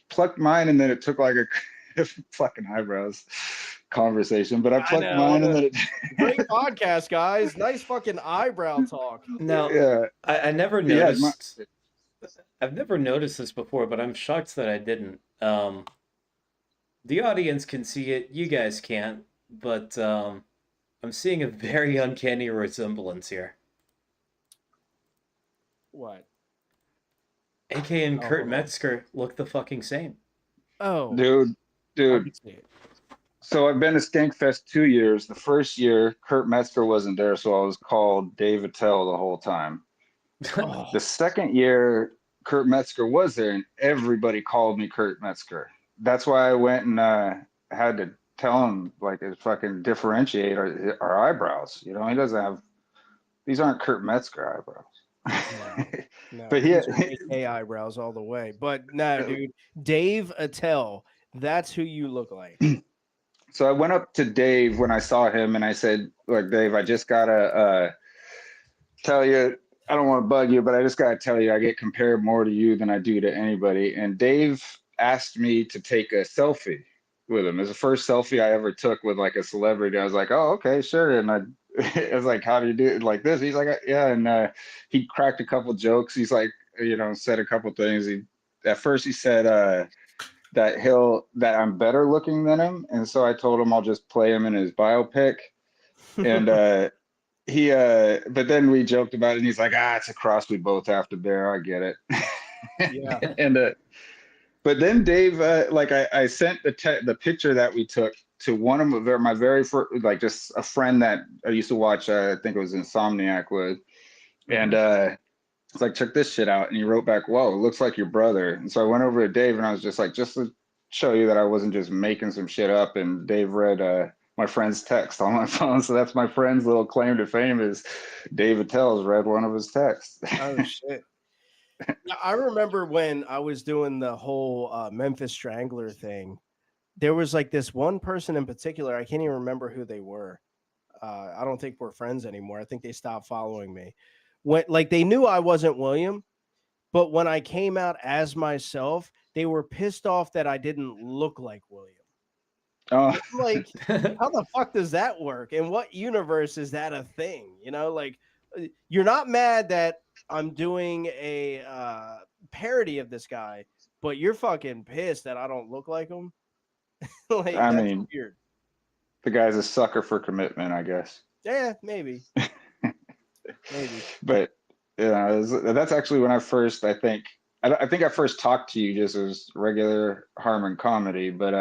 plucked mine, and then it took like a fucking eyebrows conversation, but I plucked mine and then it Great podcast, guys. Nice fucking eyebrow talk. Now, yeah. I never Yeah, noticed. I've never noticed this before, but I'm shocked that I didn't. The audience can see it, you guys can't, but I'm seeing a very uncanny resemblance here. What? AK and Kurt hold on. Metzger look the fucking same. Oh, dude. I can see it. So I've been to Skankfest 2 years. The first year, Kurt Metzger wasn't there, so I was called Dave Attell the whole time. Oh, The second year, Kurt Metzger was there, and everybody called me Kurt Metzger. That's why I went and had to tell him like to fucking differentiate our eyebrows. He doesn't have, these aren't Kurt Metzger eyebrows. no, But these are AK eyebrows all the way. But no, dude, Dave Attell, that's who you look like. So I went up to Dave when I saw him and I said, look, Dave, I just gotta tell you, I don't want to bug you, but I just gotta tell you, I get compared more to you than I do to anybody. And Dave asked me to take a selfie with him. It was the first selfie I ever took with like a celebrity. I was like, oh, okay, sure. And I was like, how do you do it like this? He's like, yeah. And he cracked a couple jokes. He's like, said a couple things. At first he said that I'm better looking than him. And so I told him I'll just play him in his biopic. And but then we joked about it and he's like, it's a cross we both have to bear. I get it. Yeah. And but then Dave, I sent the picture that we took to one of my very first, like just a friend that I used to watch, I think it was Insomniac with. And it's like, check this shit out. And he wrote back, whoa, it looks like your brother. And so I went over to Dave and I was just like, just show you that I wasn't just making some shit up. And Dave read my friend's text on my phone, so that's my friend's little claim to fame is Dave Attell's read one of his texts. Oh shit! Yeah, I remember when I was doing the whole Memphis Strangler thing. There was like this one person in particular. I can't even remember who they were. I don't think we're friends anymore. I think they stopped following me. When like they knew I wasn't William, but when I came out as myself, they were pissed off that I didn't look like William. Oh, I'm like, how the fuck does that work? In what universe is that a thing? You know, like you're not mad that I'm doing a parody of this guy, but you're fucking pissed that I don't look like him. Like I that's mean, weird. the guy's a sucker for commitment, I guess. Yeah, maybe. Maybe. But yeah, that's actually when I first, I think I first talked to you just as regular Harmon comedy. But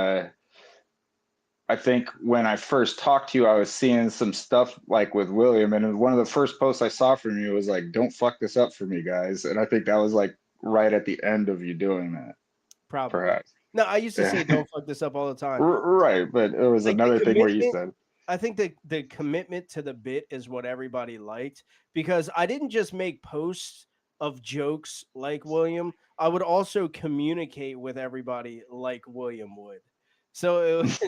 I think when I first talked to you, I was seeing some stuff like with William, and one of the first posts I saw from you was like, "Don't fuck this up for me, guys." And I think that was like right at the end of you doing that. Probably. Perhaps. No, I used to Yeah. say don't fuck this up all the time. Right, but it was Like, the another thing where you commitment- said, I think the commitment to the bit is what everybody liked because I didn't just make posts of jokes like William. I would also communicate with everybody like William would. So it was,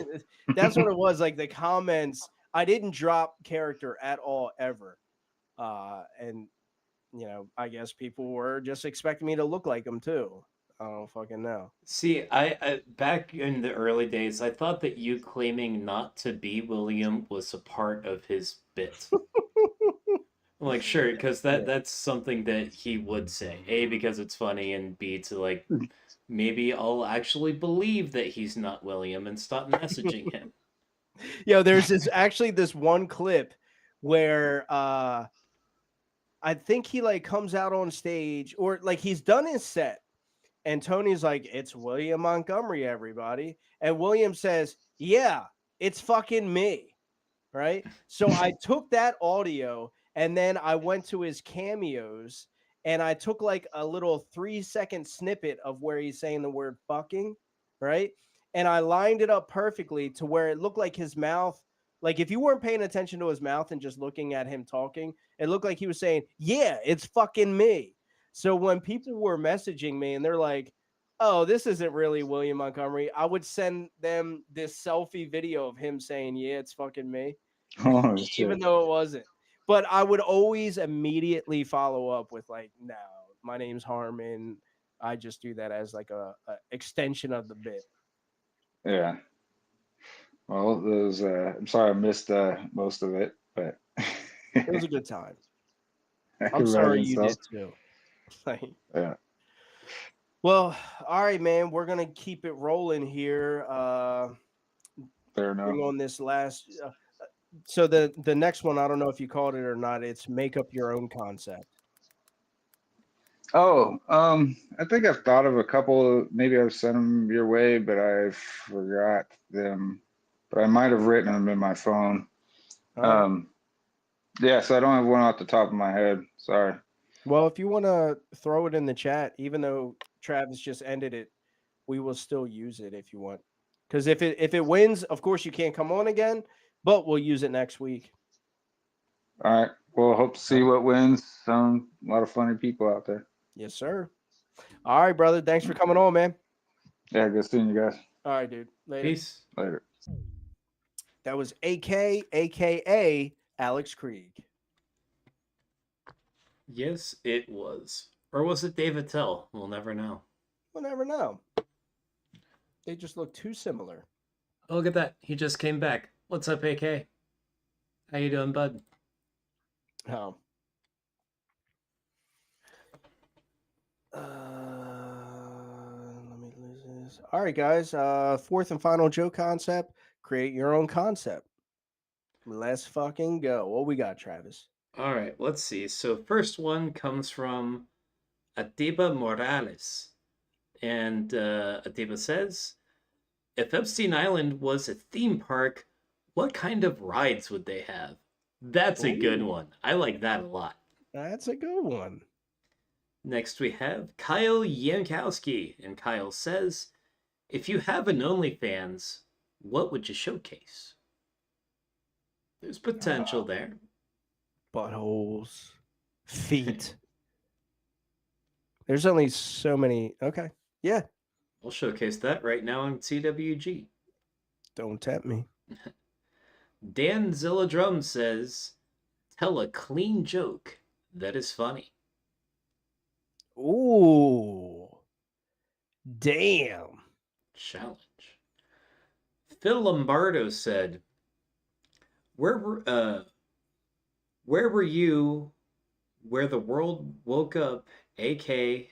that's what it was. Like the comments, I didn't drop character at all ever. And you know, I guess people were just expecting me to look like him too. I don't fucking know. See, I back in the early days, I thought that you claiming not to be William was a part of his bit. I'm like, sure, because that's something that he would say. A, because it's funny, and B, to like, maybe I'll actually believe that he's not William and stop messaging him. Yo, there's this one clip where I think he like comes out on stage or like he's done his set. And Tony's like, it's William Montgomery, everybody. And William says, yeah, it's fucking me. Right. So I took that audio and then I went to his cameos and I took like a little 3-second snippet of where he's saying the word fucking. Right. And I lined it up perfectly to where it looked like his mouth. Like if you weren't paying attention to his mouth and just looking at him talking, it looked like he was saying, yeah, it's fucking me. So when people were messaging me and they're like, oh, this isn't really William Montgomery, I would send them this selfie video of him saying, yeah, it's fucking me. "Oh Even shit." though it wasn't. But I would always immediately follow up with like, no, my name's Harmon. I just do that as like a extension of the bit. Yeah. Well, those. I'm sorry I missed most of it, but It was a good time. I'm Right, sorry and you stuff. did too. Like, Yeah. well, all right, man. We're gonna keep it rolling here. Fair enough. Bring on this last. So the next one, I don't know if you called it or not. It's make up your own concept. Oh, I think I've thought of a couple. Maybe I've sent them your way, but I forgot them. But I might have written them in my phone. All right. Yeah, so I don't have one off the top of my head. Sorry. Well, if you want to throw it in the chat, even though Travis just ended it, we will still use it if you want. Because if it wins, of course you can't come on again, but we'll use it next week. All right. Well, hope to see what wins. A lot of funny people out there. Yes, sir. All right, brother. Thanks for coming on, man. Yeah, good seeing you guys. All right, dude. Later. Peace. Later. That was AK, aka Alex Krieg. Yes, it was. Or was it Dave Attell? We'll never know. We'll never know. They just look too similar. Oh, look at that. He just came back. What's up, AK? How you doing, bud? Oh. Let me lose this. All right, guys. Fourth and final joke concept. Create your own concept. Let's fucking go. What we got, Travis? All right, let's see. So first one comes from Atiba Morales. And Atiba says, if Epstein Island was a theme park, what kind of rides would they have? That's a good one. I like that a lot. That's a good one. Next we have Kyle Yankowski. And Kyle says, If you have an OnlyFans, what would you showcase? There's potential there. Buttholes, feet. There's only so many. Okay. Yeah. We'll showcase that right now on CWG. Don't tempt me. Dan Zilladrum says, tell a clean joke that is funny. Ooh. Damn. Challenge. Phil Lombardo said, where were you where the world woke up, AK...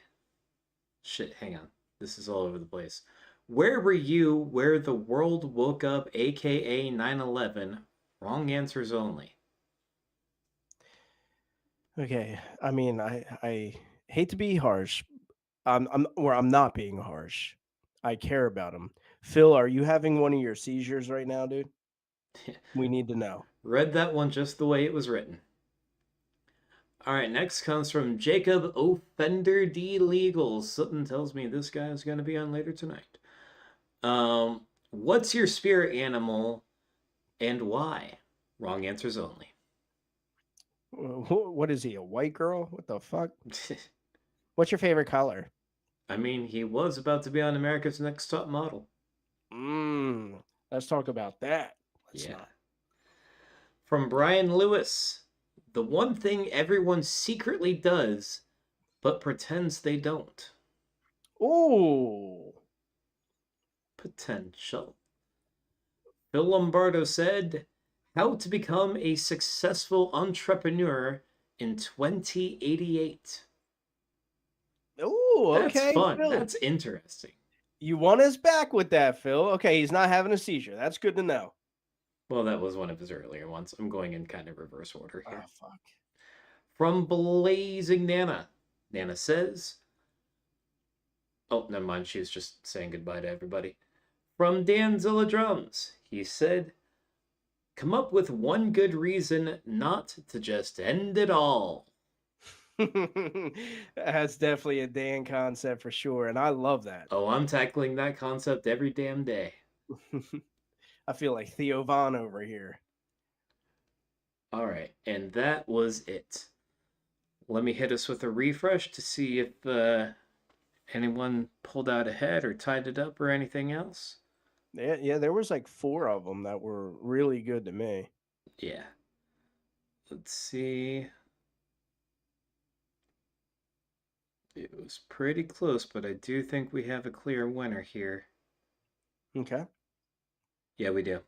Shit, hang on. This is all over the place. Where were you where the world woke up, aka 9/11? Wrong answers only. Okay. I mean, I hate to be harsh. I'm not being harsh. I care about him. Phil, are you having one of your seizures right now, dude? We need to know. Read that one just the way it was written. All right, next comes from Jacob Offender D. Legal. Something tells me this guy is going to be on later tonight. What's your spirit animal and why? Wrong answers only. What is he, a white girl? What the fuck? What's your favorite color? I mean, he was about to be on America's Next Top Model. Let's talk about that. Let's not. From Brian Lewis, the one thing everyone secretly does, but pretends they don't. Ooh. Potential. Phil Lombardo said, how to become a successful entrepreneur in 2088. Ooh, okay. That's fun. Phil. That's interesting. You won us back with that, Phil. Okay, he's not having a seizure. That's good to know. Well, that was one of his earlier ones. I'm going in kind of reverse order here. Oh, fuck. From Blazing Nana. Nana says... Oh, never mind. She was just saying goodbye to everybody. From Danzilla Drums. He said, come up with one good reason not to just end it all. That's definitely a Dan concept for sure, and I love that. Oh, I'm tackling that concept every damn day. I feel like Theo Von over here. All right, and that was it. Let me hit us with a refresh to see if anyone pulled out ahead or tied it up or anything else. Yeah, there was like 4 of them that were really good to me. Yeah. Let's see. It was pretty close, but I do think we have a clear winner here. Okay. Yeah, we do.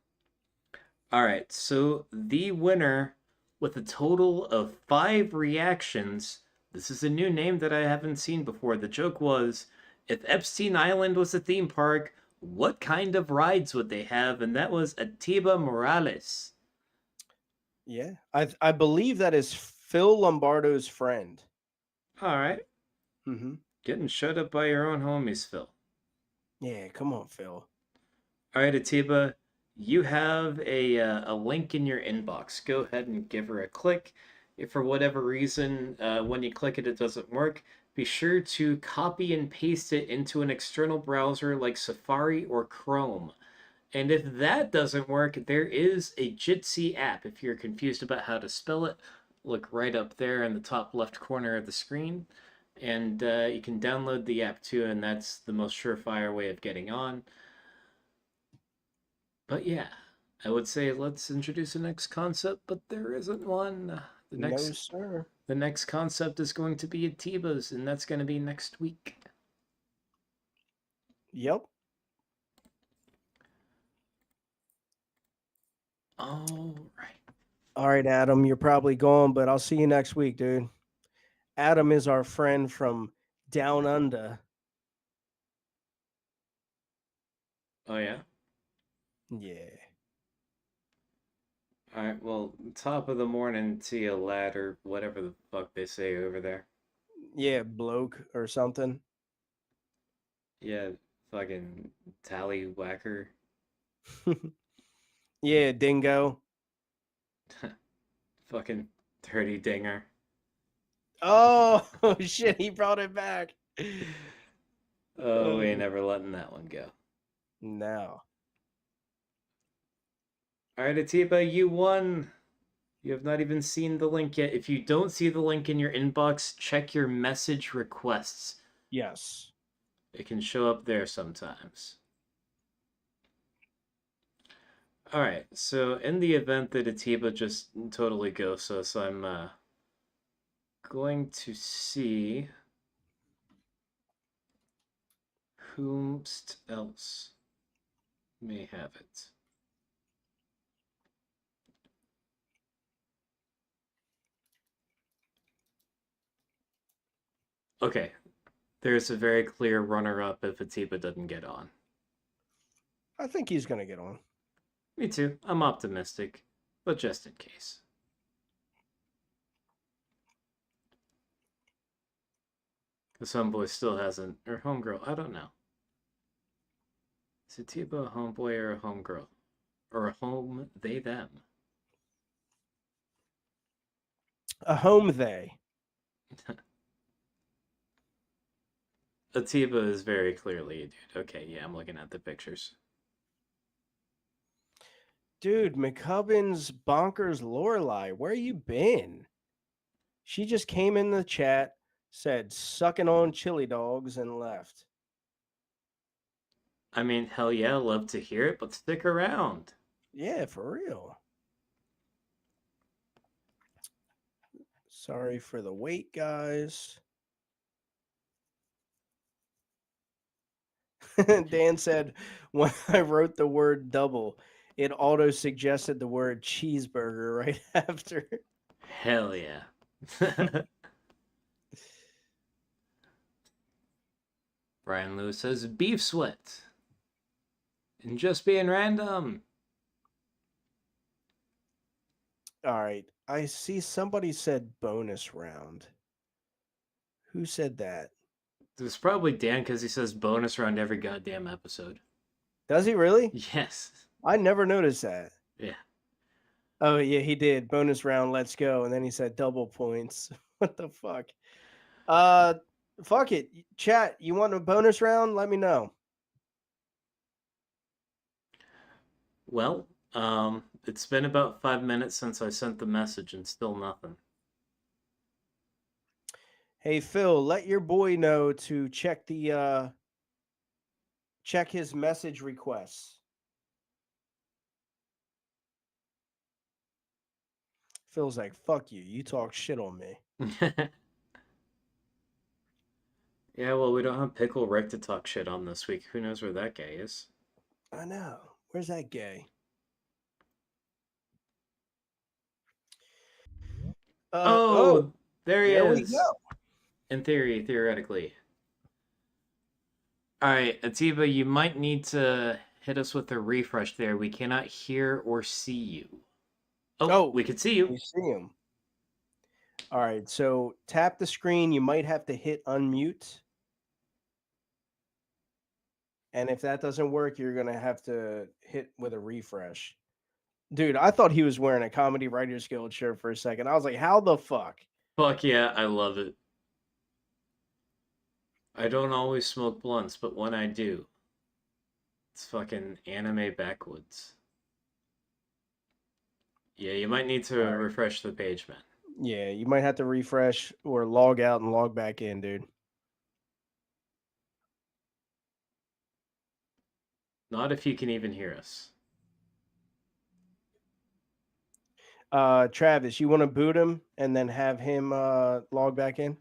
All right, so the winner with a total of 5 reactions. This is a new name that I haven't seen before. The joke was, if Epstein Island was a theme park, what kind of rides would they have? And that was Atiba Morales. Yeah, I believe that is Phil Lombardo's friend. All right. Mm-hmm. Getting shut up by your own homies, Phil. Yeah, come on, Phil. All right, Atiba, you have a link in your inbox. Go ahead and give her a click. If for whatever reason, when you click it, it doesn't work, be sure to copy and paste it into an external browser like Safari or Chrome. And if that doesn't work, there is a Jitsi app. If you're confused about how to spell it, look right up there in the top left corner of the screen. And you can download the app too, and that's the most surefire way of getting on. But yeah, I would say let's introduce the next concept, but there isn't one. No, sir. The next concept is going to be Atiba's, and that's going to be next week. Yep. All right. All right, Adam, you're probably gone, but I'll see you next week, dude. Adam is our friend from Down Under. Oh, yeah? Yeah. All right, well, top of the morning to you, lad, or whatever the fuck they say over there. Yeah, bloke or something. Yeah, fucking tallywhacker. Yeah, dingo. Fucking dirty dinger. Oh, shit, he brought it back. Oh, we ain't never letting that one go. No. All right, Atiba, you won. You have not even seen the link yet. If you don't see the link in your inbox, check your message requests. Yes. It can show up there sometimes. All right, so in the event that Atiba just totally ghosts us, I'm going to see whomst else may have it. Okay, there's a very clear runner-up if Atiba doesn't get on. I think he's going to get on. Me too. I'm optimistic, but just in case. Because homeboy still hasn't, or homegirl, I don't know. Is Atiba a homeboy or a homegirl? Or a home they them? A home they. Atiba is very clearly a dude. Okay, yeah, I'm looking at the pictures. Dude, McCubbin's bonkers Lorelai, where you been? She just came in the chat, said sucking on chili dogs, and left. I mean, hell yeah, love to hear it, but stick around. Yeah, for real. Sorry for the wait, guys. Dan said, when I wrote the word double, it auto suggested the word cheeseburger right after. Hell yeah. Brian Lewis says beef sweat. And just being random. All right. I see somebody said bonus round. Who said that? It was probably Dan because he says bonus round every goddamn episode. Does he really? Yes. I never noticed that. Yeah. Oh, yeah, he did. Bonus round, let's go. And then he said double points. What the fuck? Fuck it. Chat, you want a bonus round? Let me know. Well, it's been about 5 minutes since I sent the message and still nothing. Hey, Phil, let your boy know to check the check his message requests. Phil's like, fuck you. You talk shit on me. Yeah, well, we don't have Pickle Rick to talk shit on this week. Who knows where that guy is? I know. Where's that gay? There he there is. we go. In theory, theoretically. Alright, Atiba, you might need to hit us with a refresh there. We cannot hear or see you. Oh, we can see you. You see him. All right, so tap the screen. You might have to hit unmute. And if that doesn't work, you're going to have to hit with a refresh. Dude, I thought he was wearing a Comedy Writers Guild shirt for a second. I was like, how the fuck? Fuck yeah, I love it. I don't always smoke blunts, but when I do, it's fucking anime backwoods. Yeah, you might need to refresh the page, man. Yeah, you might have to refresh or log out and log back in, dude. Not if you can even hear us. Travis, you want to boot him and then have him log back in?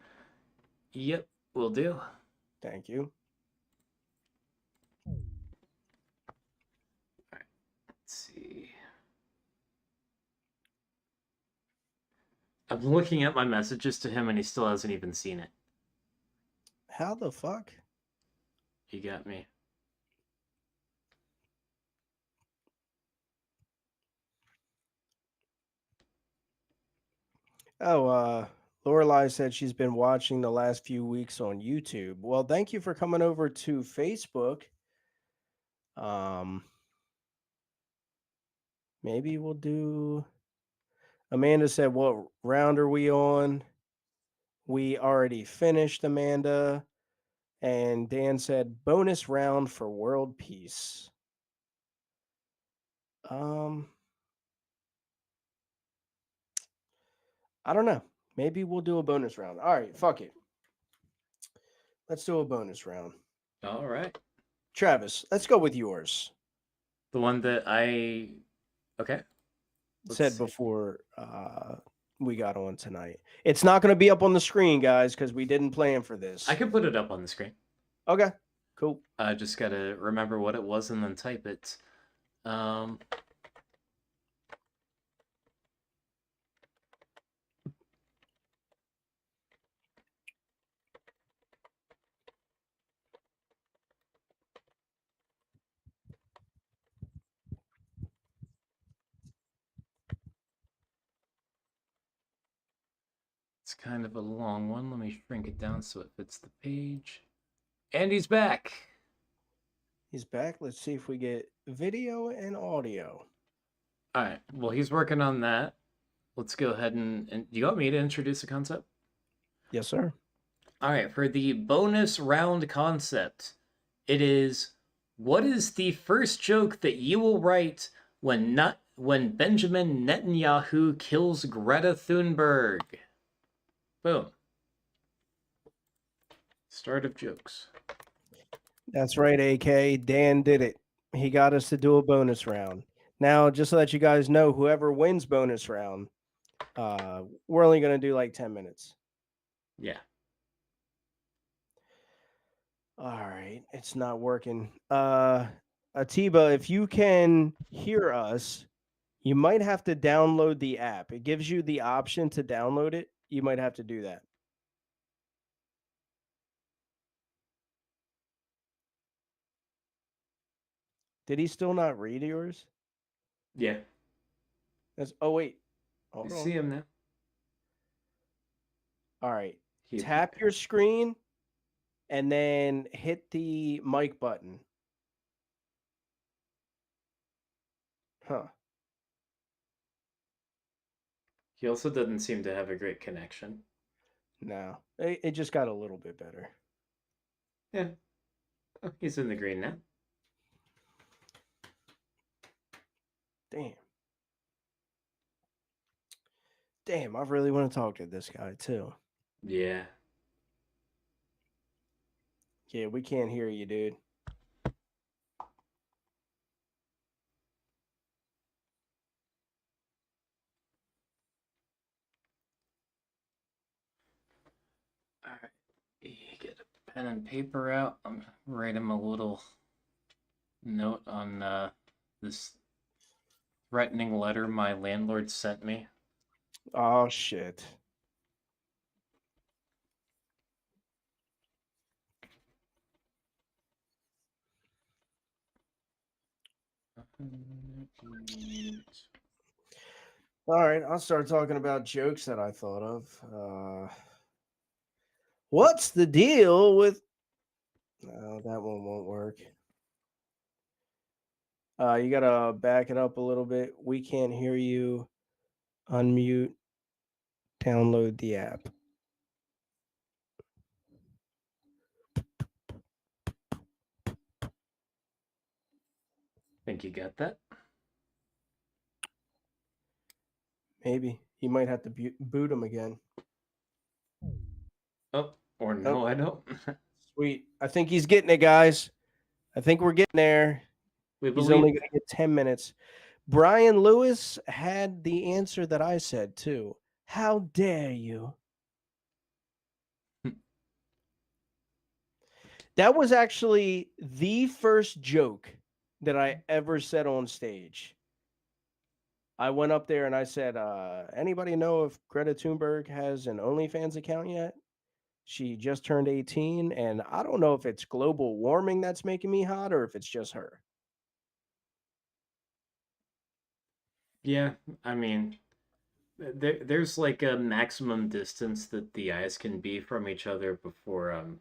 Yep, will do. Thank you. Let's see. I'm looking at my messages to him and he still hasn't even seen it. How the fuck? You got me. Oh, Lorelai said she's been watching the last few weeks on YouTube. Well, thank you for coming over to Facebook. Maybe we'll do. Amanda said, "What round are we on?" We already finished, Amanda. And Dan said bonus round for world peace. I don't know. Maybe we'll do a bonus round. All right, fuck it. Let's do a bonus round. All right. Travis, let's go with yours. The one that I okay. Said before we got on tonight. It's not going to be up on the screen, guys, because we didn't plan for this. I can put it up on the screen. Okay, cool. I just gotta remember what it was and then type it. It's kind of a long one. Let me shrink it down so it fits the page. And he's back. He's back. Let's see if we get video and audio. All right. Well, he's working on that. Let's go ahead and do you want me to introduce the concept? Yes, sir. All right. For the bonus round concept, it is what is the first joke that you will write when Benjamin Netanyahu kills Greta Thunberg? Boom. Start of jokes. That's right, AK. Dan did it. He got us to do a bonus round. Now, just to let you guys know, whoever wins bonus round, we're only going to do like 10 minutes. Yeah. All right. It's not working. Atiba, if you can hear us, you might have to download the app. It gives you the option to download it. You might have to do that. Did he still not read yours? Yeah. Oh, wait. Hold on. See him now. All right. Tap your screen and then hit the mic button. Huh. He also doesn't seem to have a great connection. No. It just got a little bit better. Yeah. Oh, he's in the green now. Damn, I really want to talk to this guy too. Yeah. Yeah, we can't hear you, dude. All right. Get a pen and paper out. I'm gonna write him a little note on this threatening letter my landlord sent me. Oh, shit. All right, I'll start talking about jokes that I thought of. What's the deal with... No, that one won't work. You got to back it up a little bit. We can't hear you. Unmute. Download the app. Think you got that? Maybe. You might have to boot him again. Oh, or no, I don't. Sweet. I think he's getting it, guys. I think we're getting there. He's only going to get 10 minutes. Brian Lewis had the answer that I said, too. How dare you? That was actually the first joke that I ever said on stage. I went up there and I said, anybody know if Greta Thunberg has an OnlyFans account yet? She just turned 18, and I don't know if it's global warming that's making me hot or if it's just her. Yeah, I mean, there's like a maximum distance that the eyes can be from each other before I'm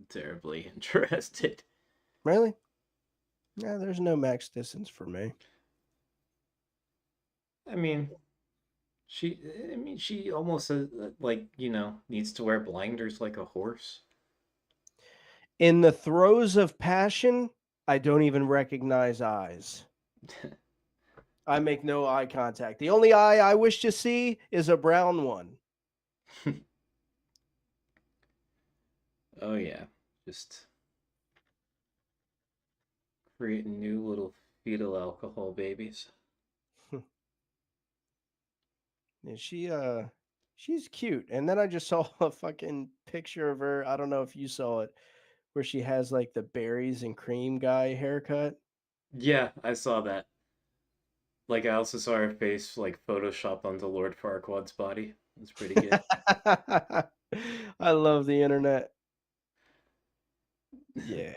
terribly interested. Really? Yeah, there's no max distance for me. I mean, she almost like, needs to wear blinders like a horse. In the throes of passion, I don't even recognize eyes. I make no eye contact. The only eye I wish to see is a brown one. Oh yeah, just creating new little fetal alcohol babies. Yeah, she's cute. And then I just saw a fucking picture of her. I don't know if you saw it, where she has like the berries and cream guy haircut. Yeah, I saw that. Like I also saw her face like photoshopped onto Lord Farquaad's body. It's pretty good. I love the internet. Yeah.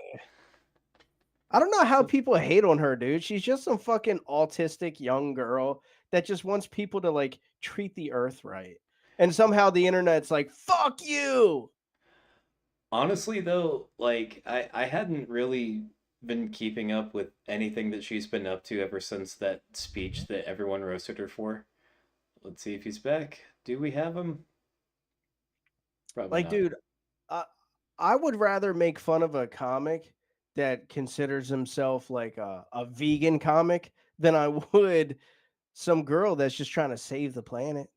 I don't know how people hate on her, dude. She's just some fucking autistic young girl that just wants people to like treat the earth right. And somehow the internet's like, fuck you. Honestly though, like I hadn't really been keeping up with anything that she's been up to ever since that speech that everyone roasted her for. Let's see if he's back. Do we have him? Probably Like, not. dude, I would rather make fun of a comic that considers himself like a vegan comic than I would some girl that's just trying to save the planet.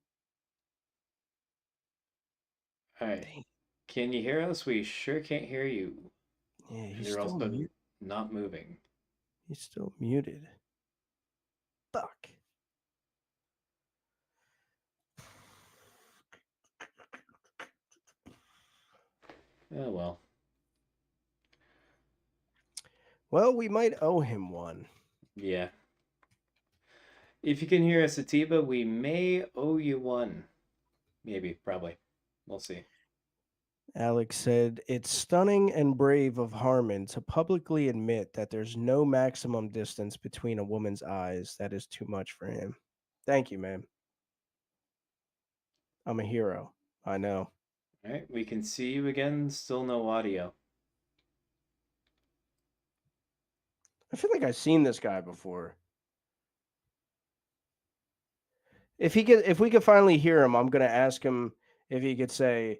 All right. Can you hear us? We sure can't hear you. Yeah, And he's you're still also mute. not moving. He's still muted. Fuck. Oh well. Well, we might owe him one. Yeah. If you can hear us, Atiba, we may owe you one. Maybe, probably. We'll see. Alex said, it's stunning and brave of Harmon to publicly admit that there's no maximum distance between a woman's eyes. That is too much for him. Thank you, man. I'm a hero. I know. All right, we can see you again. Still no audio. I feel like I've seen this guy before. If we could finally hear him, I'm gonna ask him if he could say,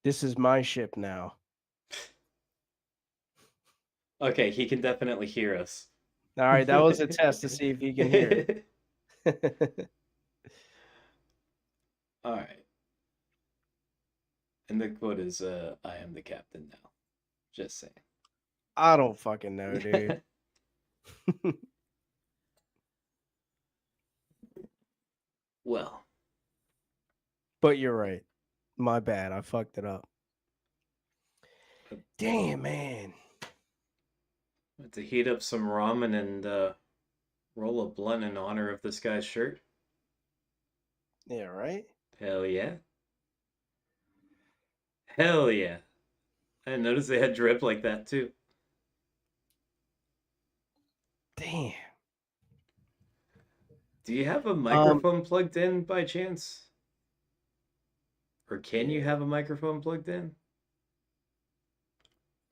"This is my ship now." Okay, he can definitely hear us. All right, that was a test to see if he can hear. All right. And the quote is, I am the captain now. Just saying. I don't fucking know, dude. Well. But you're right. My bad. I fucked it up. Damn, man. Have to heat up some ramen and roll a blunt in honor of this guy's shirt. Yeah, right? Hell yeah. Hell yeah. I didn't notice they had drip like that too. Damn. Do you have a microphone plugged in by chance? Or can you have a microphone plugged in?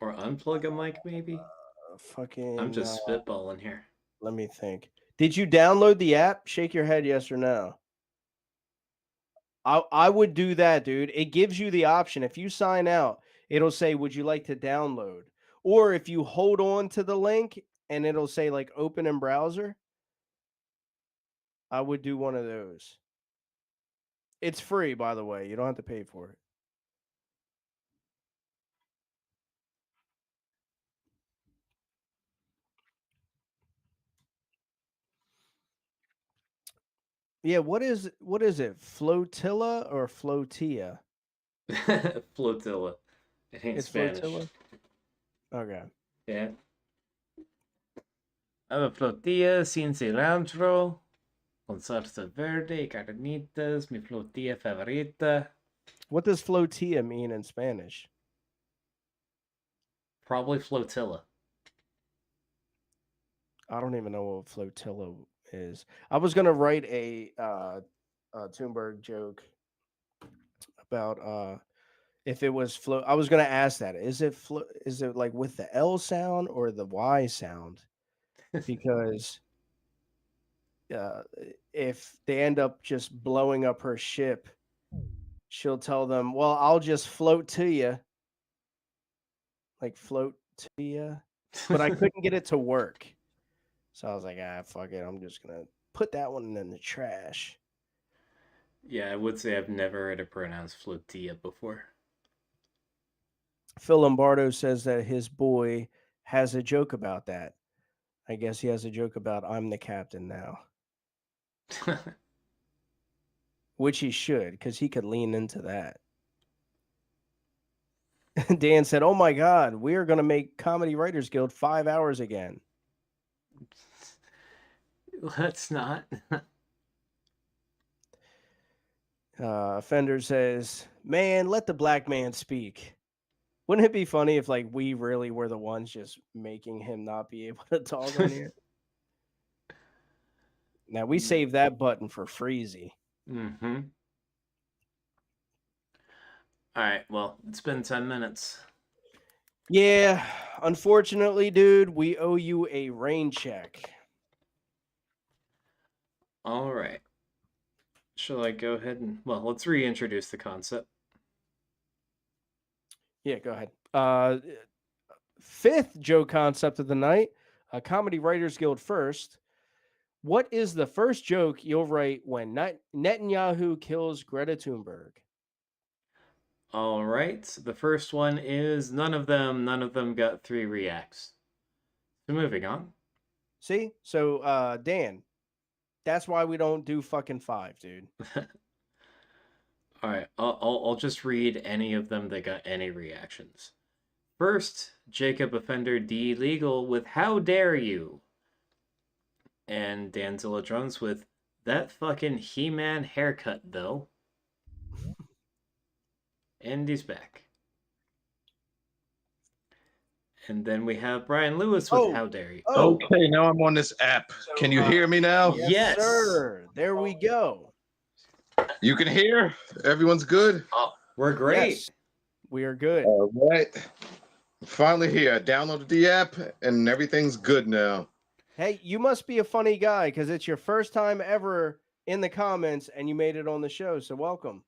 Or unplug a mic maybe? Fucking. I'm just spitballing here. Let me think. Did you download the app? Shake your head, yes or no. I would do that, dude. It gives you the option. If you sign out, it'll say, would you like to download? Or if you hold on to the link and it'll say like open in browser, I would do one of those. It's free, by the way. You don't have to pay for it. Yeah, what is it? Flotilla or flotilla? Flotilla. It ain't It's Spanish. flotilla. Okay. Yeah. I have a flotilla sin cilantro, con salsa verde y carnitas, mi flotilla favorita. What does flotilla mean in Spanish? Probably flotilla. I don't even know what flotilla is. I was gonna write a Thunberg joke about if it was float. I was gonna ask that. Is it like with the L sound or the Y sound? Because if they end up just blowing up her ship, she'll tell them, "Well, I'll just float to you." like floatia, but I couldn't get it to work. So I was like, fuck it. I'm just gonna put that one in the trash. Yeah, I would say I've never heard it pronounced flotilla before. Phil Lombardo says that his boy has a joke about that. I guess he has a joke about I'm the captain now. Which he should, because he could lean into that. Dan said, "Oh my God, we are going to make Comedy Writers Guild 5 hours again." Let's not. Fender says, "Man, let the black man speak." Wouldn't it be funny if like we really were the ones just making him not be able to talk on here? Now we saved that button for Freezy. Mm-hmm. All right, well, it's been 10 minutes. Yeah, unfortunately, dude, we owe you a rain check. All right. Shall I go ahead and, well, let's reintroduce the concept. Yeah, go ahead. Fifth joke concept of the night, Comedy Writers Guild first. What is the first joke you'll write when Netanyahu kills Greta Thunberg? All right. The first one is none of them got 3 reacts. So moving on. See? So, Dan, that's why we don't do fucking 5, dude. All right. I'll just read any of them that got any reactions. First, Jacob Offender D. Legal with How Dare You? And Danzilla Jones with That Fucking He-Man Haircut, though. And he's back. And then we have Brian Lewis with How Dare You? Okay, now I'm on this app. Can you hear me now? Yes, sir. There we go. You can hear? Everyone's good? We're great. Yes, we are good. All right. Finally here. I downloaded the app and everything's good now. Hey, you must be a funny guy because it's your first time ever in the comments and you made it on the show. So welcome.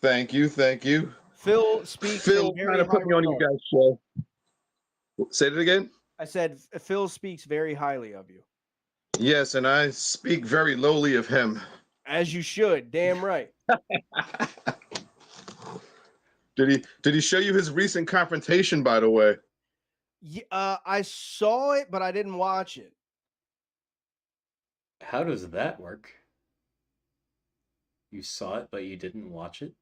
Thank you. Thank you. Phil speaks. Phil trying to put me on you guys' show. Say it again? I said Phil speaks very highly of you. Yes, and I speak very lowly of him. As you should. Damn right. Did he show you his recent confrontation, by the way? Yeah, I saw it, but I didn't watch it. How does that work? You saw it, but you didn't watch it?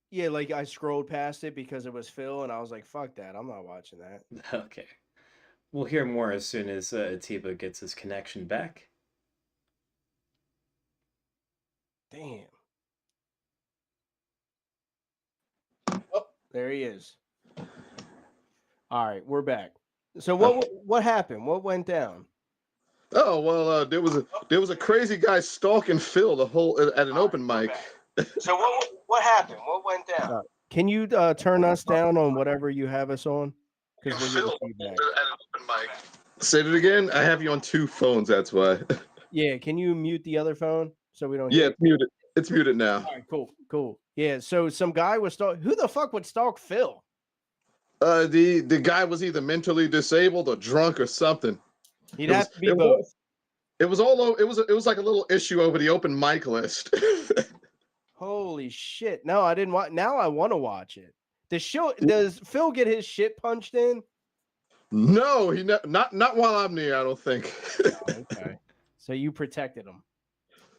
Yeah, like I scrolled past it because it was Phil, and I was like, fuck that. I'm not watching that. Okay. We'll hear more as soon as Atiba gets his connection back. Damn. Oh, there he is. All right, we're back. So what happened? What went down? Oh well, there was a crazy guy stalking Phil at an open mic. So what happened? What went down? Can you turn us down on whatever you have us on? Because we're getting feedback. Say it again. I have you on 2 phones. That's why. Yeah. Can you mute the other phone so we don't? Yeah, it's muted. It's muted now. All right. Cool. Yeah. So some guy was who the fuck would stalk Phil? The guy was either mentally disabled or drunk or something. He'd have to be both. It was like a little issue over the open mic list. Holy shit! No, I didn't want. Now I want to watch it. Does Phil get his shit punched in? No, not while I'm near. I don't think. Okay, so you protected him.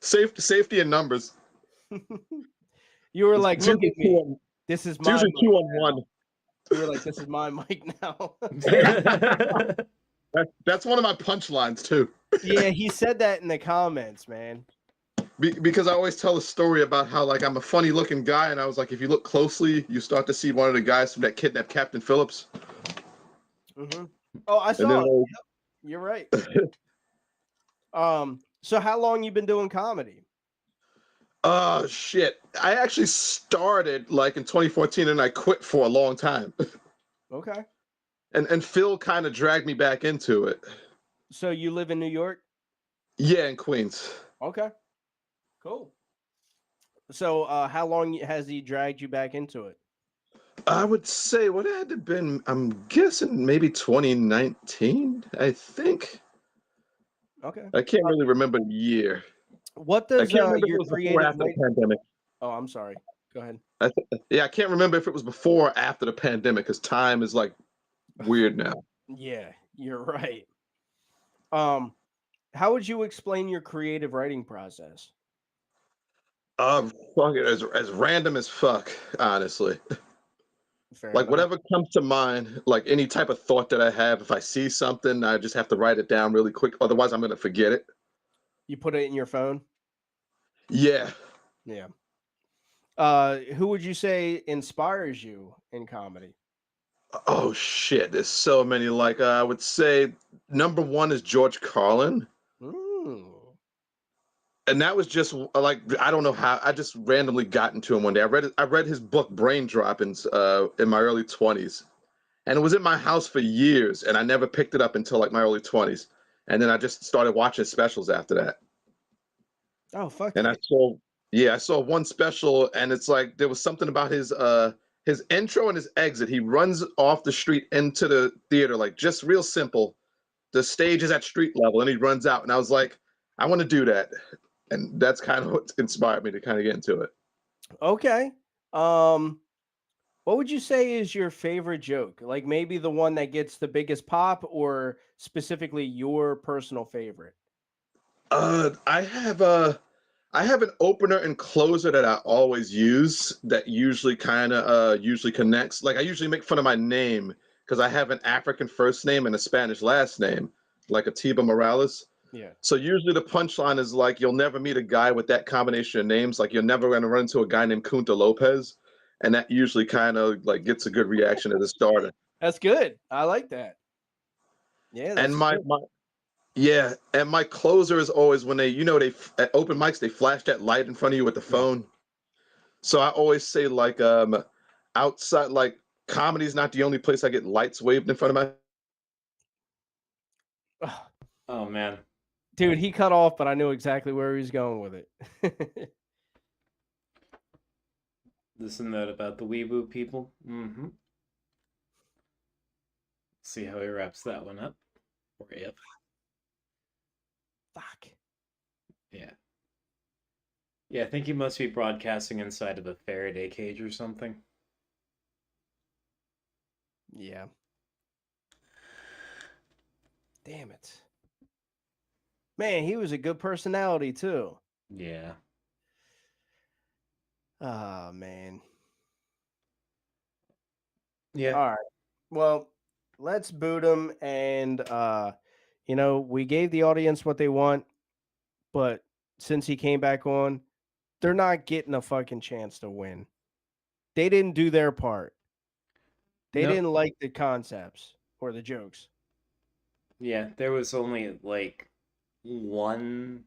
Safety in numbers. You were like, look at me. This is my. Usually 2 on 1. You were like, this is my mic now. That's one of my punchlines too. Yeah, he said that in the comments, man. Because I always tell a story about how like I'm a funny looking guy, and I was like, if you look closely, you start to see one of the guys from that kidnapped Captain Phillips. Mm-hmm. Oh, I saw it. Yep, you're right. So how long you been doing comedy? Shit. I actually started like in 2014, and I quit for a long time. Okay. And Phil kind of dragged me back into it. So you live in New York? Yeah, in Queens. Okay. Cool. So how long has he dragged you back into it? I would say what had to been. I'm guessing maybe 2019. I think. Okay. I can't really remember the year. What I does can't remember if it your was before or creative after the writing? pandemic. Oh, I'm sorry. Go ahead. Yeah, I can't remember if it was before or after the pandemic because time is like weird now. Yeah, you're right. How would you explain your creative writing process? Fuck it, as random as fuck, honestly. Fair Like enough. whatever comes to mind, like any type of thought that I have, if I see something, I just have to write it down really quick. Otherwise, I'm gonna forget it. You put it in your phone? Yeah. Yeah. Who would you say inspires you in comedy? Oh shit, there's so many. Like I would say, number one is George Carlin. Ooh. And that was just like I don't know how I just randomly got into him one day. I read his book Brain Droppings in my early 20s. And it was in my house for years and I never picked it up until like my early 20s. And then I just started watching specials after that. Oh fuck And yeah. I saw one special and it's like there was something about his intro and his exit. He runs off the street into the theater like just real simple. The stage is at street level and he runs out and I was like I want to do that. And that's kind of what inspired me to kind of get into it. Okay. What would you say is your favorite joke? Like maybe the one that gets the biggest pop or specifically your personal favorite? I have an opener and closer that I always use that usually kind of usually connects. Like I usually make fun of my name because I have an African first name and a Spanish last name, like Atiba Morales. Yeah. So usually the punchline is like you'll never meet a guy with that combination of names. Like you're never going to run into a guy named Kunta Lopez, and that usually kind of like gets a good reaction at the starter. That's good. I like that. Yeah. That's And my good. my yeah, and my closer is always when they at open mics they flash that light in front of you with the phone. So I always say like outside like comedy's not the only place I get lights waved in front of my. Oh man. Dude, he cut off, but I knew exactly where he was going with it. This and that about the weeboo people. Mm-hmm. See how he wraps that one up. Or if. Fuck. Yeah. Yeah, I think he must be broadcasting inside of a Faraday cage or something. Yeah. Damn it. Man, he was a good personality too. Yeah. Oh man. Yeah. All right. Well, let's boot him and we gave the audience what they want, but since he came back on, they're not getting a fucking chance to win. They didn't do their part. They Nope. didn't like the concepts or the jokes. Yeah, there was only like one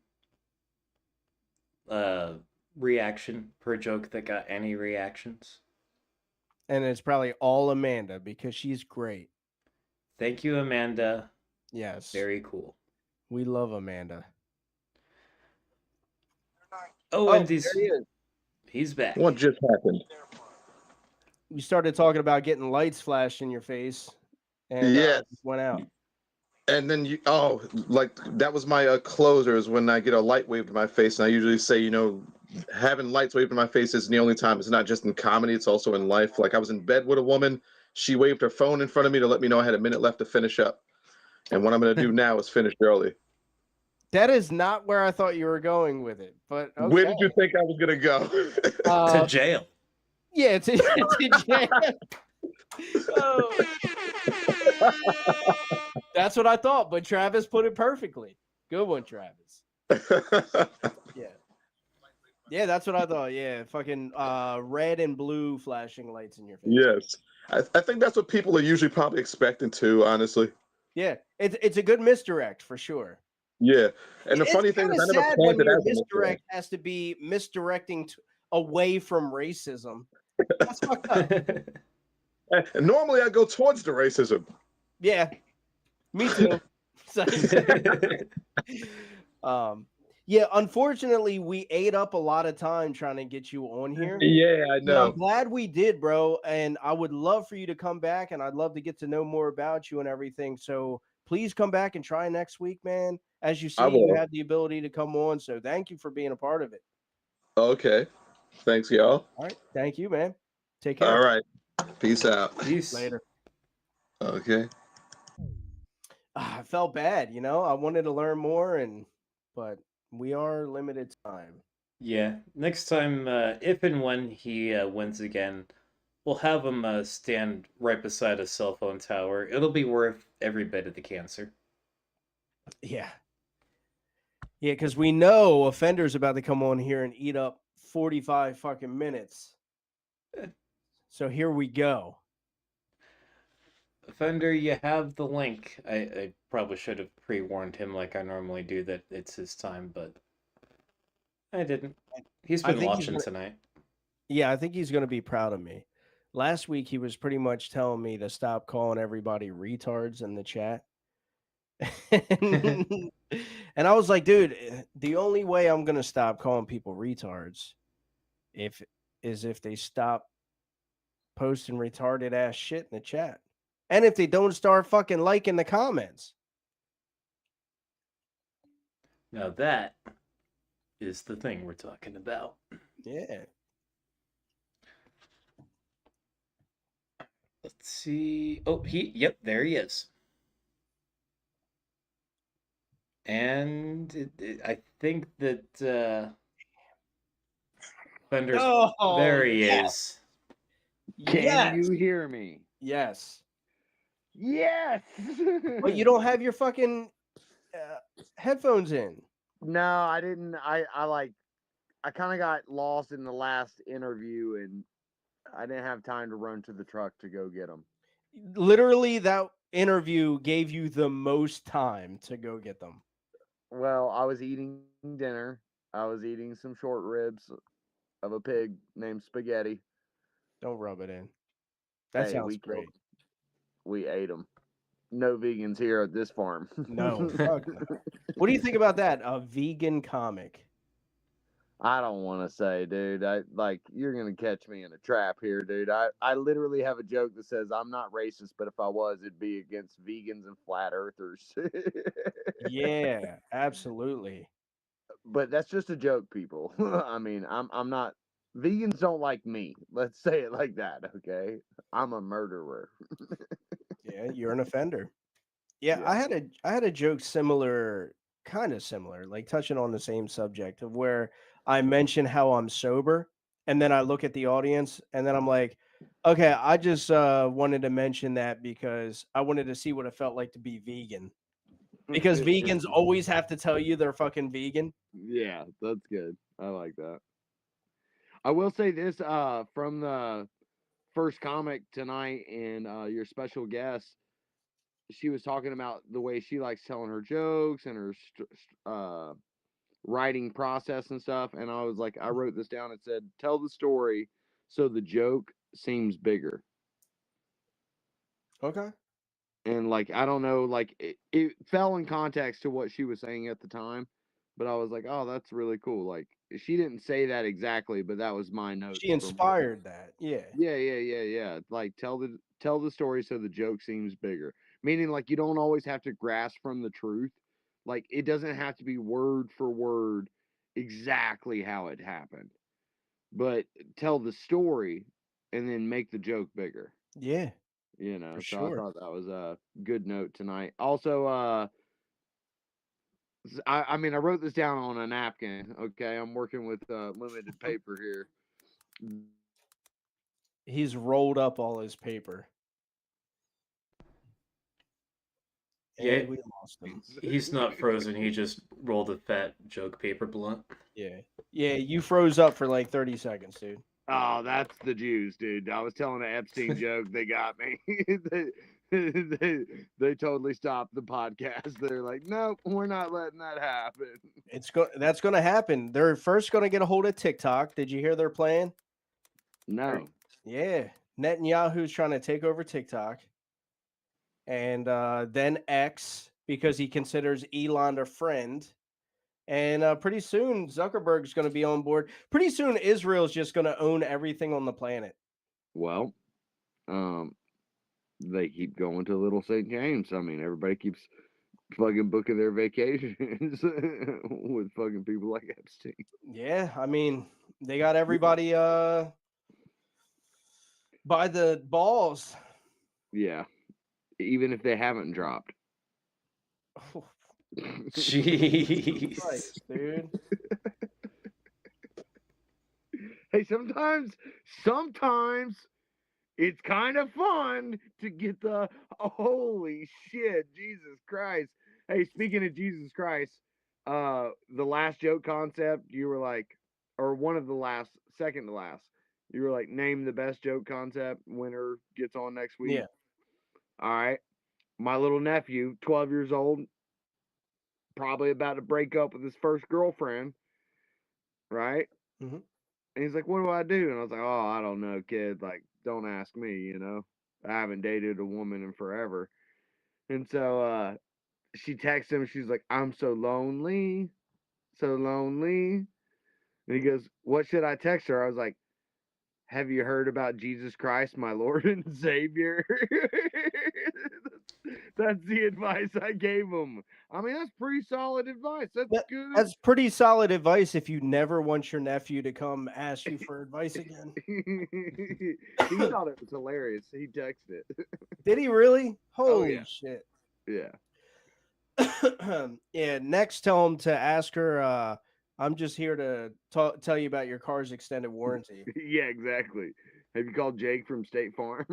reaction per joke that got any reactions. And it's probably all Amanda because she's great. Thank you, Amanda. Yes. Very cool. We love Amanda. Oh, and there he is. He's back. What just happened? You started talking about getting lights flashed in your face, and Yes. went out. And then like that was my closer is when I get a light waved in my face, and I usually say, having lights waved in my face isn't the only time. It's not just in comedy; it's also in life. Like I was in bed with a woman, she waved her phone in front of me to let me know I had a minute left to finish up, and what I'm going to do now is finish early. That is not where I thought you were going with it, but okay. Where did you think I was going to go? To jail. Yeah, to jail. Oh. That's what I thought, but Travis put it perfectly. Good one, Travis. Yeah, that's what I thought. Yeah, fucking red and blue flashing lights in your face. Yes, I think that's what people are usually probably expecting too. Honestly. Yeah, it's a good misdirect for sure. Yeah, and the funny thing is, I never planned it as a misdirect has to be misdirecting away from racism. That's fucked up. And normally I go towards the racism. Yeah, me too. Yeah, unfortunately, we ate up a lot of time trying to get you on here. Yeah, I But I'm know. glad we did, bro. And I would love for you to come back, and I'd love to get to know more about you and everything. So please come back and try next week, man. As you I see, you will. have the ability to come on. So thank you for being a part of it. Okay. Thanks, y'all. All right. Thank you, man. Take All care. right. Peace out. Peace. Later. Okay. I felt bad, you know. I wanted to learn more, but we are limited time. Yeah, next time, if and when he wins again, we'll have him stand right beside a cell phone tower. It'll be worth every bit of the cancer. Yeah. Yeah, because we know Offender's about to come on here and eat up 45 fucking minutes. So here we go. Offender, you have the link. I probably should have pre-warned him like I normally do that it's his time, but I didn't. He's I been think watching tonight. Yeah, I think he's going to be proud of me. Last week, he was pretty much telling me to stop calling everybody retards in the chat. And I was like, dude, the only way I'm going to stop calling people retards if they stop posting retarded ass shit in the chat. And if they don't start fucking liking the comments. Now that is the thing we're talking about. Yeah. Let's see. Oh, yep, there he is. And I think that Fender's there. He is. Can you hear me? Yes. Yes. But you don't have your fucking headphones in. No, I didn't. I kind of got lost in the last interview, and I didn't have time to run to the truck to go get them. Literally, that interview gave you the most time to go get them. Well, I was eating dinner. I was eating some short ribs of a pig named Spaghetti. Don't rub it in. That sounds great. We ate them. No vegans here at this farm. No, fuck no. What do you think about that? A vegan comic? I don't want to say, dude. You're gonna catch me in a trap here, dude. I literally have a joke that says I'm not racist, but if I was, it'd be against vegans and flat earthers. Yeah, absolutely. But that's just a joke, people. I mean, I'm not. Vegans don't like me. Let's say it like that, okay? I'm a murderer. Yeah, you're an offender. Yeah, I had a joke similar, kind of similar, like touching on the same subject of where I mention how I'm sober, and then I look at the audience, and then I'm like, okay, I just wanted to mention that because I wanted to see what it felt like to be vegan. Because vegans always have to tell you they're fucking vegan. Yeah, that's good. I like that. I will say this from the first comic tonight and your special guest, she was talking about the way she likes telling her jokes and her writing process and stuff. And I was like, I wrote this down and said, tell the story so the joke seems bigger. Okay. And like, I don't know, like it fell in context to what she was saying at the time, but I was like, oh, that's really cool. Like, she didn't say that exactly, but that was my note. She inspired that. Yeah. Yeah. Like, tell the story so the joke seems bigger. Meaning, like, you don't always have to grasp from the truth. Like, it doesn't have to be word for word exactly how it happened, but tell the story and then make the joke bigger. Yeah. You know, For so sure. I thought that was a good note tonight. Also, I mean, I wrote this down on a napkin. Okay, I'm working with limited paper here. He's rolled up all his paper. Yeah, And we lost him. He's not frozen. He just rolled a fat joke paper blunt. Yeah. Yeah, you froze up for like 30 seconds, dude. Oh, that's the Jews, dude. I was telling an Epstein joke. They got me. they totally stopped the podcast. They're like, nope, we're not letting that happen. That's going to happen. They're first going to get a hold of TikTok. Did you hear their plan? No. Yeah. Netanyahu's trying to take over TikTok. And then X, because he considers Elon a friend. And pretty soon, Zuckerberg's going to be on board. Pretty soon, Israel's just going to own everything on the planet. Well, they keep going to Little St. James. I mean, everybody keeps fucking booking their vacations with fucking people like Epstein. Yeah, I mean, they got everybody by the balls. Yeah, even if they haven't dropped. Jeez. Christ, dude. Hey, sometimes it's kind of fun to get the holy shit, Jesus Christ. Hey, speaking of Jesus Christ, the last joke concept, you were like, or one of the last, second to last, you were like, name the best joke concept. Winner gets on next week. Yeah. All right. My little nephew, 12 years old, probably about to break up with his first girlfriend, right? Mm-hmm. And he's like, what do I do? And I was like, oh, I don't know, kid. Like, don't ask me, I haven't dated a woman in forever. And so she texts him. She's like, I'm so lonely. So lonely. And he goes, what should I text her? I was like, have you heard about Jesus Christ, my Lord and Savior? That's the advice I gave him. I mean, that's pretty solid advice. That's good. That's pretty solid advice if you never want your nephew to come ask you for advice again. He thought it was hilarious. He texted it. Did he really? Holy yeah. shit. Yeah. Yeah, next tell him to ask her, I'm just here to tell you about your car's extended warranty. Yeah, exactly. Have you called Jake from State Farm?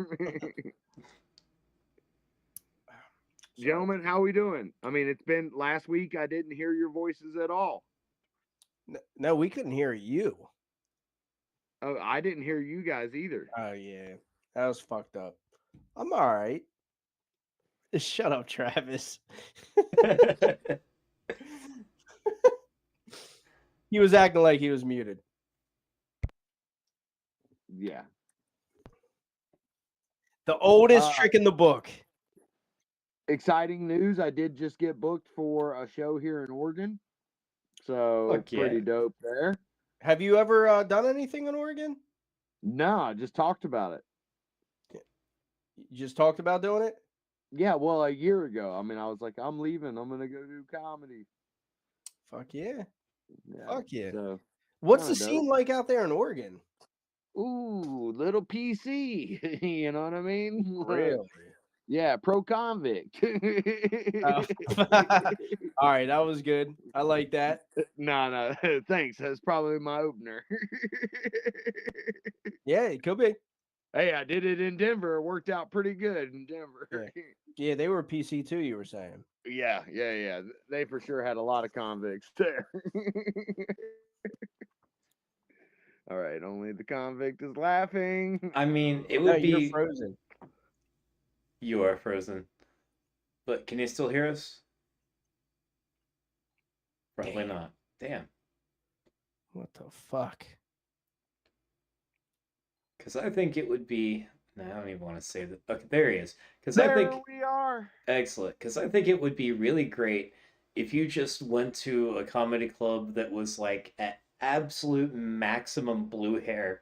Gentlemen, how we doing? I mean, it's been last week. I didn't hear your voices at all. No, we couldn't hear you. Oh, I didn't hear you guys either. Oh, yeah. That was fucked up. I'm all right. Shut up, Travis. He was acting like he was muted. Yeah. The oldest trick in the book. Exciting news. I did just get booked for a show here in Oregon. So pretty dope there. Have you ever done anything in Oregon? No, I just talked about it. You just talked about doing it? Yeah, well, a year ago. I mean, I was like, I'm leaving. I'm going to go do comedy. Fuck yeah. Yeah. Fuck yeah. So, what's the scene like out there in Oregon? Ooh, little PC. You know what I mean? Really? Yeah, pro convict. All right, that was good. I like that. No, thanks. That's probably my opener. Yeah, it could be. Hey, I did it in Denver. It worked out pretty good in Denver. Yeah, they were PC too, you were saying. Yeah. They for sure had a lot of convicts there. All right, only the convict is laughing. I mean, it would be. You're frozen. You are frozen. But can you still hear us? Probably not. Damn. What the fuck? Because I think it would be. No, I don't even want to say that. Okay, there he is. Because there I think we are. Excellent. Because I think it would be really great if you just went to a comedy club that was like at absolute maximum blue hair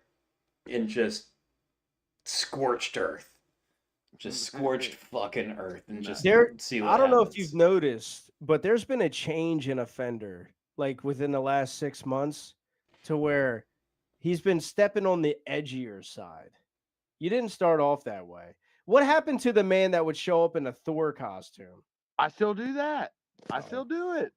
and just scorched earth. Just scorched fucking earth and just see what I don't know if happens. you've noticed, but there's been a change in offender like within the last 6 months to where he's been stepping on the edgier side. You didn't start off that way. What happened to the man that would show up in a Thor costume? I still do that. I still do it.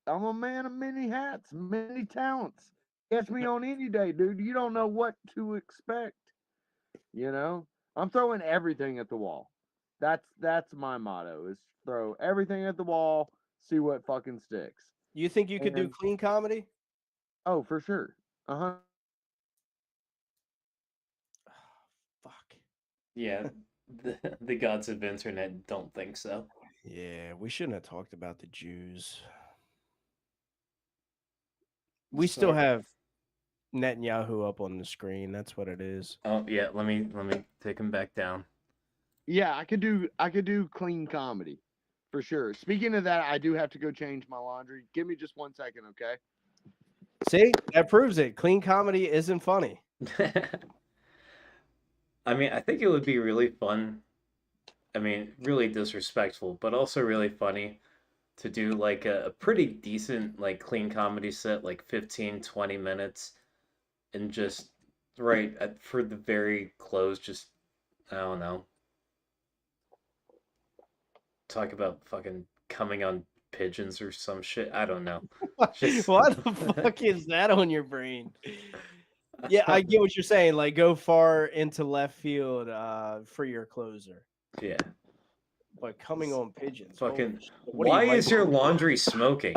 I'm a man of many hats, many talents. Catch me on any day, dude. You don't know what to expect. I'm throwing everything at the wall. That's my motto, is throw everything at the wall, see what fucking sticks. You think you could do clean comedy? Oh, for sure. Uh-huh. Fuck. Yeah, the gods of internet don't think so. Yeah, we shouldn't have talked about the Jews. We still have Netanyahu up on the screen. That's what it is. Oh yeah, let me take him back down. Yeah, I could do clean comedy For sure. Speaking of that, I do have to go change my laundry. Give me just 1 second, okay? See, that proves it. Clean comedy isn't funny. I mean, I think it would be really fun. I mean, really disrespectful, but also really funny to do like a pretty decent like clean comedy set, like 15, 20 minutes, and just for the very close, just I don't know, talk about fucking coming on pigeons or some shit. I don't know. Just What the fuck is that on your brain? Yeah, I get what you're saying. Like, go far into left field for your closer. yeah. But coming on pigeons. Fucking. Holy shit. What are Why you, is your Michael? laundry smoking?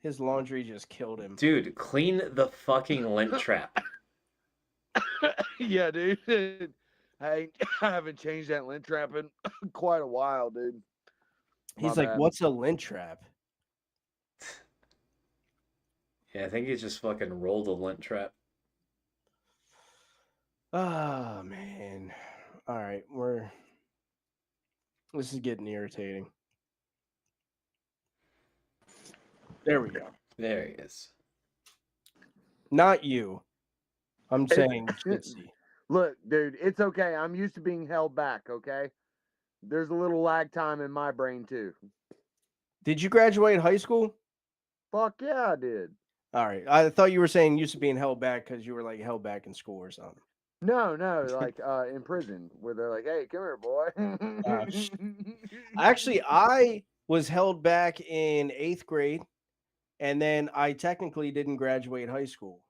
His laundry just killed him. Dude, clean the fucking lint trap. Yeah, dude. I haven't changed that lint trap in quite a while, dude. He's My like, bad. what's a lint trap? Yeah, I think he just fucking rolled a lint trap. Oh, man. All right, this is getting irritating. There we go. There he is. Not you. I'm saying Jitsi. Look, dude, it's okay. I'm used to being held back, okay? There's a little lag time in my brain, too. Did you graduate high school? Fuck yeah, I did. All right. I thought you were saying used to being held back because you were like held back in school or something. No, like in prison where they're like, "Hey, come here, boy." Actually, I was held back in 8th grade, and then I technically didn't graduate high school.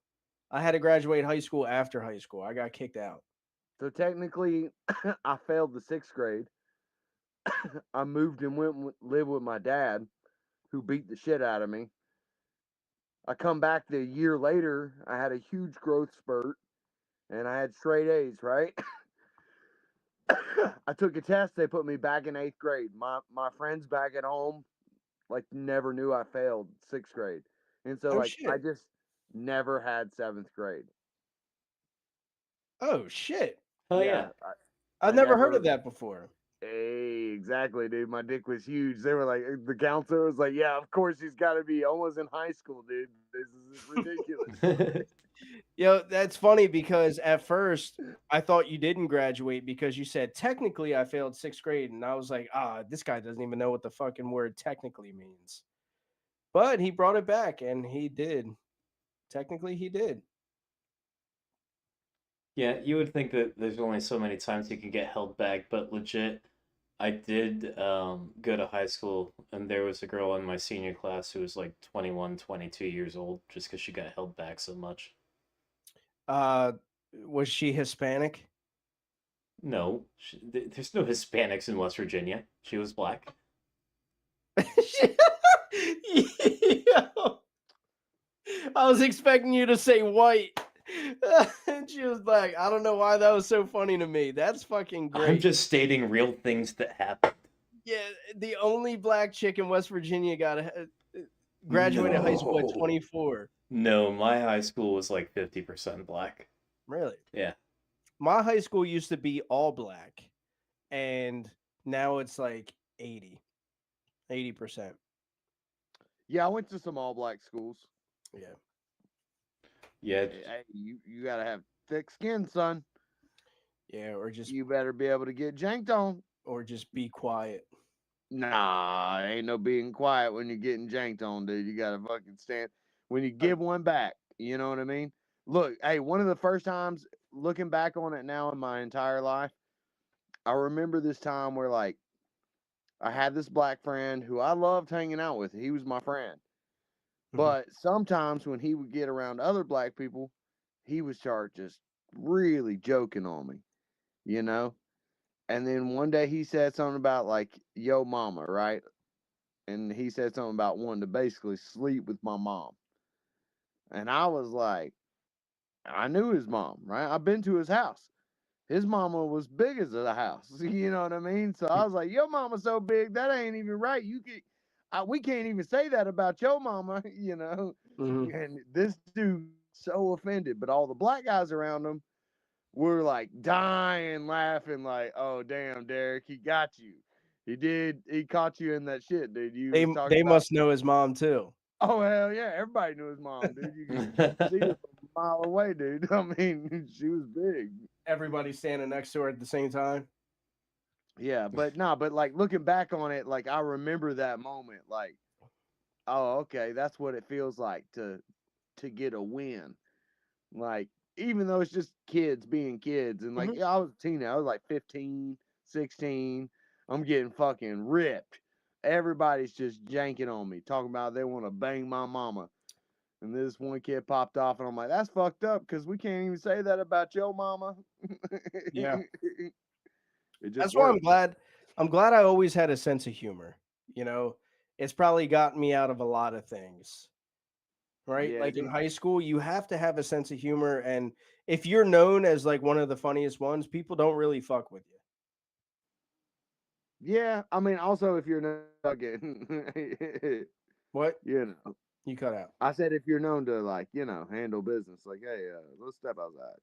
I had to graduate high school after high school. I got kicked out. So technically, I failed the 6th grade. I moved and lived with my dad, who beat the shit out of me. I come back the year later. I had a huge growth spurt, and I had straight A's, right? I took a test. They put me back in 8th grade. My friends back at home, like, never knew I failed 6th grade, and so I just never had 7th grade. Oh shit! Oh yeah. I've never heard of that before. Hey, exactly, dude. My dick was huge. They were like, the counselor was like, "Yeah, of course he's got to be almost in high school, dude. This is ridiculous." Yo, that's funny because at first I thought you didn't graduate because you said technically I failed 6th grade, and I was like, this guy doesn't even know what the fucking word technically means. But he brought it back, and he did. Technically, he did. Yeah, you would think that there's only so many times you can get held back, but legit, I did go to high school, and there was a girl in my senior class who was like 21, 22 years old just because she got held back so much. Was she Hispanic? No, there's no Hispanics in West Virginia. She was black. Yo, I was expecting you to say white. And she was like, I don't know why that was so funny to me. That's fucking great. I'm just stating real things that happened. Yeah, the only black chick in West Virginia graduated high school at 24. No, my high school was like 50% black. Really? Yeah. My high school used to be all black, and now it's like 80%. Yeah, I went to some all black schools. Yeah. Yeah. Hey, you gotta have thick skin, son. Yeah, or just you better be able to get janked on. Or just be quiet. Nah, ain't no being quiet when you're getting janked on, dude. You gotta fucking stand when you give one back. You know what I mean? Look, hey, one of the first times looking back on it now in my entire life, I remember this time where like I had this black friend who I loved hanging out with. He was my friend. But sometimes when he would get around other black people, he would start just really joking on me, you know? And then one day he said something about like, yo mama, right? And he said something about wanting to basically sleep with my mom. And I was like, I knew his mom, right? I've been to his house. His mama was big as the house. You know what I mean? So I was like, your mama's so big, that ain't even right. We can't even say that about your mama, you know? And this dude so offended, but all the black guys around him we're like dying laughing, like, oh damn, Derek, he got you. He caught you in that shit, dude. You was talking They about, must know his mom too. oh hell yeah, everybody knew his mom, dude. You could see her from a mile away, dude. I mean, she was big. Everybody standing next to her at the same time. Yeah, but no, but like looking back on it, like I remember that moment, like, oh, okay, that's what it feels like to get a win. Like, even though it's just kids being kids, and like, Mhm. yeah, I was a teenager, I was like 15, 16. I'm getting fucking ripped. Everybody's just janking on me, talking about they want to bang my mama. And this one kid popped off, and I'm like, that's fucked up because we can't even say that about your mama. Yeah. It just That's why worked. I'm glad I always had a sense of humor. You know, it's probably gotten me out of a lot of things. Right? Yeah, Like in dude. high school, you have to have a sense of humor, and if you're known as like one of the funniest ones, people don't really fuck with you. Yeah, I mean, also if you're not fucking, What? you know, You cut out. I said if you're known to like, handle business, like, hey, let's step outside.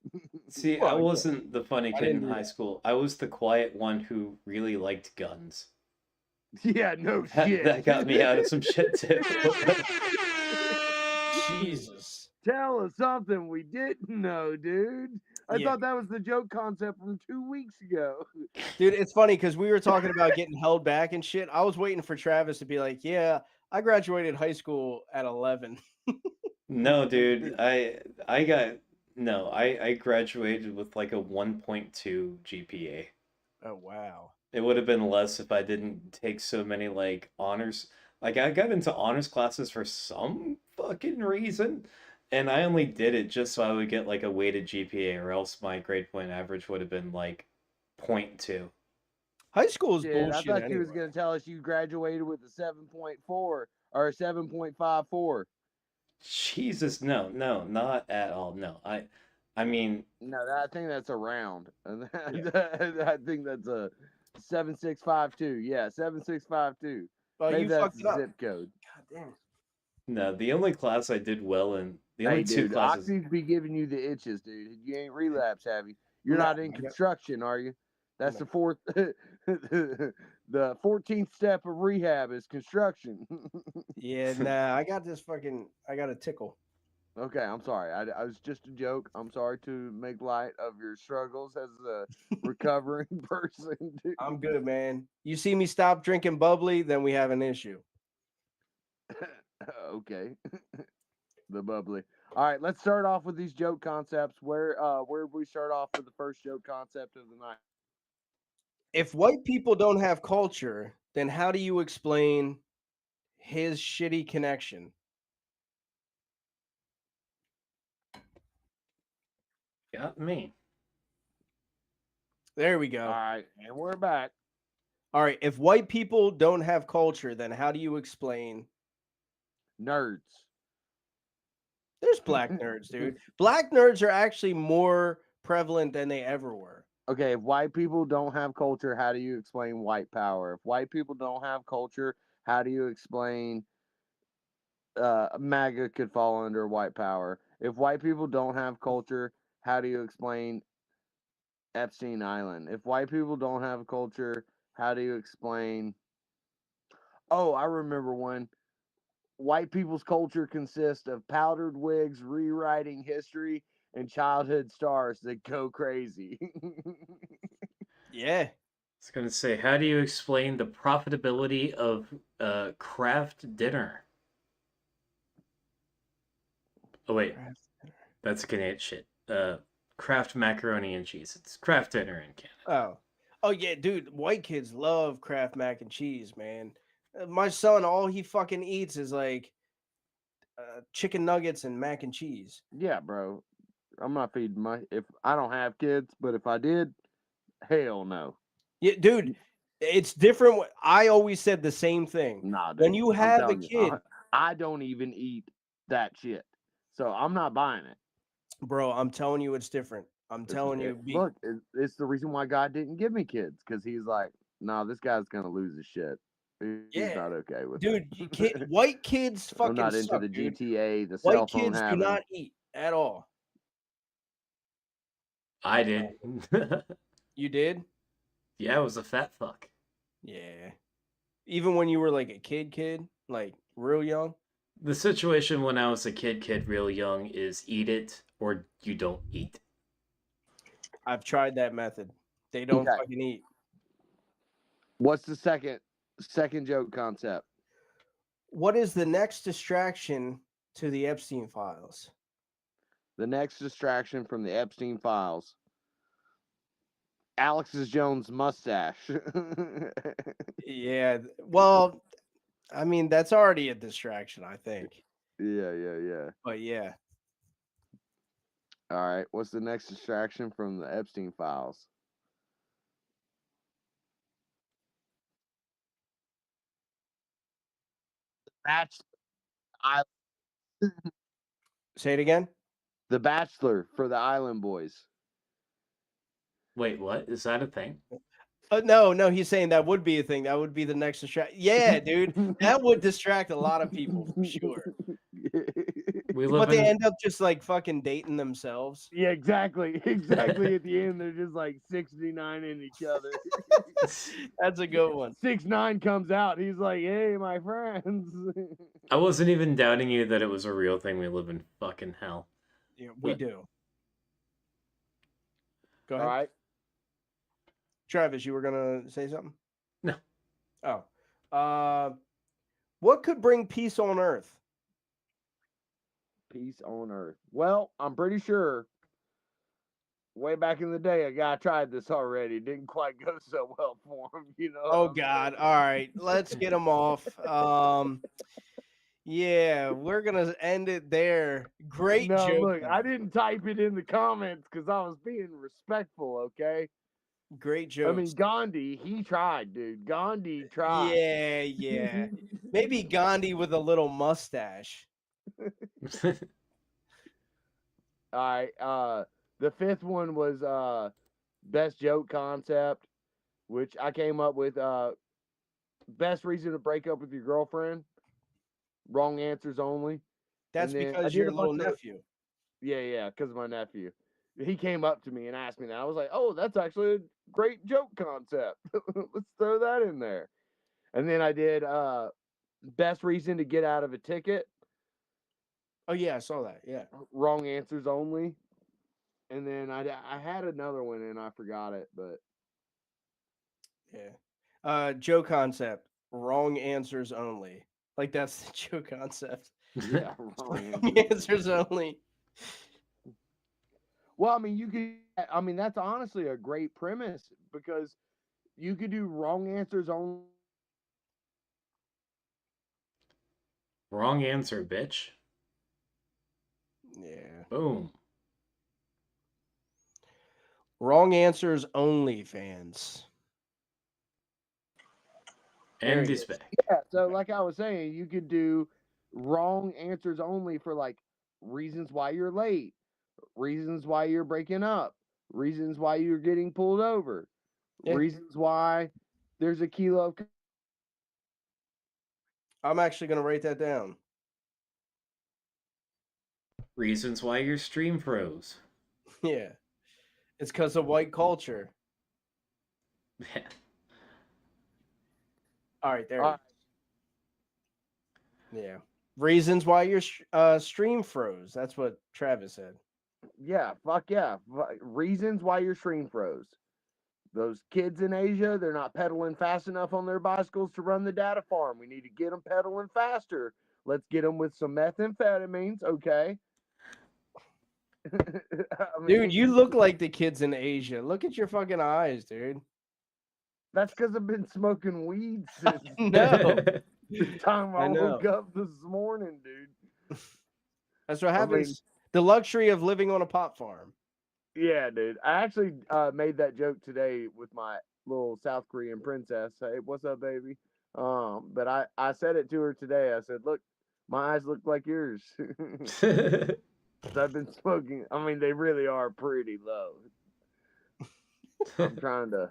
See, I Well, yeah. wasn't the funny I kid didn't in do high that. school. I was the quiet one who really liked guns. Yeah, no That shit. got me out of some shit too. Jesus. Tell us something we didn't know, dude. I Yeah. thought that was the joke concept from 2 weeks ago. Dude, it's funny because we were talking about getting held back and shit. I was waiting for Travis to be like, yeah, I graduated high school at 11. No, dude, I got no. I graduated with like a 1.2 GPA. Oh, wow. It would have been less if I didn't take so many like honors. Like I got into honors classes for some fucking reason, and I only did it just so I would get like a weighted GPA, or else my grade point average would have been like 0.2. High school is Shit, I bullshit thought you was anyway. gonna tell us you graduated with a 7.4 or a 7.54. Jesus, no, no, not at all. No, I mean, No, I think that's a round. Yeah. I think that's a 7652. Yeah, 7652. Well, Maybe you that's fucked it the up. zip code. God damn. no. The only class I did well in, the Hey, only two dude, classes. Oxy's be giving you the itches, dude. You ain't relapse, have you? You're No, not in I got- construction, are you? That's no. the fourth, the 14th step of rehab is construction. Yeah, nah, I got a tickle. Okay, I'm sorry. I was just a joke. I'm sorry to make light of your struggles as a recovering person, dude. I'm good, man. You see me stop drinking bubbly, then we have an issue. Okay. The bubbly. All right, let's start off with these joke concepts. Where we start off with the first joke concept of the night? If white people don't have culture, then how do you explain his shitty connection? Got me. There we All go. right, and we're back. All right. If white people don't have culture, then how do you explain? Nerds. There's black nerds, dude. Black nerds are actually more prevalent than they ever were. Okay, if white people don't have culture, how do you explain white power? If white people don't have culture, how do you explain MAGA could fall under white power? If white people don't have culture, how do you explain Epstein Island? If white people don't have culture, how do you explain? Oh, I remember one. White people's culture consists of powdered wigs, rewriting history, and childhood stars that go crazy. Yeah. I was gonna say, how do you explain the profitability of craft dinner? Oh wait, that's Canadian shit. Kraft macaroni and cheese. It's Kraft dinner in Canada. Oh yeah, dude. White kids love Kraft mac and cheese, man. My son, all he fucking eats is like chicken nuggets and mac and cheese. Yeah, bro. I'm not feeding my. If I don't have kids, but if I did, hell no. Yeah, dude. It's different. I always said the same thing. Nah, dude. When you I'm have a telling you, kid, I don't even eat that shit, so I'm not buying it. bro, I'm telling you, it's different. I'm telling you. Look, it's the reason why God didn't give me kids, because He's like, nah, this guy's gonna lose his shit. He's not okay with dude, it. you can't, white kids fucking I'm not into suck, the dude. GTA, the White cell phone kids do having. not eat at all. I did. You did? Yeah, I was a fat fuck. Yeah. Even when you were like a kid, like real young? The situation when I was a kid real young is eat it or you don't eat. I've tried that method. They don't Okay. fucking eat. What's the second joke concept? What is the next distraction to the Epstein files? The next distraction from the Epstein files. Alex's Jones mustache. Yeah. Well, I mean, that's already a distraction, I think. Yeah. But yeah. All right. What's the next distraction from the Epstein files? Bachelor. Say it again. The Bachelor for the Island Boys. Wait, what? Is that a thing? No, he's saying that would be a thing. That would be the next distraction. Yeah, dude. That would distract a lot of people for sure. We But live they in end up just like fucking dating themselves. Yeah, exactly. Exactly. At the end, they're just like 69 in each other. That's a good one. 6ix9ine comes out. He's like, "Hey, my friends." I wasn't even doubting you that it was a real thing. We live in fucking hell. Yeah, we do. Go ahead. All right. Travis, you were gonna say something? No. Oh. What could bring peace on Earth? Peace on Earth. Well, I'm pretty sure way back in the day, a guy tried this already. Didn't quite go so well for him, you know. Oh God. All right. Let's get him off. Yeah, we're gonna end it there. Great No, joke. look, I didn't type it in the comments because I was being respectful, okay? Great joke. I mean, Gandhi, he tried, dude. Gandhi tried. Yeah. Maybe Gandhi with a little mustache. All right. The fifth one was best joke concept, which I came up with. Best reason to break up with your girlfriend. Wrong answers only. That's And then I because did your a little bunch of- nephew. Yeah, because of my nephew. He came up to me and asked me that. I was like, "Oh, that's actually a great joke concept. Let's throw that in there." And then I did best reason to get out of a ticket. Oh yeah, I saw that. Yeah. Wrong answers only. And then I had another one and I forgot it, but Yeah. Joke concept. Wrong answers only. Like that's the joke concept. yeah, Wrong answers only. Well, I mean, that's honestly a great premise because you could do wrong answers only. Wrong answer, bitch. Yeah. Boom. Wrong answers only, fans. And is back. Yeah, so like I was saying, you could do wrong answers only for like reasons why you're late, reasons why you're breaking up, reasons why you're getting pulled over, reasons why there's a kilo of. I'm actually gonna write that down. Reasons why your stream froze. Yeah. It's because of white culture. Yeah. All right, there. Yeah. Reasons why your stream froze. That's what Travis said. Yeah, fuck yeah. Reasons why your stream froze. Those kids in Asia, they're not pedaling fast enough on their bicycles to run the data farm. We need to get them pedaling faster. Let's get them with some methamphetamines, okay? Dude, you look like the kids in Asia. Look at your fucking eyes, dude. That's because I've been smoking weed since No. the time I know. woke up this morning, dude. That's what happens. mean- The luxury of living on a pot farm. Yeah, dude. I actually made that joke today with my little South Korean princess. Hey, what's up, baby? But I said it to her today. I said, look, my eyes look like yours. I've been smoking. I mean, they really are pretty low. I'm trying to.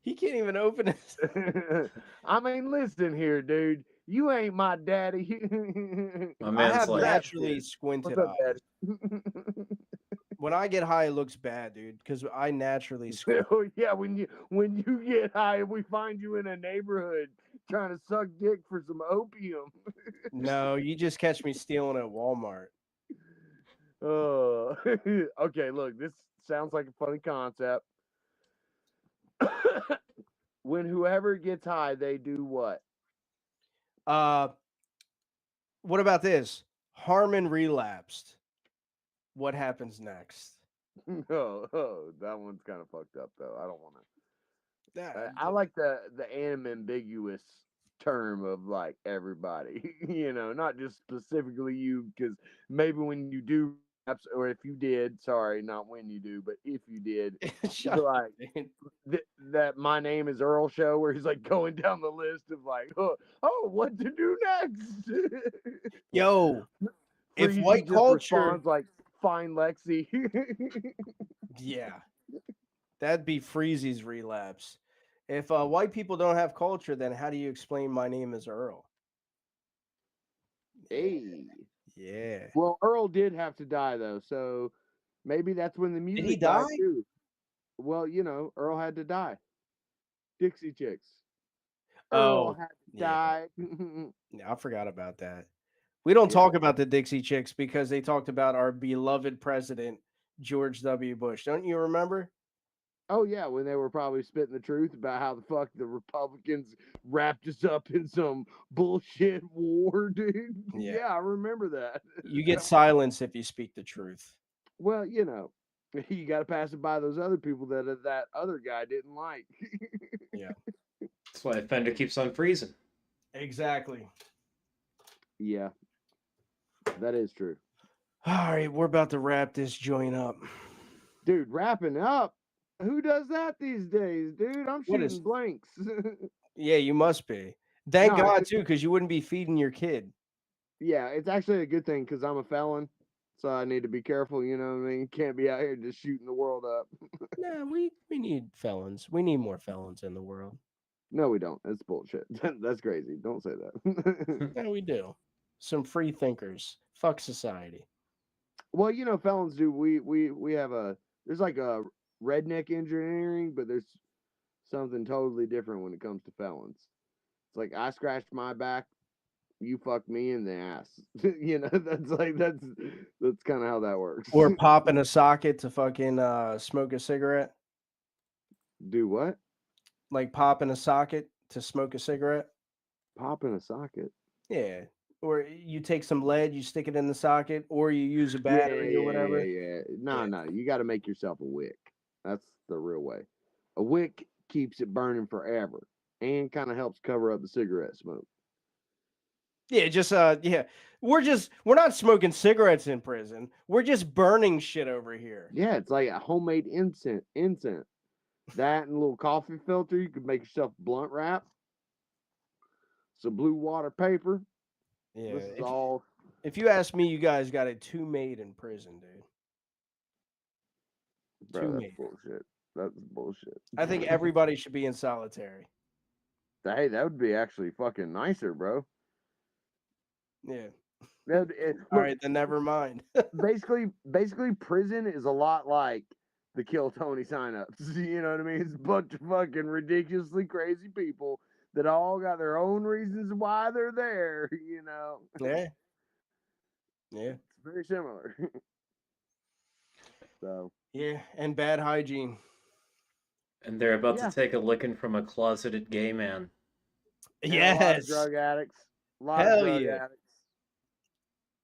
He can't even open it. I mean, listen here, dude. You ain't my daddy. My I man's have like, naturally squinted What's up, eyes. daddy? When I get high, it looks bad, dude, because I naturally squint. Oh yeah, when you get high, we find you in a neighborhood trying to suck dick for some opium. No, you just catch me stealing at Walmart. Okay, look, this sounds like a funny concept. When whoever gets high, they do what? What about this? Harmon relapsed. What happens next? That one's kind of fucked up though. I don't want to. Yeah, I like the ambiguous term of like everybody, not just specifically you, because maybe when you do, or if you did, sorry, not when you do, but if you did, like that my name is Earl show where he's like going down the list of like, oh, what to do next. Yo, if Freezy white just culture, responds like, fine, Lexi. yeah, that'd be Freezy's relapse. If white people don't have culture, then how do you explain my name is Earl? Hey. Yeah. Well, Earl did have to die though, so maybe that's when the Did he music died die? too. Well, Earl had to die. Dixie Chicks. Earl Oh, had to yeah. die. Yeah, I forgot about that. We don't Yeah. talk about the Dixie Chicks because they talked about our beloved president, George W. Bush. Don't you remember? Oh yeah, when they were probably spitting the truth about how the fuck the Republicans wrapped us up in some bullshit war, dude. Yeah. Yeah, I remember that. You get silence if you speak the truth. Well, you got to pass it by those other people that other guy didn't like. Yeah. That's why Fender keeps on freezing. Exactly. Yeah, that is true. All right, we're about to wrap this joint up. Dude, wrapping up. Who does that these days, dude? I'm What shooting is- blanks. Yeah, you must be. Thank No, God, too, because you wouldn't be feeding your kid. Yeah, it's actually a good thing because I'm a felon, so I need to be careful. You know what I mean? Can't be out here just shooting the world up. Nah, we need felons. We need more felons in the world. No, we don't. That's bullshit. That's crazy. Don't say that. Yeah, we do. Some free thinkers. Fuck society. Well, felons do. We have there's like a redneck engineering, but there's something totally different when it comes to felons. It's like I scratched my back, you fuck me in the ass. That's kind of how that works. Or pop in a socket to fucking smoke a cigarette. Do what? Like pop in a socket to smoke a cigarette. Pop in a socket. Yeah. Or you take some lead, you stick it in the socket, or you use a battery or whatever. Yeah. No. You got to make yourself a wick. That's the real way. A wick keeps it burning forever and kind of helps cover up the cigarette smoke. Yeah, just yeah. We're not smoking cigarettes in prison. We're just burning shit over here. Yeah, it's like a homemade incense. That and a little coffee filter. You could make yourself blunt wrap. Some blue water paper. Yeah. This is all. If you ask me, you guys got it two made in prison, dude. Bro, that's bullshit. That's bullshit. I think everybody should be in solitary. Hey, that would be actually fucking nicer, bro. Yeah. All right, then never mind. basically, prison is a lot like the Kill Tony signups. You know what I mean? It's a bunch of fucking ridiculously crazy people that all got their own reasons why they're there. Yeah. Yeah. It's very similar. So. Yeah, and bad hygiene. And they're about to take a licking from a closeted gay man. Yes. A lot of drug addicts. A lot of drug addicts.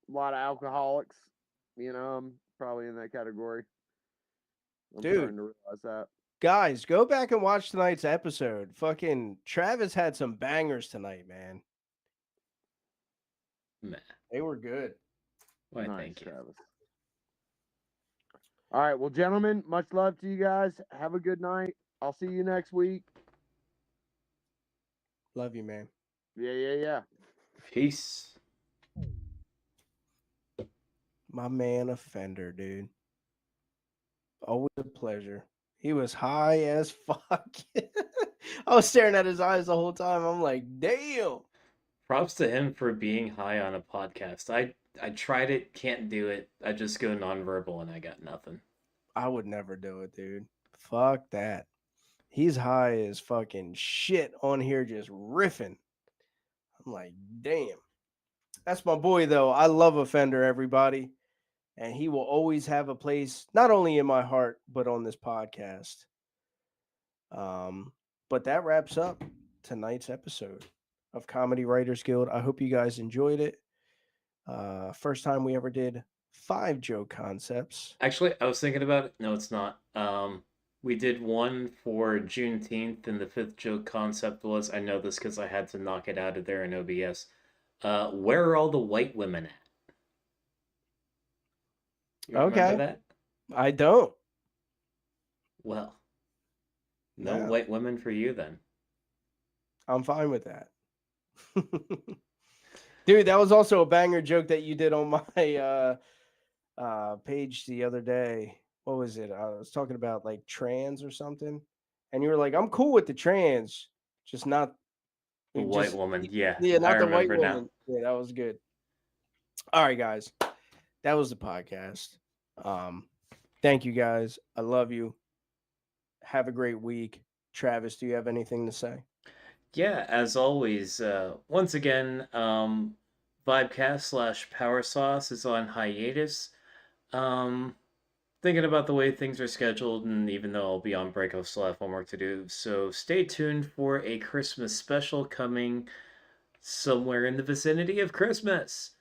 A lot of alcoholics. I'm probably in that category. I'm starting to realize that. Guys, go back and watch tonight's episode. Fucking Travis had some bangers tonight, man. They were good. Why, nice, thank you. Travis. All right, well, gentlemen, much love to you guys. Have a good night. I'll see you next week. Love you, man. Yeah. Peace. My man offender, dude. Always a pleasure. He was high as fuck. I was staring at his eyes the whole time. I'm like, damn. Props to him for being high on a podcast. I tried it, can't do it. I just go nonverbal and I got nothing. I would never do it, dude. Fuck that. He's high as fucking shit on here just riffing. I'm like, damn. That's my boy, though. I love Offender, everybody. And he will always have a place, not only in my heart, but on this podcast. But that wraps up tonight's episode of Comedy Writers Guild. I hope you guys enjoyed it. First time we ever did 5 joke concepts. Actually, I was thinking about it. No, it's not. We did one for Juneteenth, and the 5th joke concept was, I know this because I had to knock it out of there in OBS. Where are all the white women at? You remember that? I don't. Well, no Yeah. white women for you then. I'm fine with that. Dude, that was also a banger joke that you did on my page the other day. What was it? I was talking about like trans or something. And you were like, I'm cool with the trans, just not The white woman, yeah. Yeah, not I the white remember woman. Yeah, that was good. All right, guys. That was the podcast. Thank you guys. I love you. Have a great week. Travis, do you have anything to say? Yeah, as always, once again, Vibecast / Power is on hiatus. Thinking about the way things are scheduled, and even though I'll be on break, I'll still have homework to do. So stay tuned for a Christmas special coming somewhere in the vicinity of Christmas.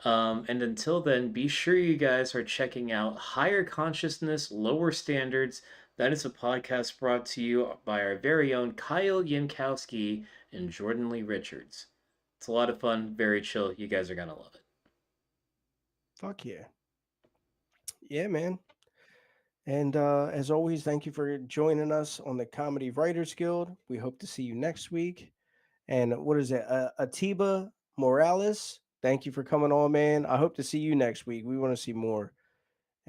And until then, be sure you guys are checking out Higher Consciousness, Lower Standards. That is a podcast brought to you by our very own Kyle Yankowski and Jordan Lee Richards. It's a lot of fun, very chill. You guys are going to love it. Fuck yeah. Yeah, man. And as always, thank you for joining us on the Comedy Writers Guild. We hope to see you next week. And what is it? Atiba Morales, thank you for coming on, man. I hope to see you next week. We want to see more.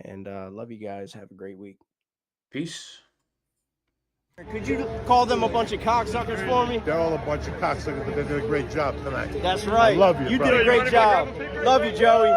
And love you guys. Have a great week. Peace. Could you call them a bunch of cocksuckers for me? They're all a bunch of cocksuckers, but they did a great job tonight. That's right. I love you. You brother. did a great job. Love you, Joey.